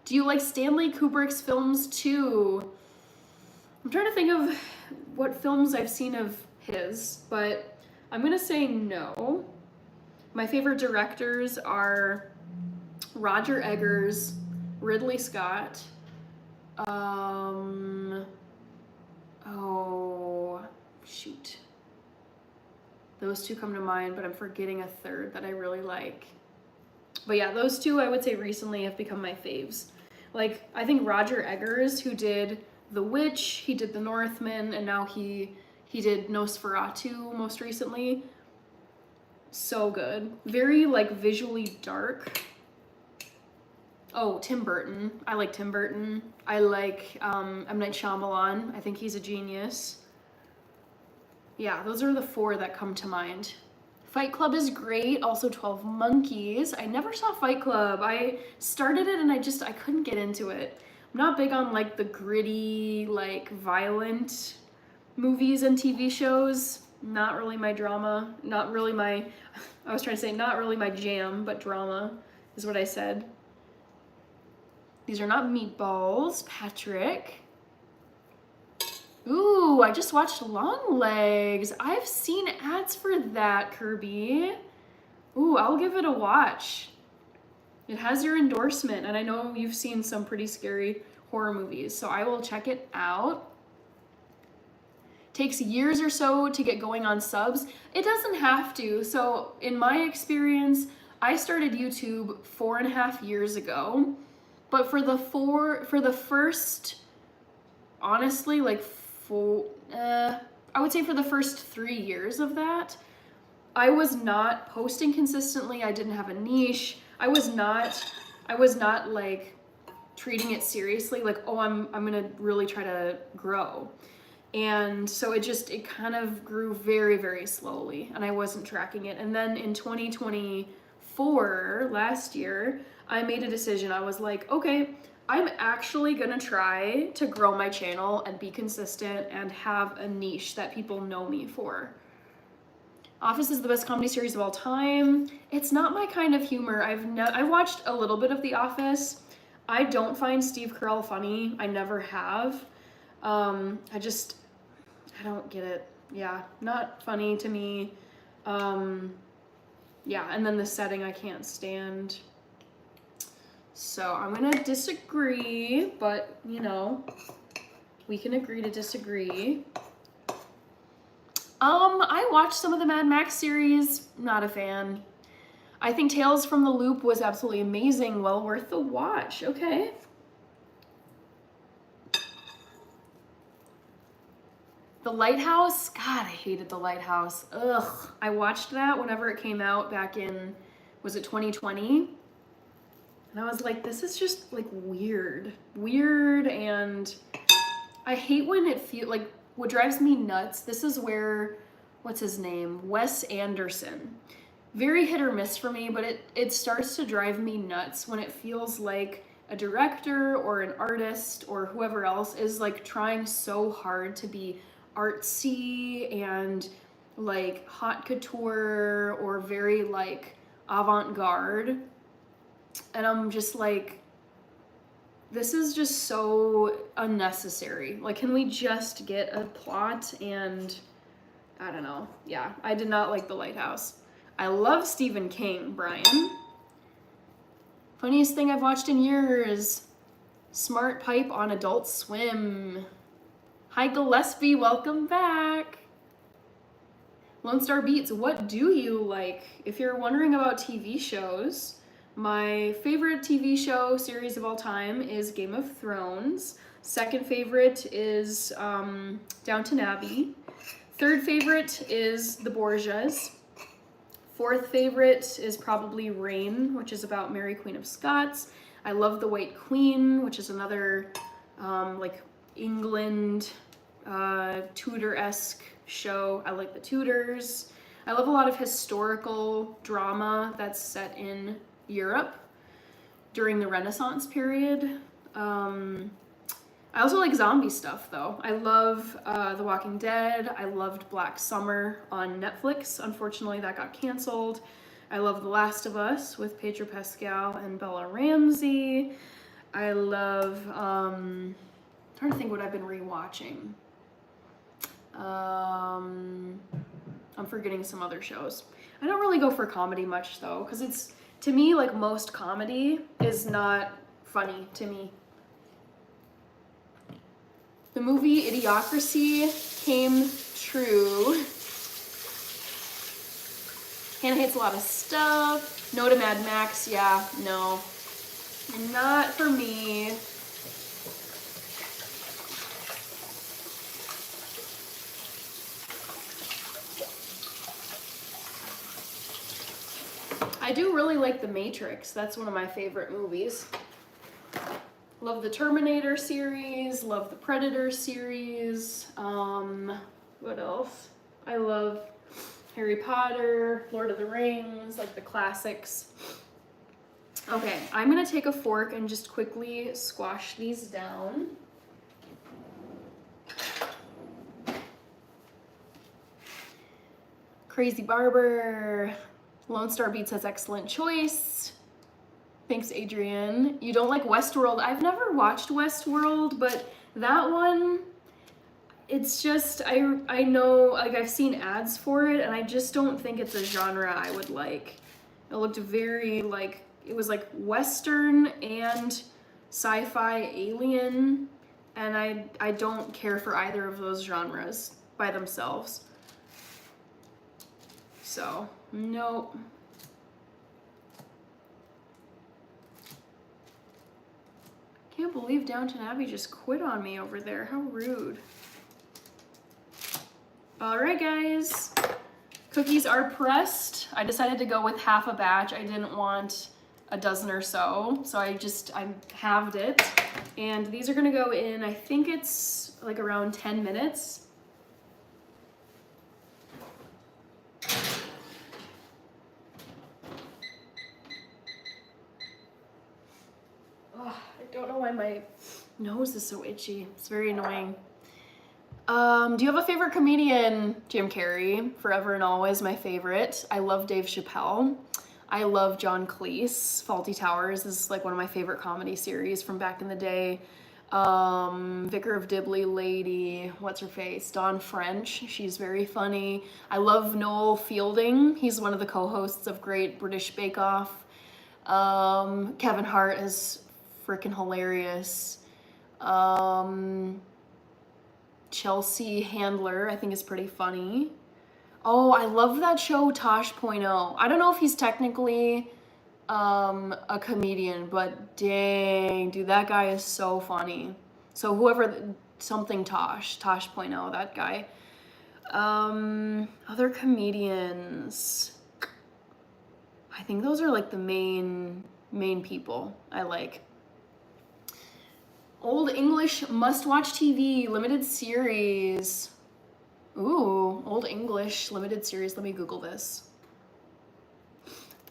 Do you like Stanley Kubrick's films too? I'm trying to think of what films I've seen of his, but I'm gonna say no. My favorite directors are Roger Eggers, Ridley Scott, oh, shoot. Those two come to mind, but I'm forgetting a third that I really like. But yeah, those two I would say recently have become my faves. Like, I think Roger Eggers, who did The Witch, he did The Northman, and now he did Nosferatu most recently. So good. Very, like, visually dark. Oh, Tim Burton. I like Tim Burton. I like M. Night Shyamalan. I think he's a genius. Yeah, those are the 4 that come to mind. Fight Club is great. Also 12 Monkeys. I never saw Fight Club. I started it and I couldn't get into it. not big on like the gritty, like violent movies and TV shows. Not really my drama. Not really my, I was trying to say not really my jam, but drama is what I said. These are not meatballs, Patrick. Ooh, I just watched Long Legs. I've seen ads for that, Kirby. Ooh, I'll give it a watch. It has your endorsement, and I know you've seen some pretty scary horror movies, so I will check it out. Takes years or so to get going on subs. It doesn't have to. So in my experience, I started YouTube 4.5 years ago, but for the first, honestly, like I would say for the first 3 years of that, I was not posting consistently. I didn't have a niche. I was not like treating it seriously, like, oh, I'm gonna really try to grow. And so it kind of grew very, very slowly, and I wasn't tracking it. And then in 2024, last year, I made a decision. I was like, okay, I'm actually gonna try to grow my channel and be consistent and have a niche that people know me for. Office is the best comedy series of all time. It's not my kind of humor. I've watched a little bit of The Office. I don't find Steve Carell funny. I never have. I don't get it. Yeah, not funny to me. Yeah, and then the setting I can't stand. So I'm gonna disagree, but you know, we can agree to disagree. I watched some of the Mad Max series, not a fan. I think Tales from the Loop was absolutely amazing, well worth the watch, okay. The Lighthouse, God, I hated The Lighthouse, ugh. I watched that whenever it came out back in, was it 2020? And I was like, this is just like weird, and I hate when it feels like, what drives me nuts, this is where, what's his name? Wes Anderson. Very hit or miss for me, but it starts to drive me nuts when it feels like a director or an artist or whoever else is like trying so hard to be artsy and like haute couture or very like avant-garde. And I'm just like, this is just so unnecessary. Like, can we just get a plot? And I don't know. Yeah, I did not like The Lighthouse. I love Stephen King, Brian. Funniest thing I've watched in years. Smart Pipe on Adult Swim. Hi Gillespie, welcome back. Lone Star Beats, what do you like? If you're wondering about TV shows, my favorite TV show series of all time is Game of Thrones. Second favorite is Downton Abbey. Third favorite is The Borgias. Fourth favorite is probably Reign, which is about Mary Queen of Scots. I love The White Queen, which is another like England Tudor-esque show. I like The Tudors. I love a lot of historical drama that's set in Europe during the Renaissance period. I also like zombie stuff though. I love The Walking Dead. I loved Black Summer on Netflix. Unfortunately that got canceled. I love The Last of Us with Pedro Pascal and Bella Ramsey. I love, I'm trying to think what I've been rewatching. I'm forgetting some other shows. I don't really go for comedy much though, because it's, to me, like most comedy is not funny to me. The movie Idiocracy came true. Hannah hates a lot of stuff. No to Mad Max, yeah, no. Not for me. I do really like The Matrix. That's one of my favorite movies. Love the Terminator series, love the Predator series. What else? I love Harry Potter, Lord of the Rings, like the classics. Okay, I'm gonna take a fork and just quickly squash these down. Crazy Barber. Lone Star Beat says excellent choice. Thanks, Adrian. You don't like Westworld? I've never watched Westworld, but that one, it's just, I know, like I've seen ads for it, and I just don't think it's a genre I would like. It looked very like, it was like Western and sci-fi alien, and I don't care for either of those genres by themselves. So, nope. Can't believe Downton Abbey just quit on me over there. How rude. All right, guys. Cookies are pressed. I decided to go with half a batch. I didn't want a dozen or so, so I halved it. And these are gonna go in, I think it's like around 10 minutes. I don't know why my nose is so itchy. It's very annoying. Do you have a favorite comedian? Jim Carrey, forever and always my favorite. I love Dave Chappelle. I love John Cleese. Faulty Towers is like one of my favorite comedy series from back in the day. Vicar of Dibley Lady, what's her face? Dawn French, she's very funny. I love Noel Fielding. He's one of the co-hosts of Great British Bake Off. Kevin Hart is freaking hilarious. Chelsea Handler, I think, is pretty funny. Oh, I love that show Tosh.0. I don't know if he's technically a comedian, but dang, dude, that guy is so funny. So whoever, something Tosh.0, that guy. Other comedians. I think those are like the main people I like. Old English must-watch TV limited series. Ooh, Old English limited series. Let me Google this.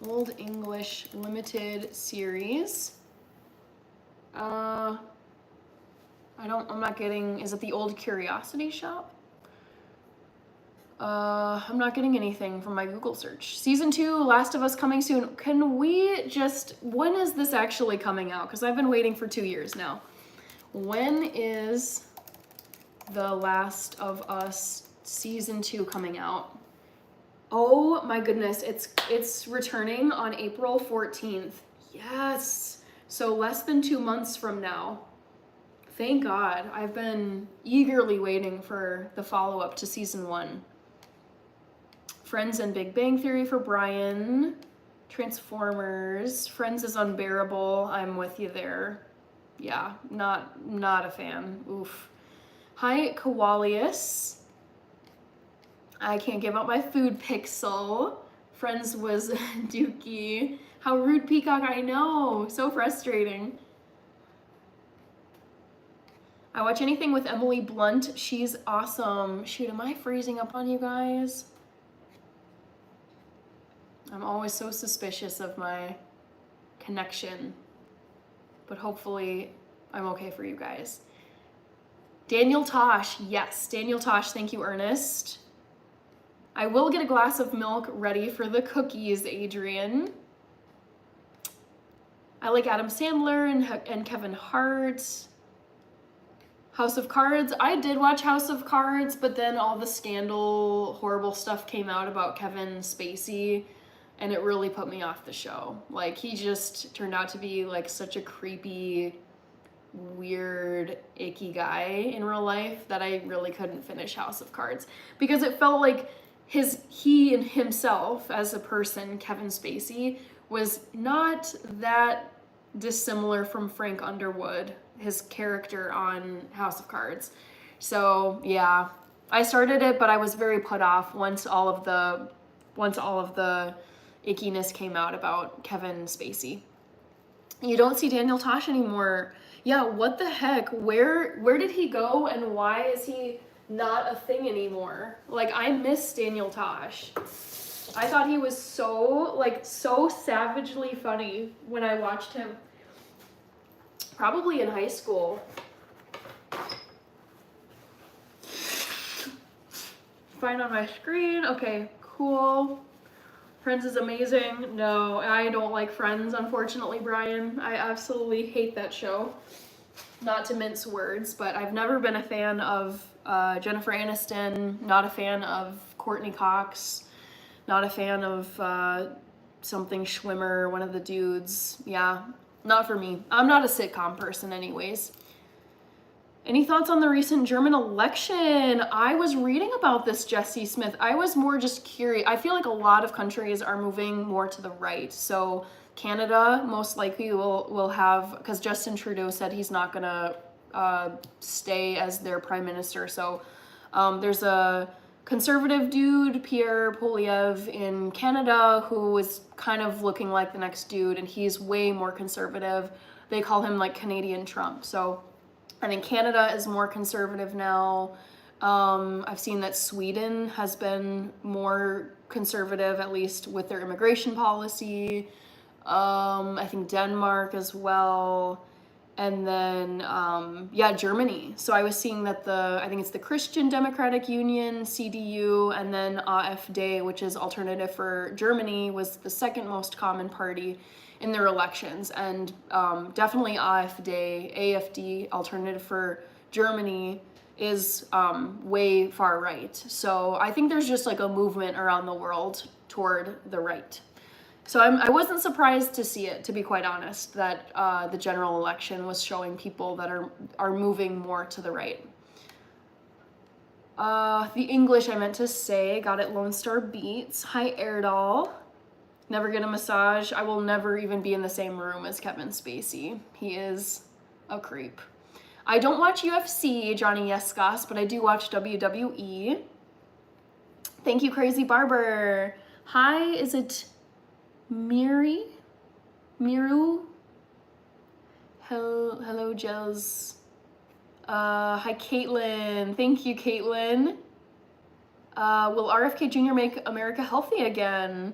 Old English limited series. I'm not getting, is it the Old Curiosity Shop? I'm not getting anything from my Google search. Season 2, Last of Us coming soon. Can we just, when is this actually coming out? Because I've been waiting for 2 years now. When is The Last of Us Season 2 coming out? Oh my goodness, it's returning on April 14th. Yes, so less than 2 months from now. Thank God, I've been eagerly waiting for the follow-up to Season 1. Friends and Big Bang Theory for Brian. Transformers. Friends is unbearable, I'm with you there. Yeah, not a fan. Oof. Hi, Kowalius. I can't give up my food pixel. Friends was Dookie. How rude, Peacock. I know. So frustrating. I watch anything with Emily Blunt. She's awesome. Shoot, am I freezing up on you guys? I'm always so suspicious of my connection. But hopefully I'm okay for you guys. Daniel Tosh, yes, Daniel Tosh, thank you, Ernest. I will get a glass of milk ready for the cookies, Adrian. I like Adam Sandler and Kevin Hart. House of Cards, I did watch House of Cards, but then all the scandal, horrible stuff came out about Kevin Spacey, and it really put me off the show. Like, he just turned out to be like such a creepy, weird, icky guy in real life that I really couldn't finish House of Cards because it felt like he and himself as a person, Kevin Spacey, was not that dissimilar from Frank Underwood, his character on House of Cards. So yeah, I started it, but I was very put off once all of the ickiness came out about Kevin Spacey. You don't see Daniel Tosh anymore. Yeah, what the heck? Where did he go and why is he not a thing anymore? Like, I miss Daniel Tosh. I thought he was so savagely funny when I watched him. Probably in high school. Fine on my screen. Okay, cool. Friends is amazing. No, I don't like Friends, unfortunately, Brian. I absolutely hate that show. Not to mince words, but I've never been a fan of Jennifer Aniston, not a fan of Courtney Cox, not a fan of something Schwimmer, one of the dudes. Yeah, not for me. I'm not a sitcom person anyways. Any thoughts on the recent German election? I was reading about this, Jesse Smith. I was more just curious. I feel like a lot of countries are moving more to the right. So Canada most likely will have, because Justin Trudeau said he's not gonna stay as their prime minister. So there's a conservative dude, Pierre Poilievre in Canada, who is kind of looking like the next dude, and he's way more conservative. They call him like Canadian Trump. So I think Canada is more conservative now. I've seen that Sweden has been more conservative, at least with their immigration policy. I think Denmark as well. And then, yeah, Germany. So I was seeing that I think it's the Christian Democratic Union, CDU, and then AfD, which is Alternative for Germany, was the second most common party in their elections. And definitely AfD, Alternative for Germany, is way far right. So I think there's just like a movement around the world toward the right. So I wasn't surprised to see it, to be quite honest, that the general election was showing people that are moving more to the right. The English I meant to say, got it, Lone Star Beats. Hi, Airdall. Never get a massage. I will never even be in the same room as Kevin Spacey. He is a creep. I don't watch UFC, Johnny Yescas, but I do watch WWE. Thank you, Crazy Barber. Hi, is it Miru? Hello, Jels. Hi, Caitlin. Thank you, Caitlin. Will RFK Jr. make America healthy again?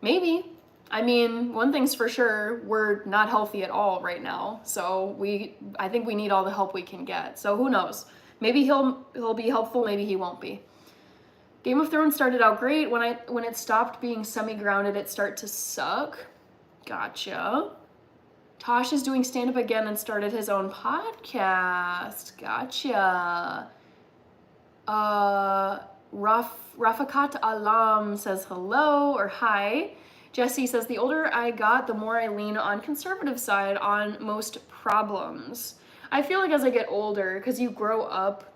Maybe. I mean, one thing's for sure, we're not healthy at all right now. So I think we need all the help we can get. So who knows? Maybe he'll be helpful, maybe he won't be. Game of Thrones started out great. When it stopped being semi-grounded, it started to suck. Gotcha. Tosh is doing stand-up again and started his own podcast. Gotcha. Rafakat Alam says hello or hi. Jesse says, the older I got, the more I lean on conservative side on most problems. I feel like as I get older, because you grow up,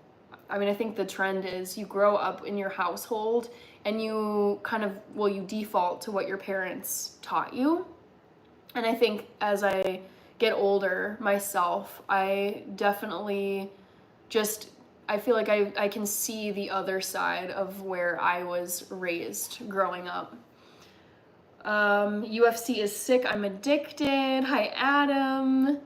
I mean, I think the trend is you grow up in your household and you kind of, well, you default to what your parents taught you. And I think as I get older myself, I definitely just, I feel like I can see the other side of where I was raised growing up. UFC is sick, I'm addicted. Hi, Adam.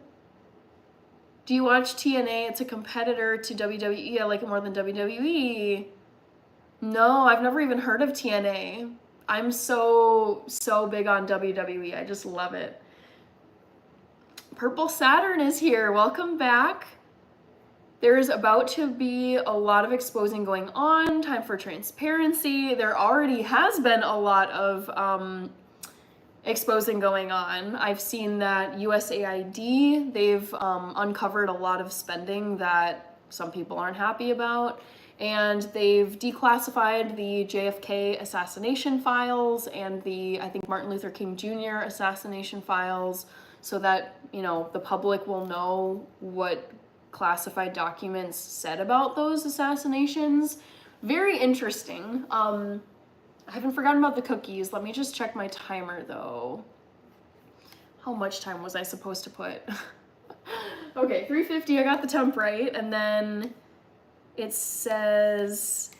Do you watch TNA? It's a competitor to WWE. I like it more than WWE. No, I've never even heard of TNA. I'm so big on WWE. I just love it. Purple Saturn is here. Welcome back. There's about to be a lot of exposing going on. Time for transparency. There already has been a lot of exposing going on. I've seen that USAID, they've uncovered a lot of spending that some people aren't happy about. And they've declassified the JFK assassination files and the, I think, Martin Luther King Jr. assassination files so that, you know, the public will know what classified documents said about those assassinations. Very interesting. I haven't forgotten about the cookies. Let me just check my timer though. How much time was I supposed to put? Okay, 350, I got the temp right. And then it says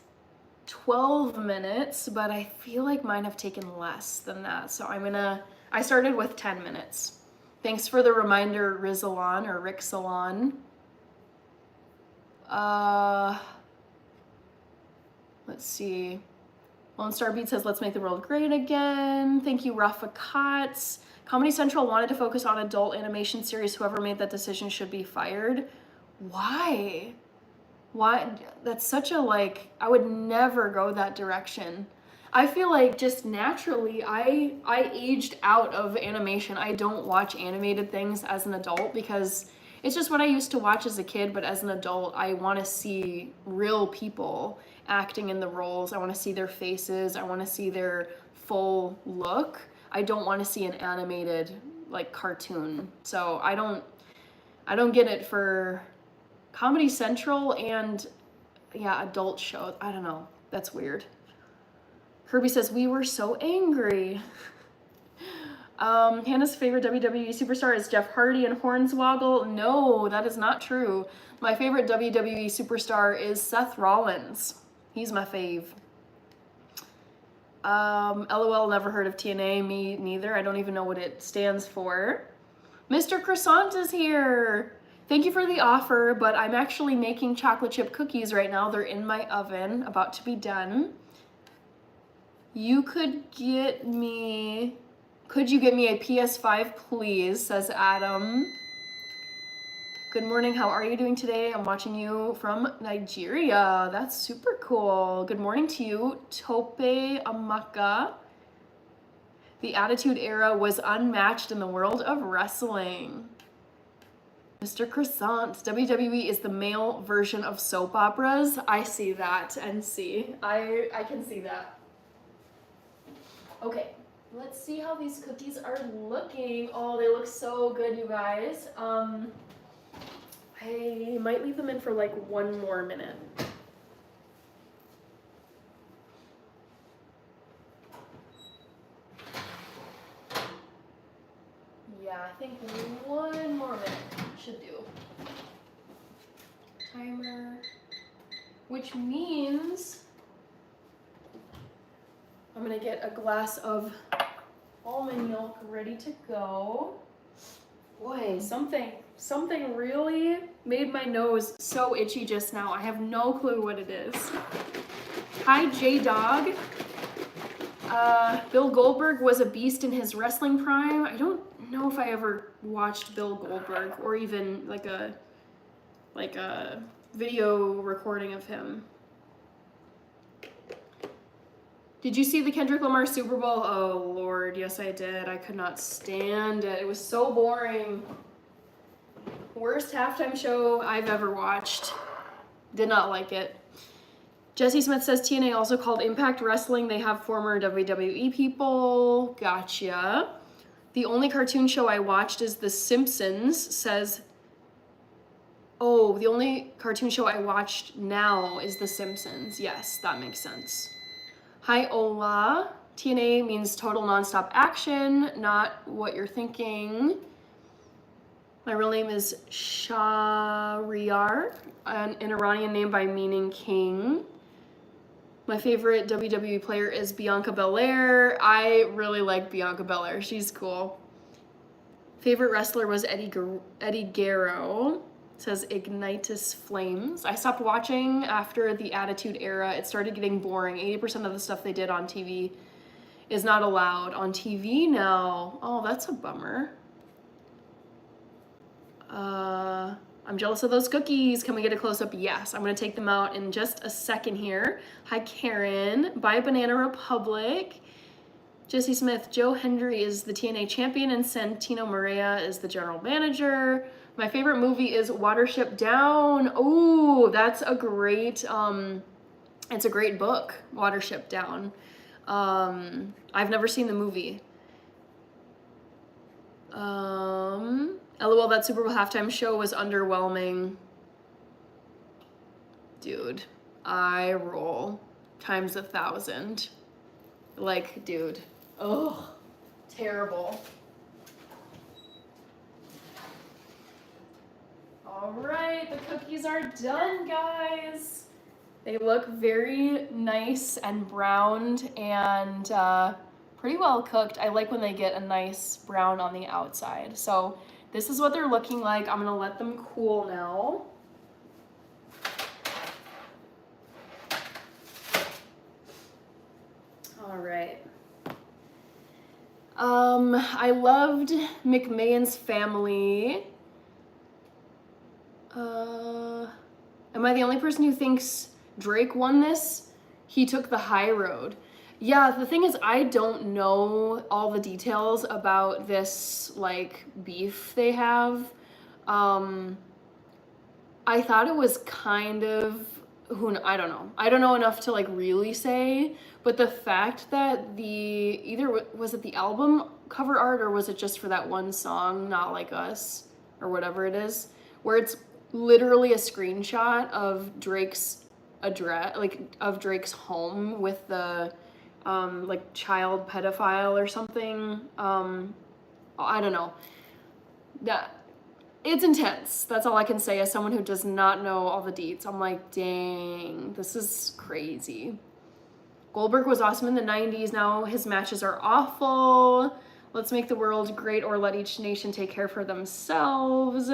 12 minutes, but I feel like mine have taken less than that. So I started with 10 minutes. Thanks for the reminder, Rizalon or Rick Salon. Let's see. Lone Star Beat says, let's make the world great again. Thank you, Rafa Kotz. Comedy Central wanted to focus on adult animation series. Whoever made that decision should be fired. Why? Why? That's such a, like, I would never go that direction. I feel like just naturally, I aged out of animation. I don't watch animated things as an adult because it's just what I used to watch as a kid, but as an adult, I want to see real people acting in the roles. I want to see their faces. I want to see their full look. I don't want to see an animated, like, cartoon. So I don't get it for Comedy Central and, yeah, adult shows. I don't know. That's weird. Kirby says, we were so angry. Hannah's favorite WWE superstar is Jeff Hardy and Hornswoggle. No, that is not true. My favorite WWE superstar is Seth Rollins. He's my fave. LOL, never heard of TNA. Me neither. I don't even know what it stands for. Mr. Croissant is here. Thank you for the offer, but I'm actually making chocolate chip cookies right now. They're in my oven, about to be done. Could you get me a PS5, please, says Adam. Good morning, how are you doing today? I'm watching you from Nigeria. That's super cool. Good morning to you, Tope Amaka. The Attitude Era was unmatched in the world of wrestling. Mr. Croissant, WWE is the male version of soap operas. I see that, NC. I can see that. Okay, let's see how these cookies are looking. Oh, they look so good, you guys. I might leave them in for like 1 more minute. Yeah, I think 1 more minute should do. Timer, which means I'm gonna get a glass of almond milk ready to go. Boy, something really made my nose so itchy just now. I have no clue what it is. Hi, J-Dog. Bill Goldberg was a beast in his wrestling prime. I don't know if I ever watched Bill Goldberg or even like a video recording of him. Did you see the Kendrick Lamar Super Bowl? Oh Lord, yes I did. I could not stand it. It was so boring. Worst halftime show I've ever watched. Did not like it. Jesse Smith says TNA also called Impact Wrestling. They have former WWE people. Gotcha. The only cartoon show I watched is The Simpsons, says... Oh, the only cartoon show I watched now is The Simpsons. Yes, that makes sense. Hi, Ola. TNA means total nonstop action, not what you're thinking. My real name is Shahryar, an Iranian name by meaning king. My favorite WWE player is Bianca Belair. I really like Bianca Belair. She's cool. Favorite wrestler was Eddie Guerrero. Says Ignitus Flames. I stopped watching after the Attitude Era. It started getting boring. 80% of the stuff they did on TV is not allowed on TV now. Oh, that's a bummer. I'm jealous of those cookies. Can we get a close-up? Yes. I'm going to take them out in just a second here. Hi, Karen. Bye, Banana Republic. Jesse Smith. Joe Hendry is the TNA champion and Santino Morea is the general manager. My favorite movie is Watership Down. Oh, that's a great, it's a great book, Watership Down. I've never seen the movie. LOL, that Super Bowl halftime show was underwhelming. Dude, I roll times 1,000. Like, dude, oh, terrible. All right, the cookies are done, guys. They look very nice and browned and pretty well cooked. I like when they get a nice brown on the outside. So this is what they're looking like. I'm gonna let them cool now. I loved McMahon's Family. Am I the only person who thinks Drake won this? He took the high road. Yeah, the thing is, I don't know all the details about this, like, beef they have. I thought it was kind of, I don't know. I don't know enough to, like, really say, but the fact that was it the album cover art, or was it just for that one song, Not Like Us, or whatever it is, where it's literally a screenshot of Drake's address, like, of Drake's home with the, like, child pedophile or something. I don't know. It's intense. That's all I can say as someone who does not know all the deets. I'm like, dang, this is crazy. Goldberg was awesome in the 90s. Now his matches are awful. Let's make the world great or let each nation take care for themselves.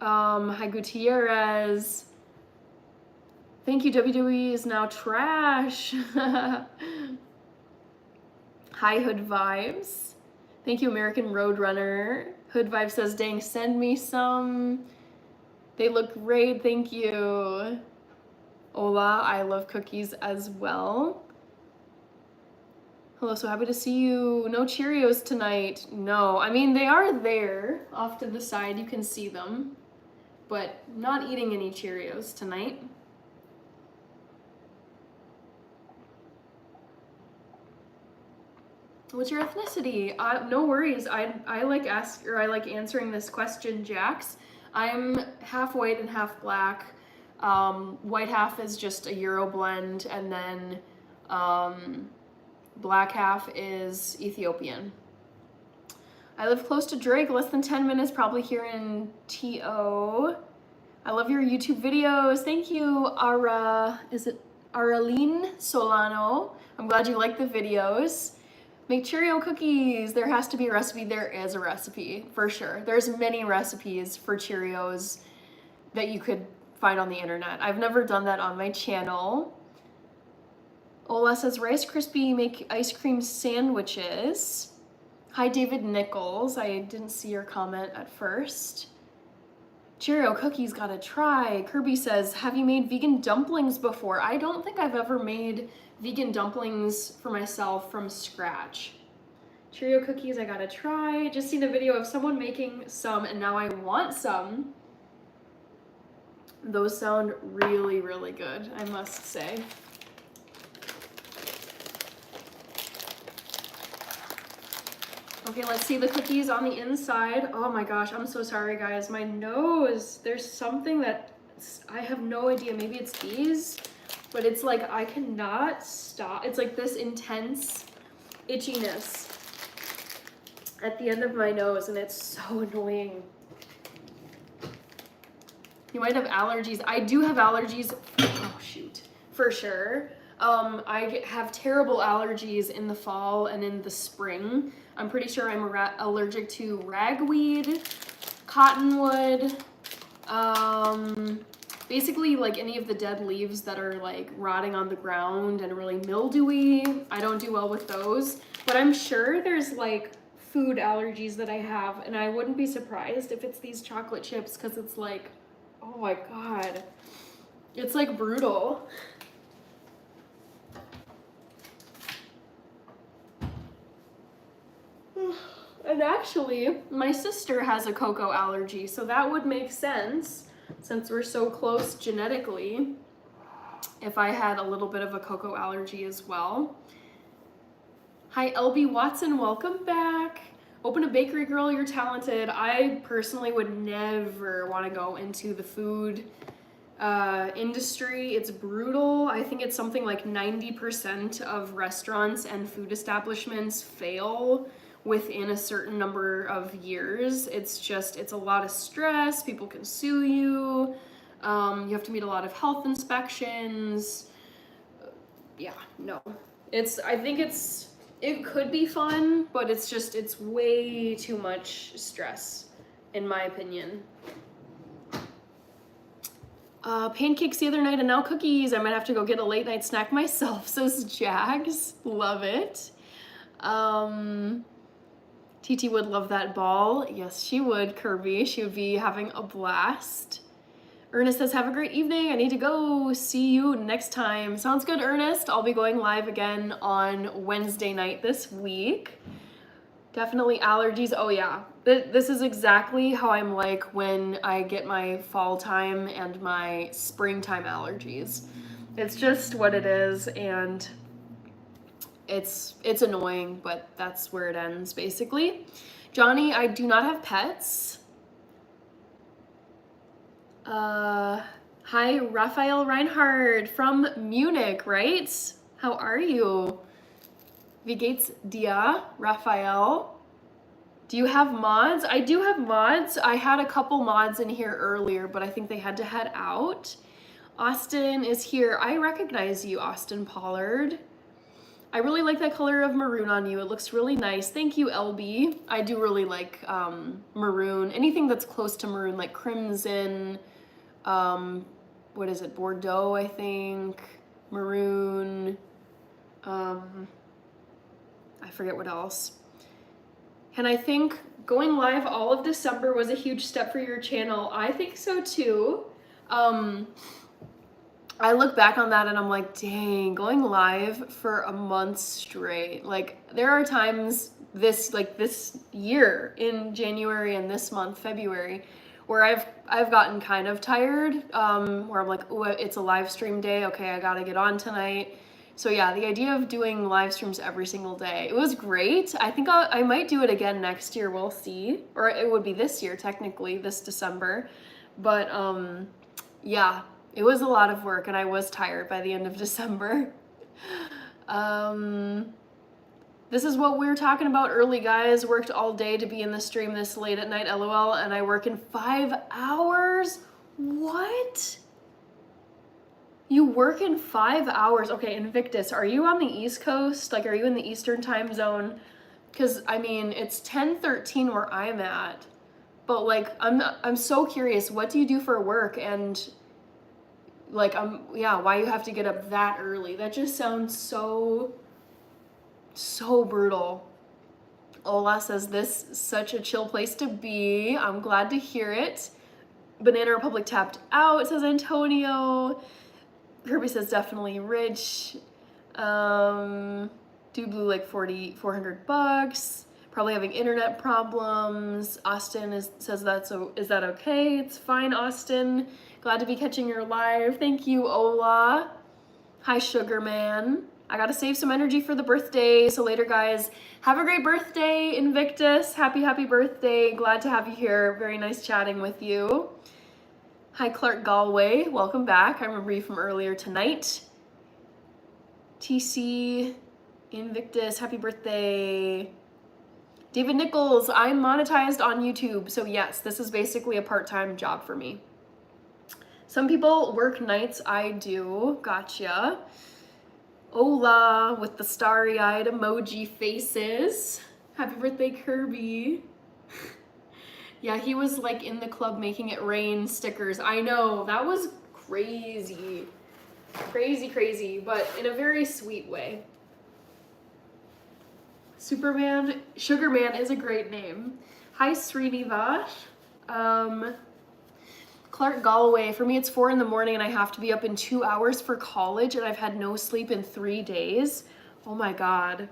Hi, Gutierrez. Thank you, WWE is now trash. Hi, Hood Vibes. Thank you, American Roadrunner. Hood Vibe says, dang, send me some. They look great, thank you. Hola, I love cookies as well. Hello, so happy to see you. No Cheerios tonight. No, I mean, they are there off to the side. You can see them, but not eating any Cheerios tonight. What's your ethnicity? No worries. I like answering this question, Jax. I'm half white and half black. White half is just a Euro blend, and then black half is Ethiopian. I live close to Drake, less than 10 minutes, probably here in TO. I love your YouTube videos. Thank you, Araline Solano. I'm glad you like the videos. Make Cheerio cookies. There has to be a recipe. There is a recipe, for sure. There's many recipes for Cheerios that you could find on the internet. I've never done that on my channel. Ola says, Rice Krispie make ice cream sandwiches. Hi, David Nichols. I didn't see your comment at first. Cheerio cookies, gotta try. Kirby says, have you made vegan dumplings before? I don't think I've ever made vegan dumplings for myself from scratch. Cheerio cookies, I gotta try. Just seen a video of someone making some and now I want some. Those sound really, really good, I must say. Okay, let's see the cookies on the inside. Oh my gosh, I'm so sorry guys. My nose, there's something that I have no idea. Maybe it's these, but it's like I cannot stop. It's like this intense itchiness at the end of my nose, and it's so annoying. You might have allergies. I do have allergies. Oh shoot, for sure. I have terrible allergies in the fall and in the spring. I'm pretty sure I'm allergic to ragweed, cottonwood, basically like any of the dead leaves that are like rotting on the ground and really mildewy. I don't do well with those, but I'm sure there's like food allergies that I have, and I wouldn't be surprised if it's these chocolate chips, because it's like, oh my god, it's like brutal. And actually, my sister has a cocoa allergy, so that would make sense since we're so close genetically, if I had a little bit of a cocoa allergy as well. Hi, LB Watson, welcome back. Open a bakery, girl, you're talented. I personally would never want to go into the food industry. It's brutal. I think it's something like 90% of restaurants and food establishments fail within a certain number of years. It's a lot of stress. People can sue you. You have to meet a lot of health inspections. Yeah, no. I think it could be fun, but it's way too much stress, in my opinion. Pancakes the other night and now cookies. I might have to go get a late night snack myself, says Jags. Love it. TT would love that ball. Yes, she would, Kirby. She would be having a blast. Ernest says, have a great evening. I need to go. See you next time. Sounds good, Ernest. I'll be going live again on Wednesday night this week. Definitely allergies. Oh yeah, this is exactly how I'm like when I get my fall time and my springtime allergies. It's just what it is, and it's annoying, but that's where it ends basically. Johnny, I do not have pets. Hi, Raphael Reinhardt from Munich, right? How are you? Wie geht's dir, Raphael? Do you have mods? I do have mods. I had a couple mods in here earlier, but I think they had to head out. Austin is here. I recognize you, Austin Pollard. I really like that color of maroon on you. It looks really nice. Thank you, LB. I do really like maroon. Anything that's close to maroon, like crimson, what is it, Bordeaux, I think, maroon, I forget what else. And I think going live all of December was a huge step for your channel. I think so too. I look back on that and I'm like, dang, going live for a month straight. Like there are times this year in January and this month, February, where I've gotten kind of tired, where I'm like, oh, it's a live stream day. Okay, I gotta get on tonight. So yeah, the idea of doing live streams every single day, it was great. I think I might do it again next year. We'll see. Or it would be this year, technically, this December. But yeah, it was a lot of work and I was tired by the end of December. This is what we were talking about early, guys. Worked all day to be in the stream this late at night, LOL, and I work in 5 hours? What? You work in 5 hours? Okay, Invictus, are you on the East Coast? Like, are you in the Eastern time zone? Because, I mean, it's 10:13 where I'm at. But, like, I'm so curious. What do you do for work? And, like, yeah, why you have to get up that early? That just sounds so brutal. Ola says, this is such a chill place to be. I'm glad to hear it. Banana Republic tapped out, says Antonio. Kirby says definitely rich. Do blue like 400 bucks. Probably having internet problems. Austin says is that okay? It's fine, Austin. Glad to be catching your live. Thank you, Ola. Hi, Sugar Man. I gotta save some energy for the birthday. So later, guys, have a great birthday, Invictus. Happy birthday. Glad to have you here. Very nice chatting with you. Hi, Clark Galway. Welcome back. I remember you from earlier tonight. TC, Invictus, happy birthday. David Nichols, I'm monetized on YouTube. So yes, this is basically a part-time job for me. Some people work nights, I do. Gotcha. Hola, with the starry-eyed emoji faces. Happy birthday, Kirby. Yeah, he was like in the club making it rain stickers. I know, that was crazy. Crazy, but in a very sweet way. Sugarman is a great name. Hi, Srinivash. Clark Galloway, for me it's 4 in the morning and I have to be up in 2 hours for college and I've had no sleep in 3 days. Oh my God.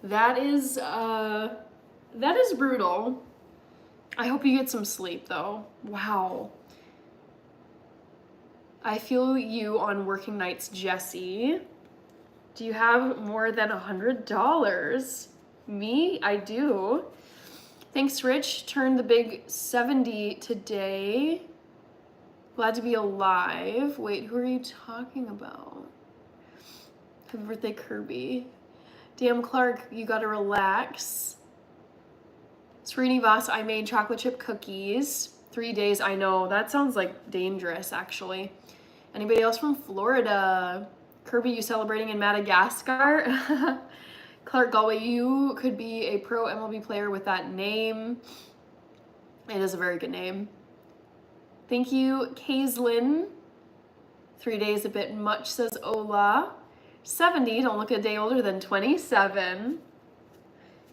That is brutal. I hope you get some sleep though. Wow. I feel you on working nights, Jesse. Do you have more than $100? Me? I do. Thanks, Rich. Turned the big 70 today. Glad to be alive. Wait, who are you talking about? Happy birthday, Kirby. Damn, Clark, you gotta relax. Srinivas, I made chocolate chip cookies. 3 days, I know. That sounds like dangerous, actually. Anybody else from Florida? Kirby, you celebrating in Madagascar? Clark Galway, you could be a pro MLB player with that name. It is a very good name. Thank you, Kaislyn. 3 days a bit much, says Ola. 70, don't look a day older than 27.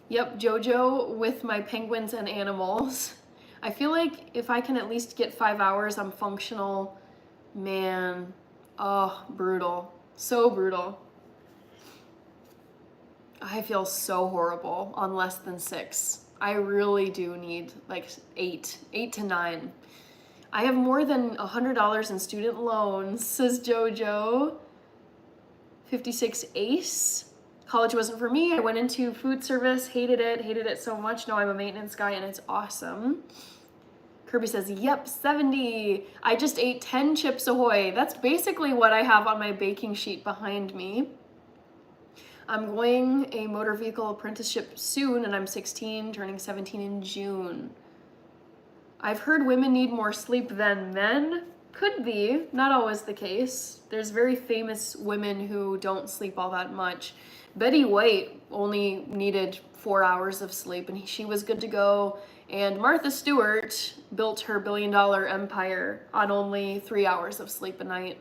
Yep, JoJo with my penguins and animals. I feel like if I can at least get 5 hours, I'm functional. Man, oh, brutal. So brutal. I feel so horrible on less than 6. I really do need like 8 to 9. I have more than $100 in student loans, says JoJo. 56 Ace. College wasn't for me. I went into food service, hated it so much. Now I'm a maintenance guy and it's awesome. Kirby says, yep, 70. I just ate 10 Chips Ahoy. That's basically what I have on my baking sheet behind me. I'm going a motor vehicle apprenticeship soon and I'm 16, turning 17 in June. I've heard women need more sleep than men. Could be, not always the case. There's very famous women who don't sleep all that much. Betty White only needed 4 hours of sleep and she was good to go. And Martha Stewart built her billion-dollar empire on only 3 hours of sleep a night.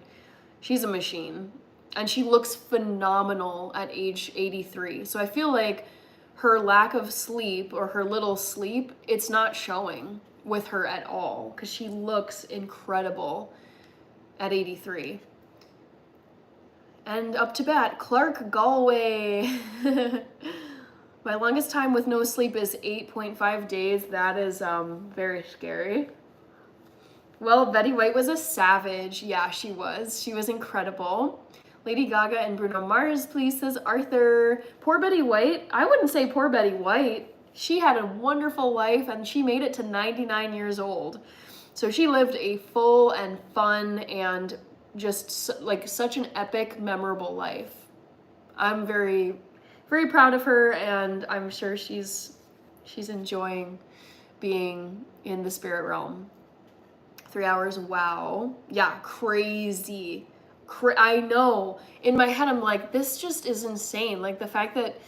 She's a machine. And she looks phenomenal at age 83. So I feel like her lack of sleep or her little sleep, it's not showing with her at all because she looks incredible at 83. And up to bat, Clark Galway. My longest time with no sleep is 8.5 days. That is very scary. Well, Betty White was a savage. Yeah, she was. She was incredible. Lady Gaga and Bruno Mars, please, says Arthur. Poor Betty White. I wouldn't say poor Betty White. She had a wonderful life and she made it to 99 years old. So she lived a full and fun and just like such an epic, memorable life. I'm very, very proud of her and I'm sure she's enjoying being in the spirit realm. 3 hours, wow. Yeah, crazy. I know. In my head, I'm like, this just is insane. Like the fact that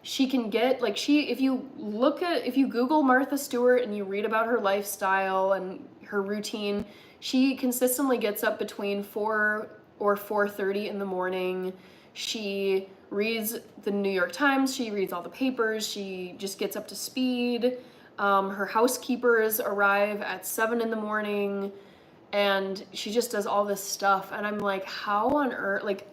she can get, like if you Google Martha Stewart and you read about her lifestyle and her routine, she consistently gets up between 4 or 4:30 in the morning. She reads the New York Times. She reads all the papers. She just gets up to speed. Her housekeepers arrive at 7 in the morning. And she just does all this stuff. And I'm like, how on earth, like,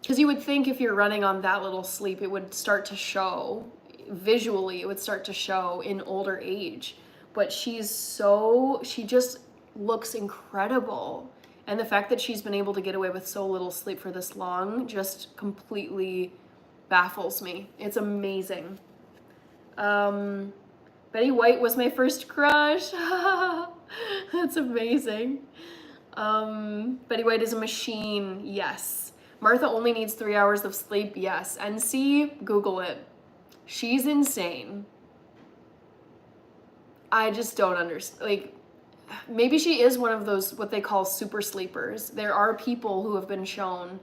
because you would think if you're running on that little sleep, it would start to show, visually, it would start to show in older age. But she just looks incredible. And the fact that she's been able to get away with so little sleep for this long just completely baffles me. It's amazing. Betty White was my first crush. That's amazing. Betty White is a machine. Yes. Martha only needs 3 hours of sleep. Yes. And see, Google it. She's insane. I just don't understand. Like, maybe she is one of those, what they call super sleepers. There are people who have been shown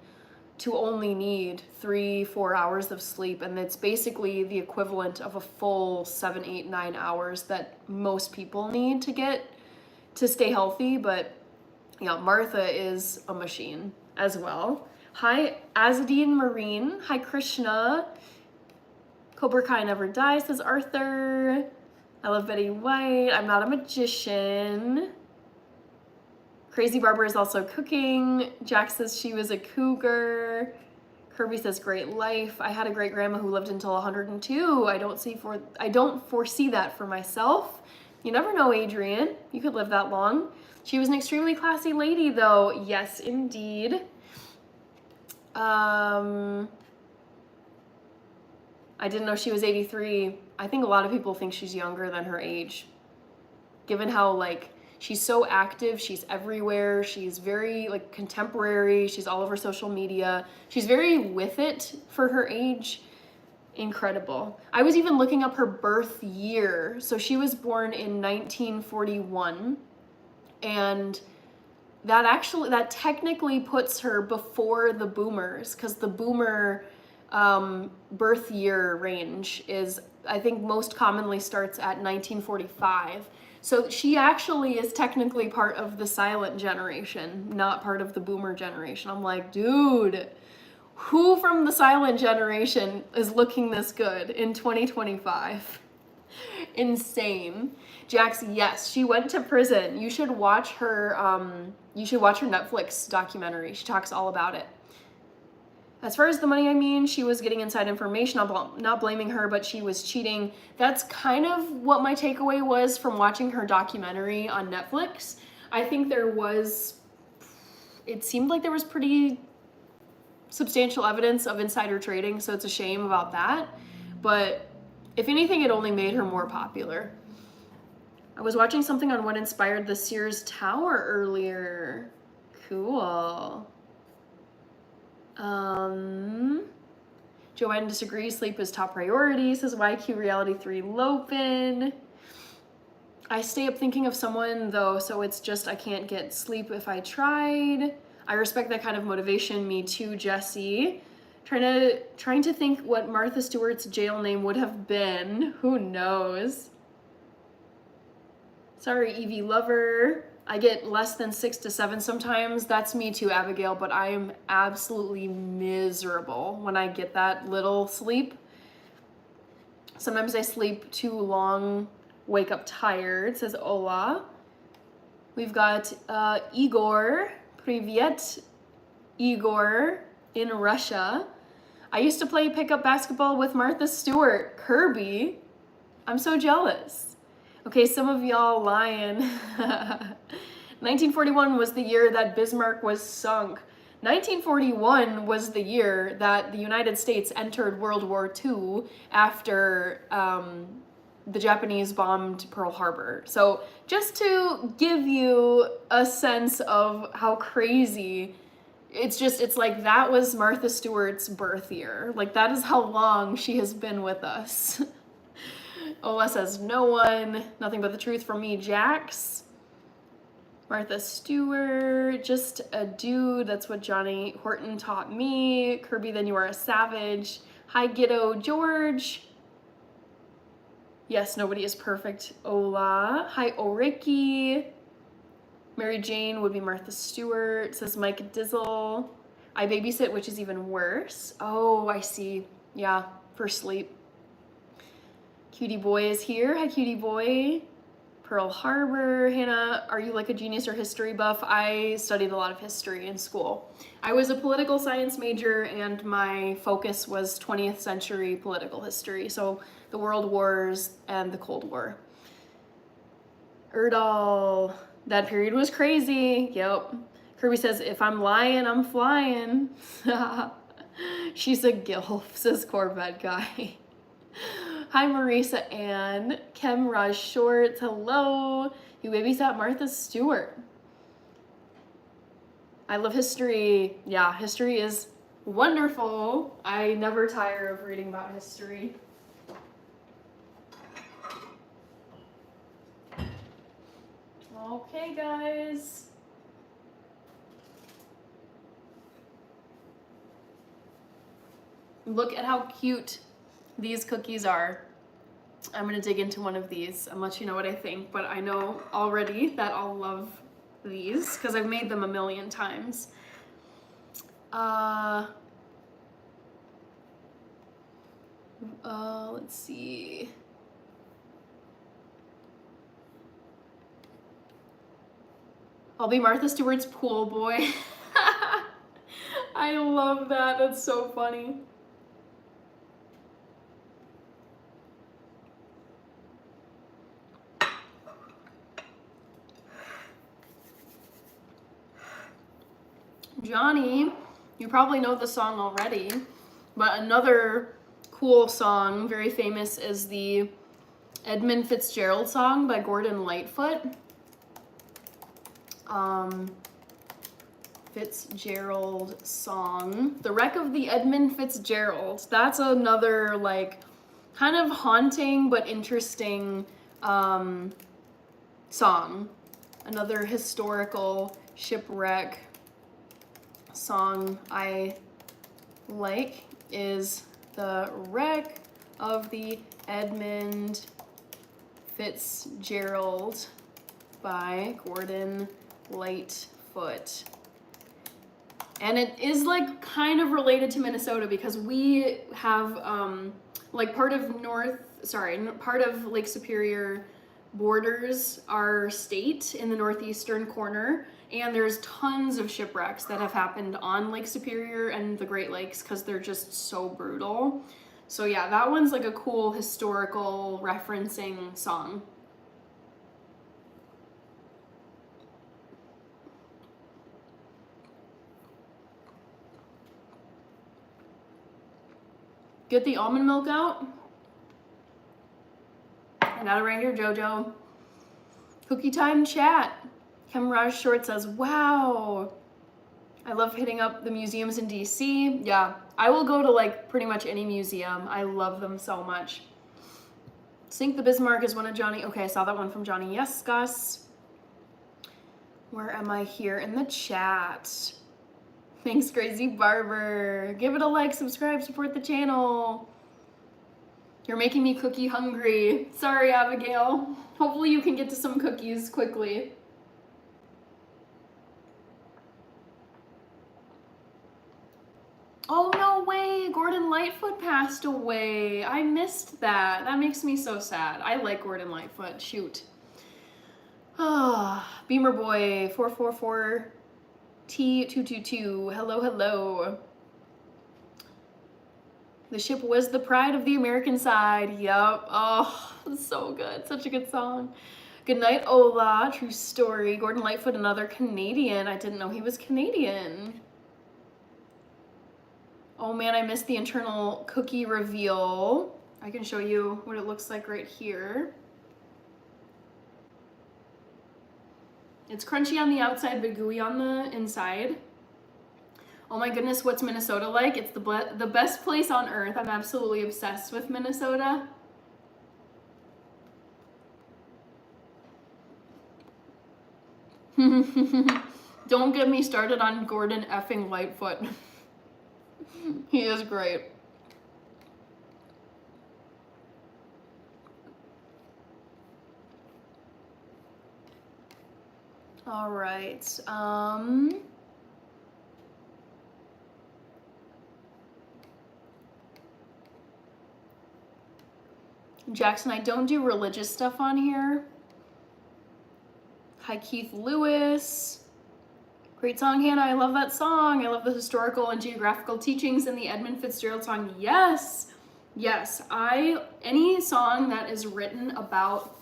to only need 3-4 hours of sleep, and it's basically the equivalent of a full 7, 8, 9 hours that most people need to stay healthy. But yeah, Martha is a machine as well. Hi, Azadine Marine. Hi, Krishna. Cobra Kai never dies, says Arthur. I love Betty White. I'm not a magician. Crazy Barber is also cooking. Jack says she was a cougar. Kirby says great life. I had a great grandma who lived until 102. I don't foresee that for myself. You never know, Adrian. You could live that long. She was an extremely classy lady, though. Yes, indeed. I didn't know she was 83. I think a lot of people think she's younger than her age. Given how, like, she's so active, she's everywhere, she's very, like, contemporary, she's all over social media. She's very with it for her age. Incredible. I was even looking up her birth year. So she was born in 1941. And that technically puts her before the boomers, because the boomer birth year range is, I think, most commonly starts at 1945. So she actually is technically part of the silent generation, not part of the boomer generation. I'm like, dude, Who from the silent generation is looking this good in 2025? Insane. Jax, yes, she went to prison. You should watch her Netflix documentary. She talks all about it. As far as the money, I mean, she was getting inside information. I'm not blaming her, but she was cheating. That's kind of what my takeaway was from watching her documentary on Netflix. I think it seemed like there was pretty substantial evidence of insider trading, so it's a shame about that. But if anything, it only made her more popular. I was watching something on what inspired the Sears Tower earlier. Cool. Joe Biden disagrees. Sleep is top priority, says YQ Reality 3 Lopin. I stay up thinking of someone though, so it's just I can't get sleep if I tried. I respect that kind of motivation. Me too, Jesse. Trying to think what Martha Stewart's jail name would have been. Who knows? Sorry, Evie Lover. I get less than 6 to 7 sometimes. That's me too, Abigail, but I am absolutely miserable when I get that little sleep. Sometimes I sleep too long, wake up tired, says Ola. We've got Igor. Privyet, Igor in Russia. I used to play pickup basketball with Martha Stewart. Kirby. I'm so jealous. Okay, some of y'all lying. 1941 was the year that Bismarck was sunk. 1941 was the year that the United States entered World War II after the Japanese bombed Pearl Harbor. So just to give you a sense of how crazy, it's like that was Martha Stewart's birth year. Like that is how long she has been with us. Ola says, no one, nothing but the truth from me, Jax. Martha Stewart, just a dude, that's what Johnny Horton taught me. Kirby, then you are a savage. Hi, Ghetto George. Yes, nobody is perfect. Ola. Hi, Oriki. Mary Jane would be Martha Stewart, says Mike Dizzle. I babysit, which is even worse. Oh, I see. Yeah, for sleep. Cutie Boy is here. Hi, Cutie Boy. Pearl Harbor. Hannah, are you like a genius or history buff? I studied a lot of history in school. I was a political science major and my focus was 20th century political history. So the World Wars and the Cold War. Erdal, that period was crazy. Yep. Kirby says, if I'm lying, I'm flying. She's a gilf, says Corvette guy. Hi, Marisa Ann. Kem Raj Short, hello. You babysat Martha Stewart. I love history. Yeah, history is wonderful. I never tire of reading about history. Okay, guys. Look at how cute these cookies are. I'm gonna dig into one of these and let you know what I think, but I know already that I'll love these because I've made them a million times. Let's see. I'll be Martha Stewart's pool boy. I love that. That's so funny. Johnny, you probably know the song already, but another cool song, very famous, is the Edmund Fitzgerald song by Gordon Lightfoot. Fitzgerald song. The Wreck of the Edmund Fitzgerald. That's another like kind of haunting but interesting song. Another historical shipwreck song I like is The Wreck of the Edmund Fitzgerald by Gordon Lightfoot. And it is like kind of related to Minnesota because we have like part of Lake Superior borders our state in the northeastern corner, and there's tons of shipwrecks that have happened on Lake Superior and the Great Lakes because they're just so brutal. So yeah, that one's like a cool historical referencing song. Get the almond milk out. I got it right here, Jojo. Cookie time chat. Kemraj Short says, wow. I love hitting up the museums in DC. Yeah, I will go to like pretty much any museum. I love them so much. Sink the Bismarck is one of Johnny. Okay, I saw that one from Johnny. Yes, Gus. Where am I here in the chat? Thanks, Crazy Barber. Give it a like, subscribe, support the channel. You're making me cookie hungry. Sorry, Abigail. Hopefully you can get to some cookies quickly. Oh, no way. Gordon Lightfoot passed away. I missed that. That makes me so sad. I like Gordon Lightfoot. Shoot. Ah, Beamer Boy 444 T222. Hello, hello. The ship was the pride of the American side. Yup. Oh, so good. Such a good song. Good night, Ola. True story. Gordon Lightfoot, another Canadian. I didn't know he was Canadian. Oh man, I missed the internal cookie reveal. I can show you what it looks like right here. It's crunchy on the outside, but gooey on the inside. Oh my goodness, what's Minnesota like? It's the best place on earth. I'm absolutely obsessed with Minnesota. Don't get me started on Gordon effing Lightfoot. He is great. All right. Jackson, I don't do religious stuff on here. Hi, Keith Lewis. Great song, Hannah. I love that song. I love the historical and geographical teachings in the Edmund Fitzgerald song. Yes. Yes. Any song that is written about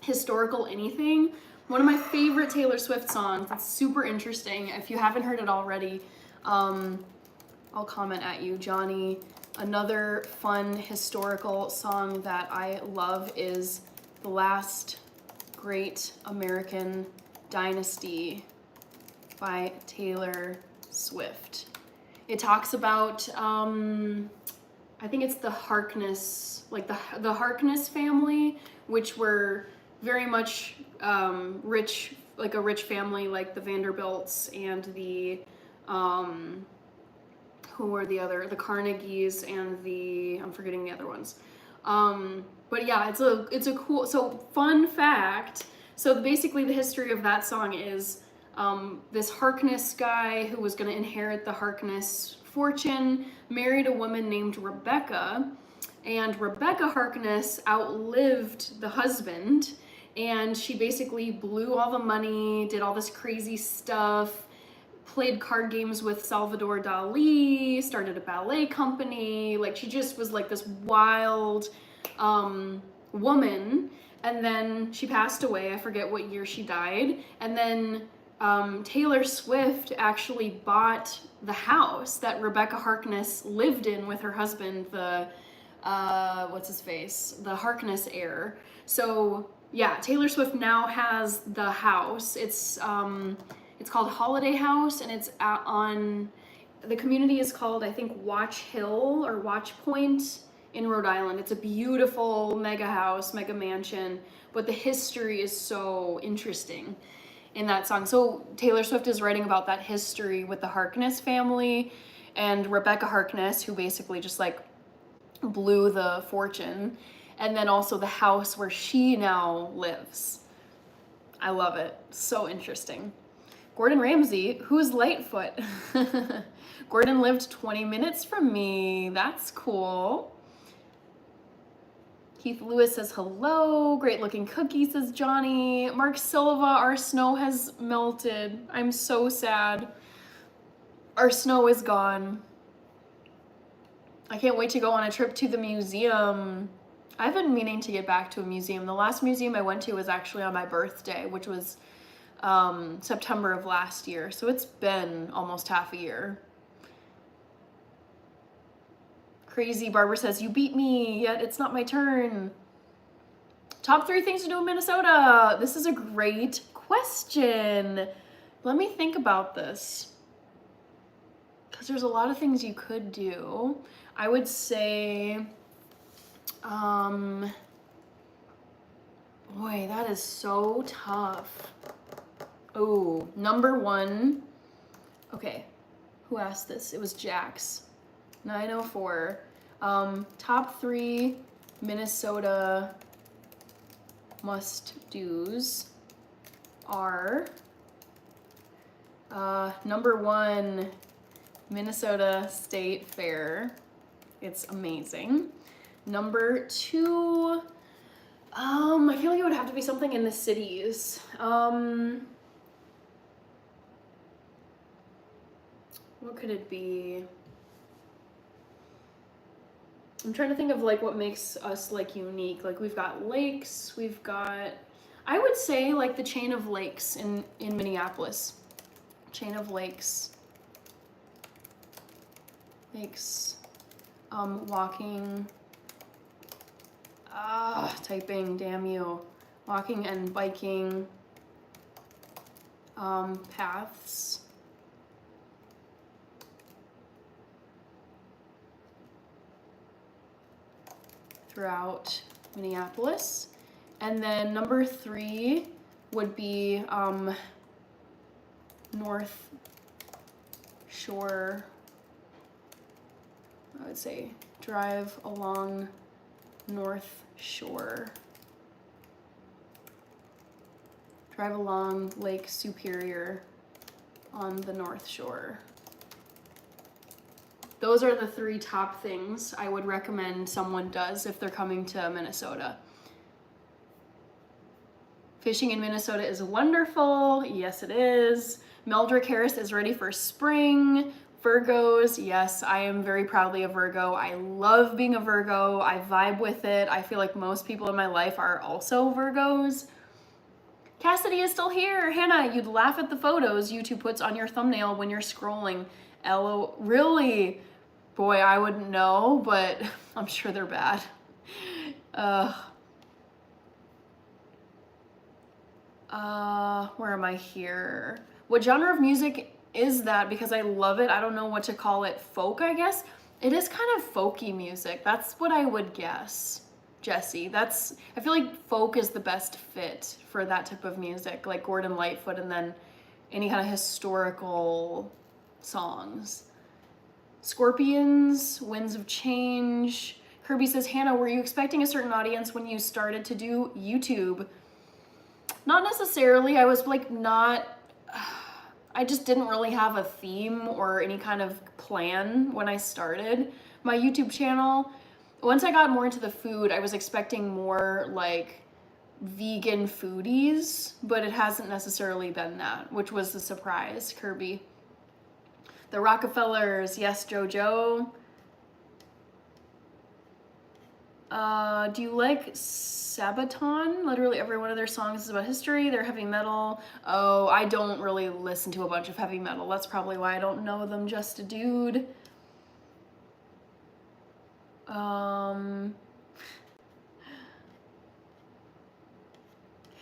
historical anything, one of my favorite Taylor Swift songs. It's super interesting. If you haven't heard it already, I'll comment at you, Johnny. Another fun historical song that I love is The Last Great American Dynasty by Taylor Swift. It talks about, I think it's the Harkness, like the Harkness family, which were very much rich, like a rich family, like the Vanderbilts and the, who were the Carnegies and I'm forgetting the other ones. But yeah, it's a cool, so fun fact. So basically the history of that song is this Harkness guy who was going to inherit the Harkness fortune married a woman named Rebecca, and Rebecca Harkness outlived the husband, and she basically blew all the money, did all this crazy stuff, played card games with Salvador Dali, started a ballet company. Like, she just was like this wild woman. And then she passed away. I forget what year she died. And then Taylor Swift actually bought the house that Rebecca Harkness lived in with her husband, the what's his face, the Harkness heir. So yeah, Taylor Swift now has the house. It's called Holiday House, and it's on, the community is called, I think, Watch Hill or Watch Point in Rhode Island. It's a beautiful mega house, mega mansion, but the history is so interesting in that song. So Taylor Swift is writing about that history with the Harkness family and Rebecca Harkness, who basically just like blew the fortune, and then also the house where she now lives. I love it. So interesting. Gordon Ramsay, who's Lightfoot? Gordon lived 20 minutes from me. That's cool. Keith Lewis says hello. Great looking cookie, says Johnny. Mark Silva, our snow has melted. I'm so sad. Our snow is gone. I can't wait to go on a trip to the museum. I've been meaning to get back to a museum. The last museum I went to was actually on my birthday, which was September of last year. So it's been almost half a year. Crazy Barbara says, you beat me, yet it's not my turn. Top 3 things to do in Minnesota. This is a great question. Let me think about this. Because there's a lot of things you could do. I would say, boy, that is so tough. Oh, number 1. Okay, who asked this? It was Jax. 904. Top 3 Minnesota must-dos are number 1, Minnesota State Fair. It's amazing. Number 2, I feel like it would have to be something in the cities. What could it be? I'm trying to think of like what makes us like unique. Like we've got lakes, we've got, I would say like the chain of lakes in Minneapolis. Chain of lakes. Lakes, walking, typing, damn you. Walking and biking, paths. Throughout Minneapolis. And then number 3 would be North Shore. I would say drive along North Shore. Drive along Lake Superior on the North Shore. Those are the 3 top things I would recommend someone does if they're coming to Minnesota. Fishing in Minnesota is wonderful. Yes, it is. Meldrick Harris is ready for spring. Virgos, yes, I am very proudly a Virgo. I love being a Virgo. I vibe with it. I feel like most people in my life are also Virgos. Cassidy is still here. Hannah, you'd laugh at the photos YouTube puts on your thumbnail when you're scrolling. LO, really? Boy, I wouldn't know, but I'm sure they're bad. Where am I here? What genre of music is that? Because I love it. I don't know what to call it. Folk, I guess. It is kind of folky music. That's what I would guess, Jesse. I feel like folk is the best fit for that type of music, like Gordon Lightfoot, and then any kind of historical songs. Scorpions, Winds of Change. Kirby says, Hannah, were you expecting a certain audience when you started to do YouTube? Not necessarily. I was like I just didn't really have a theme or any kind of plan when I started my YouTube channel. Once I got more into the food, I was expecting more like vegan foodies, but it hasn't necessarily been that, which was a surprise, Kirby. The Rockefellers, yes, JoJo. Do you like Sabaton? Literally every one of their songs is about history. They're heavy metal. Oh, I don't really listen to a bunch of heavy metal. That's probably why I don't know them, just a dude.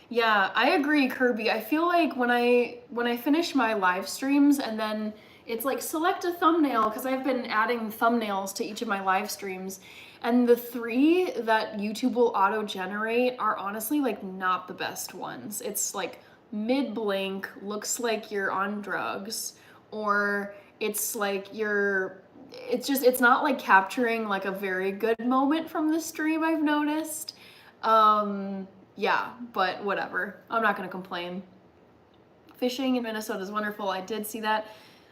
Yeah, I agree, Kirby. I feel like when I finish my live streams and then it's like select a thumbnail, because I've been adding thumbnails to each of my live streams, and the 3 that YouTube will auto-generate are honestly like not the best ones. It's like mid-blink, looks like you're on drugs, or it's like it's not like capturing like a very good moment from the stream, I've noticed. Yeah, but whatever. I'm not gonna complain. Fishing in Minnesota is wonderful. I did see that.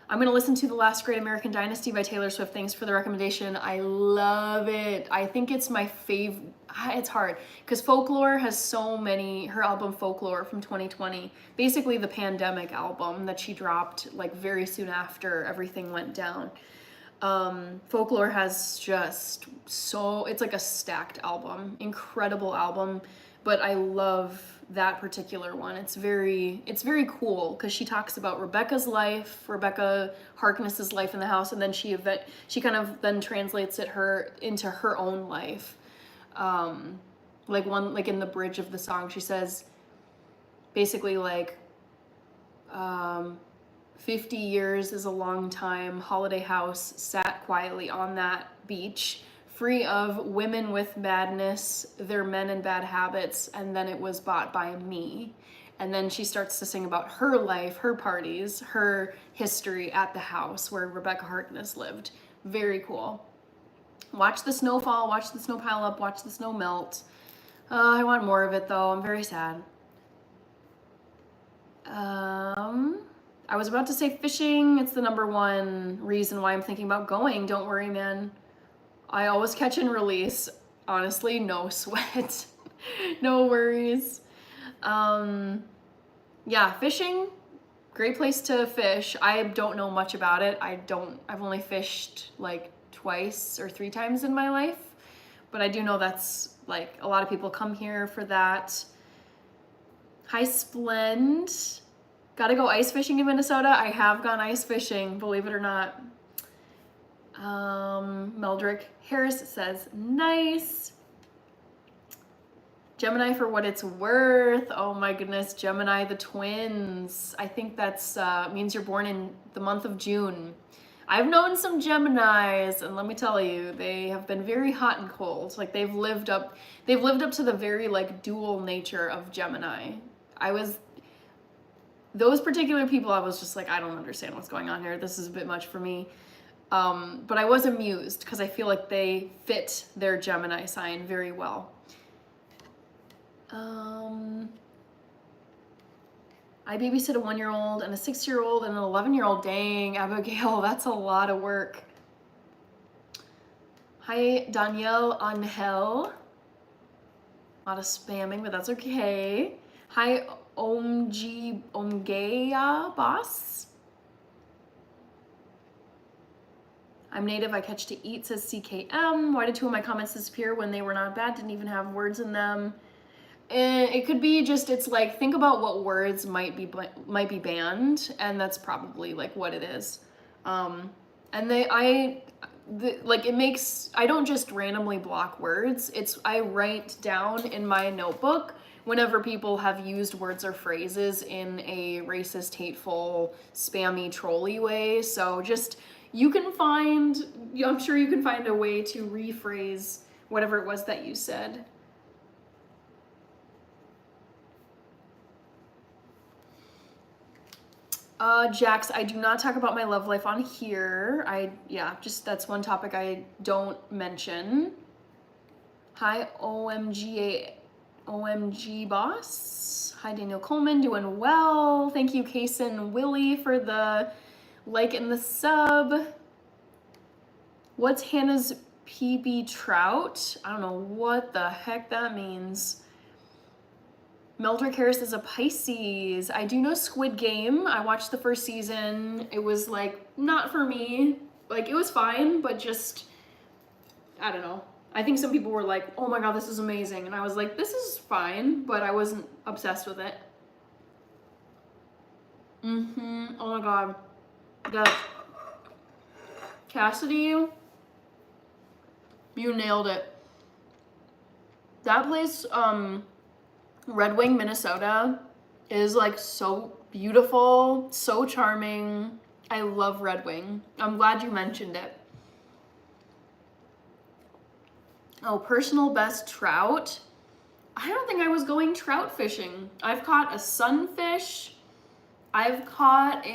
I'm going to listen to The Last Great American Dynasty by Taylor Swift. Thanks for the recommendation. I love it. I think it's my favorite. It's hard because Folklore has so many, her album Folklore from 2020, basically the pandemic album that she dropped like very soon after everything went down. Folklore has just so, it's like a stacked album, incredible album, but I love that particular one. It's very cool because she talks about Rebecca Harkness's life in the house, and then she kind of then translates it into her own life. Like in the bridge of the song, she says basically like 50 years is a long time. Holiday House sat quietly on that beach, free of women with madness, their men and bad habits, and then it was bought by me. And then she starts to sing about her life, her parties, her history at the house where Rebecca Harkness lived. Very cool. Watch the snow fall, watch the snow pile up, watch the snow melt. I want more of it though, I'm very sad. I was about to say fishing. It's the number one reason why I'm thinking about going. Don't worry, man. I always catch and release. Honestly, no sweat. No worries. Yeah, fishing, great place to fish. I don't know much about it. I've only fished like twice or 3 times in my life, but I do know that's like a lot of people come here for that. Hi, Splend. Gotta go ice fishing in Minnesota. I have gone ice fishing, believe it or not. Meldrick Harris says, nice. Gemini for what it's worth. Oh my goodness, Gemini the twins. I think that's means you're born in the month of June. I've known some Geminis, and let me tell you, they have been very hot and cold. Like they've lived up to the very like dual nature of Gemini. Those particular people, I was just like, I don't understand what's going on here. This is a bit much for me. But I was amused because I feel like they fit their Gemini sign very well. I babysit a 1-year-old and a 6-year-old and an 11-year-old. Dang, Abigail, that's a lot of work. Hi, Danielle Angel. A lot of spamming, but that's okay. Hi, Omgeya Boss. I'm native, I catch to eat, says CKM. Why did 2 of my comments disappear when they were not bad? Didn't even have words in them. It could be just, it's like, think about what words might be banned, and that's probably like what it is. And I don't just randomly block words. I write down in my notebook whenever people have used words or phrases in a racist, hateful, spammy, trolly way. So just, I'm sure you can find a way to rephrase whatever it was that you said. Jax, I do not talk about my love life on here. That's one topic I don't mention. Hi, OMG boss. Hi, Daniel Coleman, doing well. Thank you, Kason Willie, for the like and the sub. What's Hannah's PB Trout? I don't know what the heck that means. Meldrick Harris is a Pisces. I do know Squid Game. I watched the first season. It was like, not for me. Like, it was fine, but just, I don't know. I think some people were like, oh my god, this is amazing. And I was like, this is fine, but I wasn't obsessed with it. Oh my god. Cassidy, you nailed it. That place, Red Wing, Minnesota, is like so beautiful, so charming. I love Red Wing. I'm glad you mentioned it. Oh, personal best trout. I don't think I was going trout fishing. I've caught a sunfish. I've caught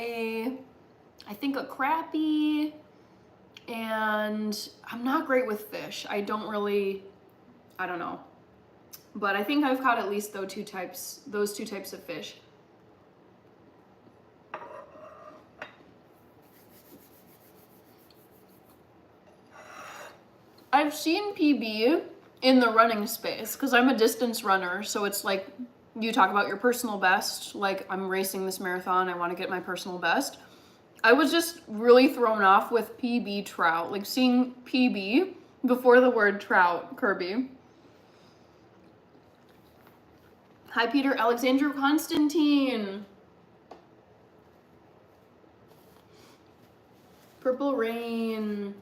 I think a crappie, and I'm not great with fish. I don't know. But I think I've caught at least those two types of fish. seen PB in the running space because I'm a distance runner. So it's like you talk about your personal best. Like I'm racing this marathon. I want to get my personal best. I was just really thrown off with PB trout. Like seeing PB before the word trout, Kirby. Hi, Peter Alexandru Constantine. Purple Rain.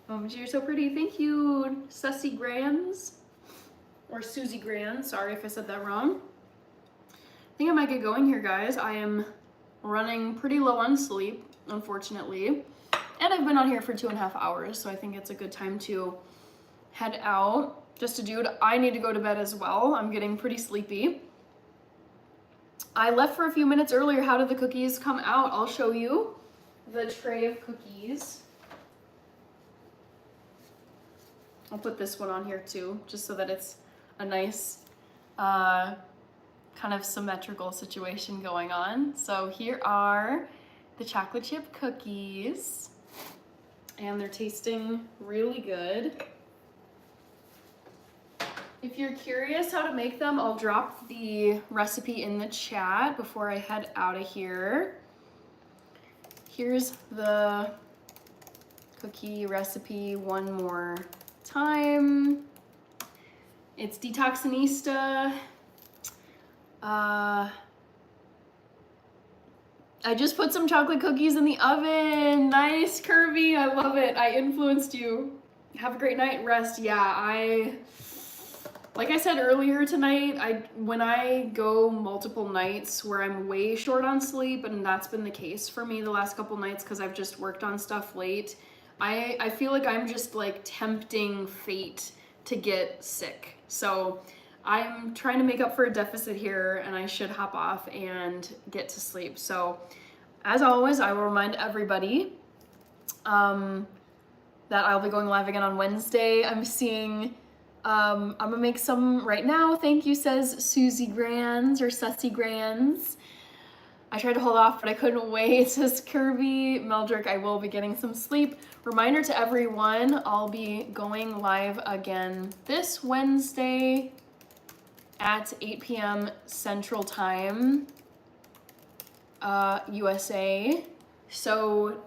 Oh, you're so pretty. Thank you, Sussy Grands. Or Susie Grand. Sorry if I said that wrong. I think I might get going here, guys. I am running pretty low on sleep, unfortunately. And I've been on here for 2.5 hours, so I think it's a good time to head out. Just a dude, I need to go to bed as well. I'm getting pretty sleepy. I left for a few minutes earlier. How did the cookies come out? I'll show you the tray of cookies. I'll put this one on here too, just so that it's a nice kind of symmetrical situation going on. So here are the chocolate chip cookies, and they're tasting really good. If you're curious how to make them, I'll drop the recipe in the chat before I head out of here. Here's the cookie recipe one more time. It's Detoxinista. I just put some chocolate cookies in the oven. Nice, Kirby. I love it. I influenced you. Have a great night. Rest. Yeah, like I said earlier tonight, when I go multiple nights where I'm way short on sleep, and that's been the case for me the last couple nights because I've just worked on stuff late, I feel like I'm just like tempting fate to get sick. So I'm trying to make up for a deficit here, and I should hop off and get to sleep. So as always, I will remind everybody that I'll be going live again on Wednesday. I'm gonna make some right now. Thank you, says Susie Grands or Sussy Grands. I tried to hold off, but I couldn't wait, says Kirby. Meldrick, I will be getting some sleep. Reminder to everyone, I'll be going live again this Wednesday at 8 p.m. Central Time, USA. So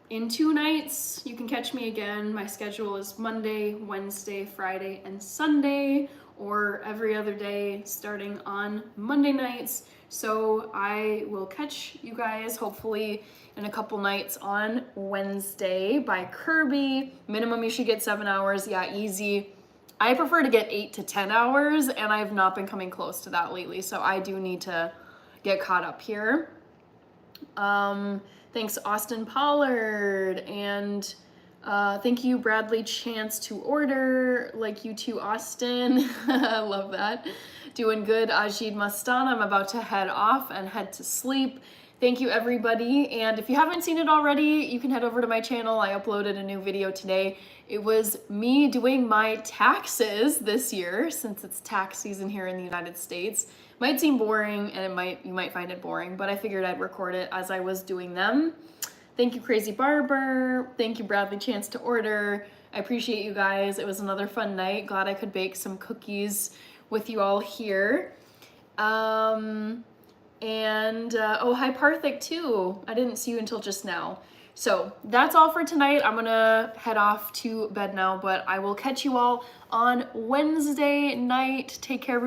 in 2 nights, you can catch me again. My schedule is Monday, Wednesday, Friday, and Sunday, or every other day starting on Monday nights. So I will catch you guys hopefully in a couple nights on Wednesday by Kirby. Minimum you should get 7 hours. Yeah, easy. I prefer to get 8 to 10 hours, and I've not been coming close to that lately, so I do need to get caught up here. Thanks, Austin Pollard, and thank you, Bradley Chance to order. Like you too, Austin. I love that. Doing good, Ajid Mastan. I'm about to head off and head to sleep. Thank you, everybody. And if you haven't seen it already, you can head over to my channel. I uploaded a new video today. It was me doing my taxes this year, since it's tax season here in the United States. Might seem boring, and you might find it boring, but I figured I'd record it as I was doing them. Thank you, Crazy Barber. Thank you, Bradley Chance to order. I appreciate you guys. It was another fun night. Glad I could bake some cookies with you all here. Oh, hi, Parthic too. I didn't see you until just now. So that's all for tonight. I'm gonna head off to bed now, but I will catch you all on Wednesday night. Take care, everybody.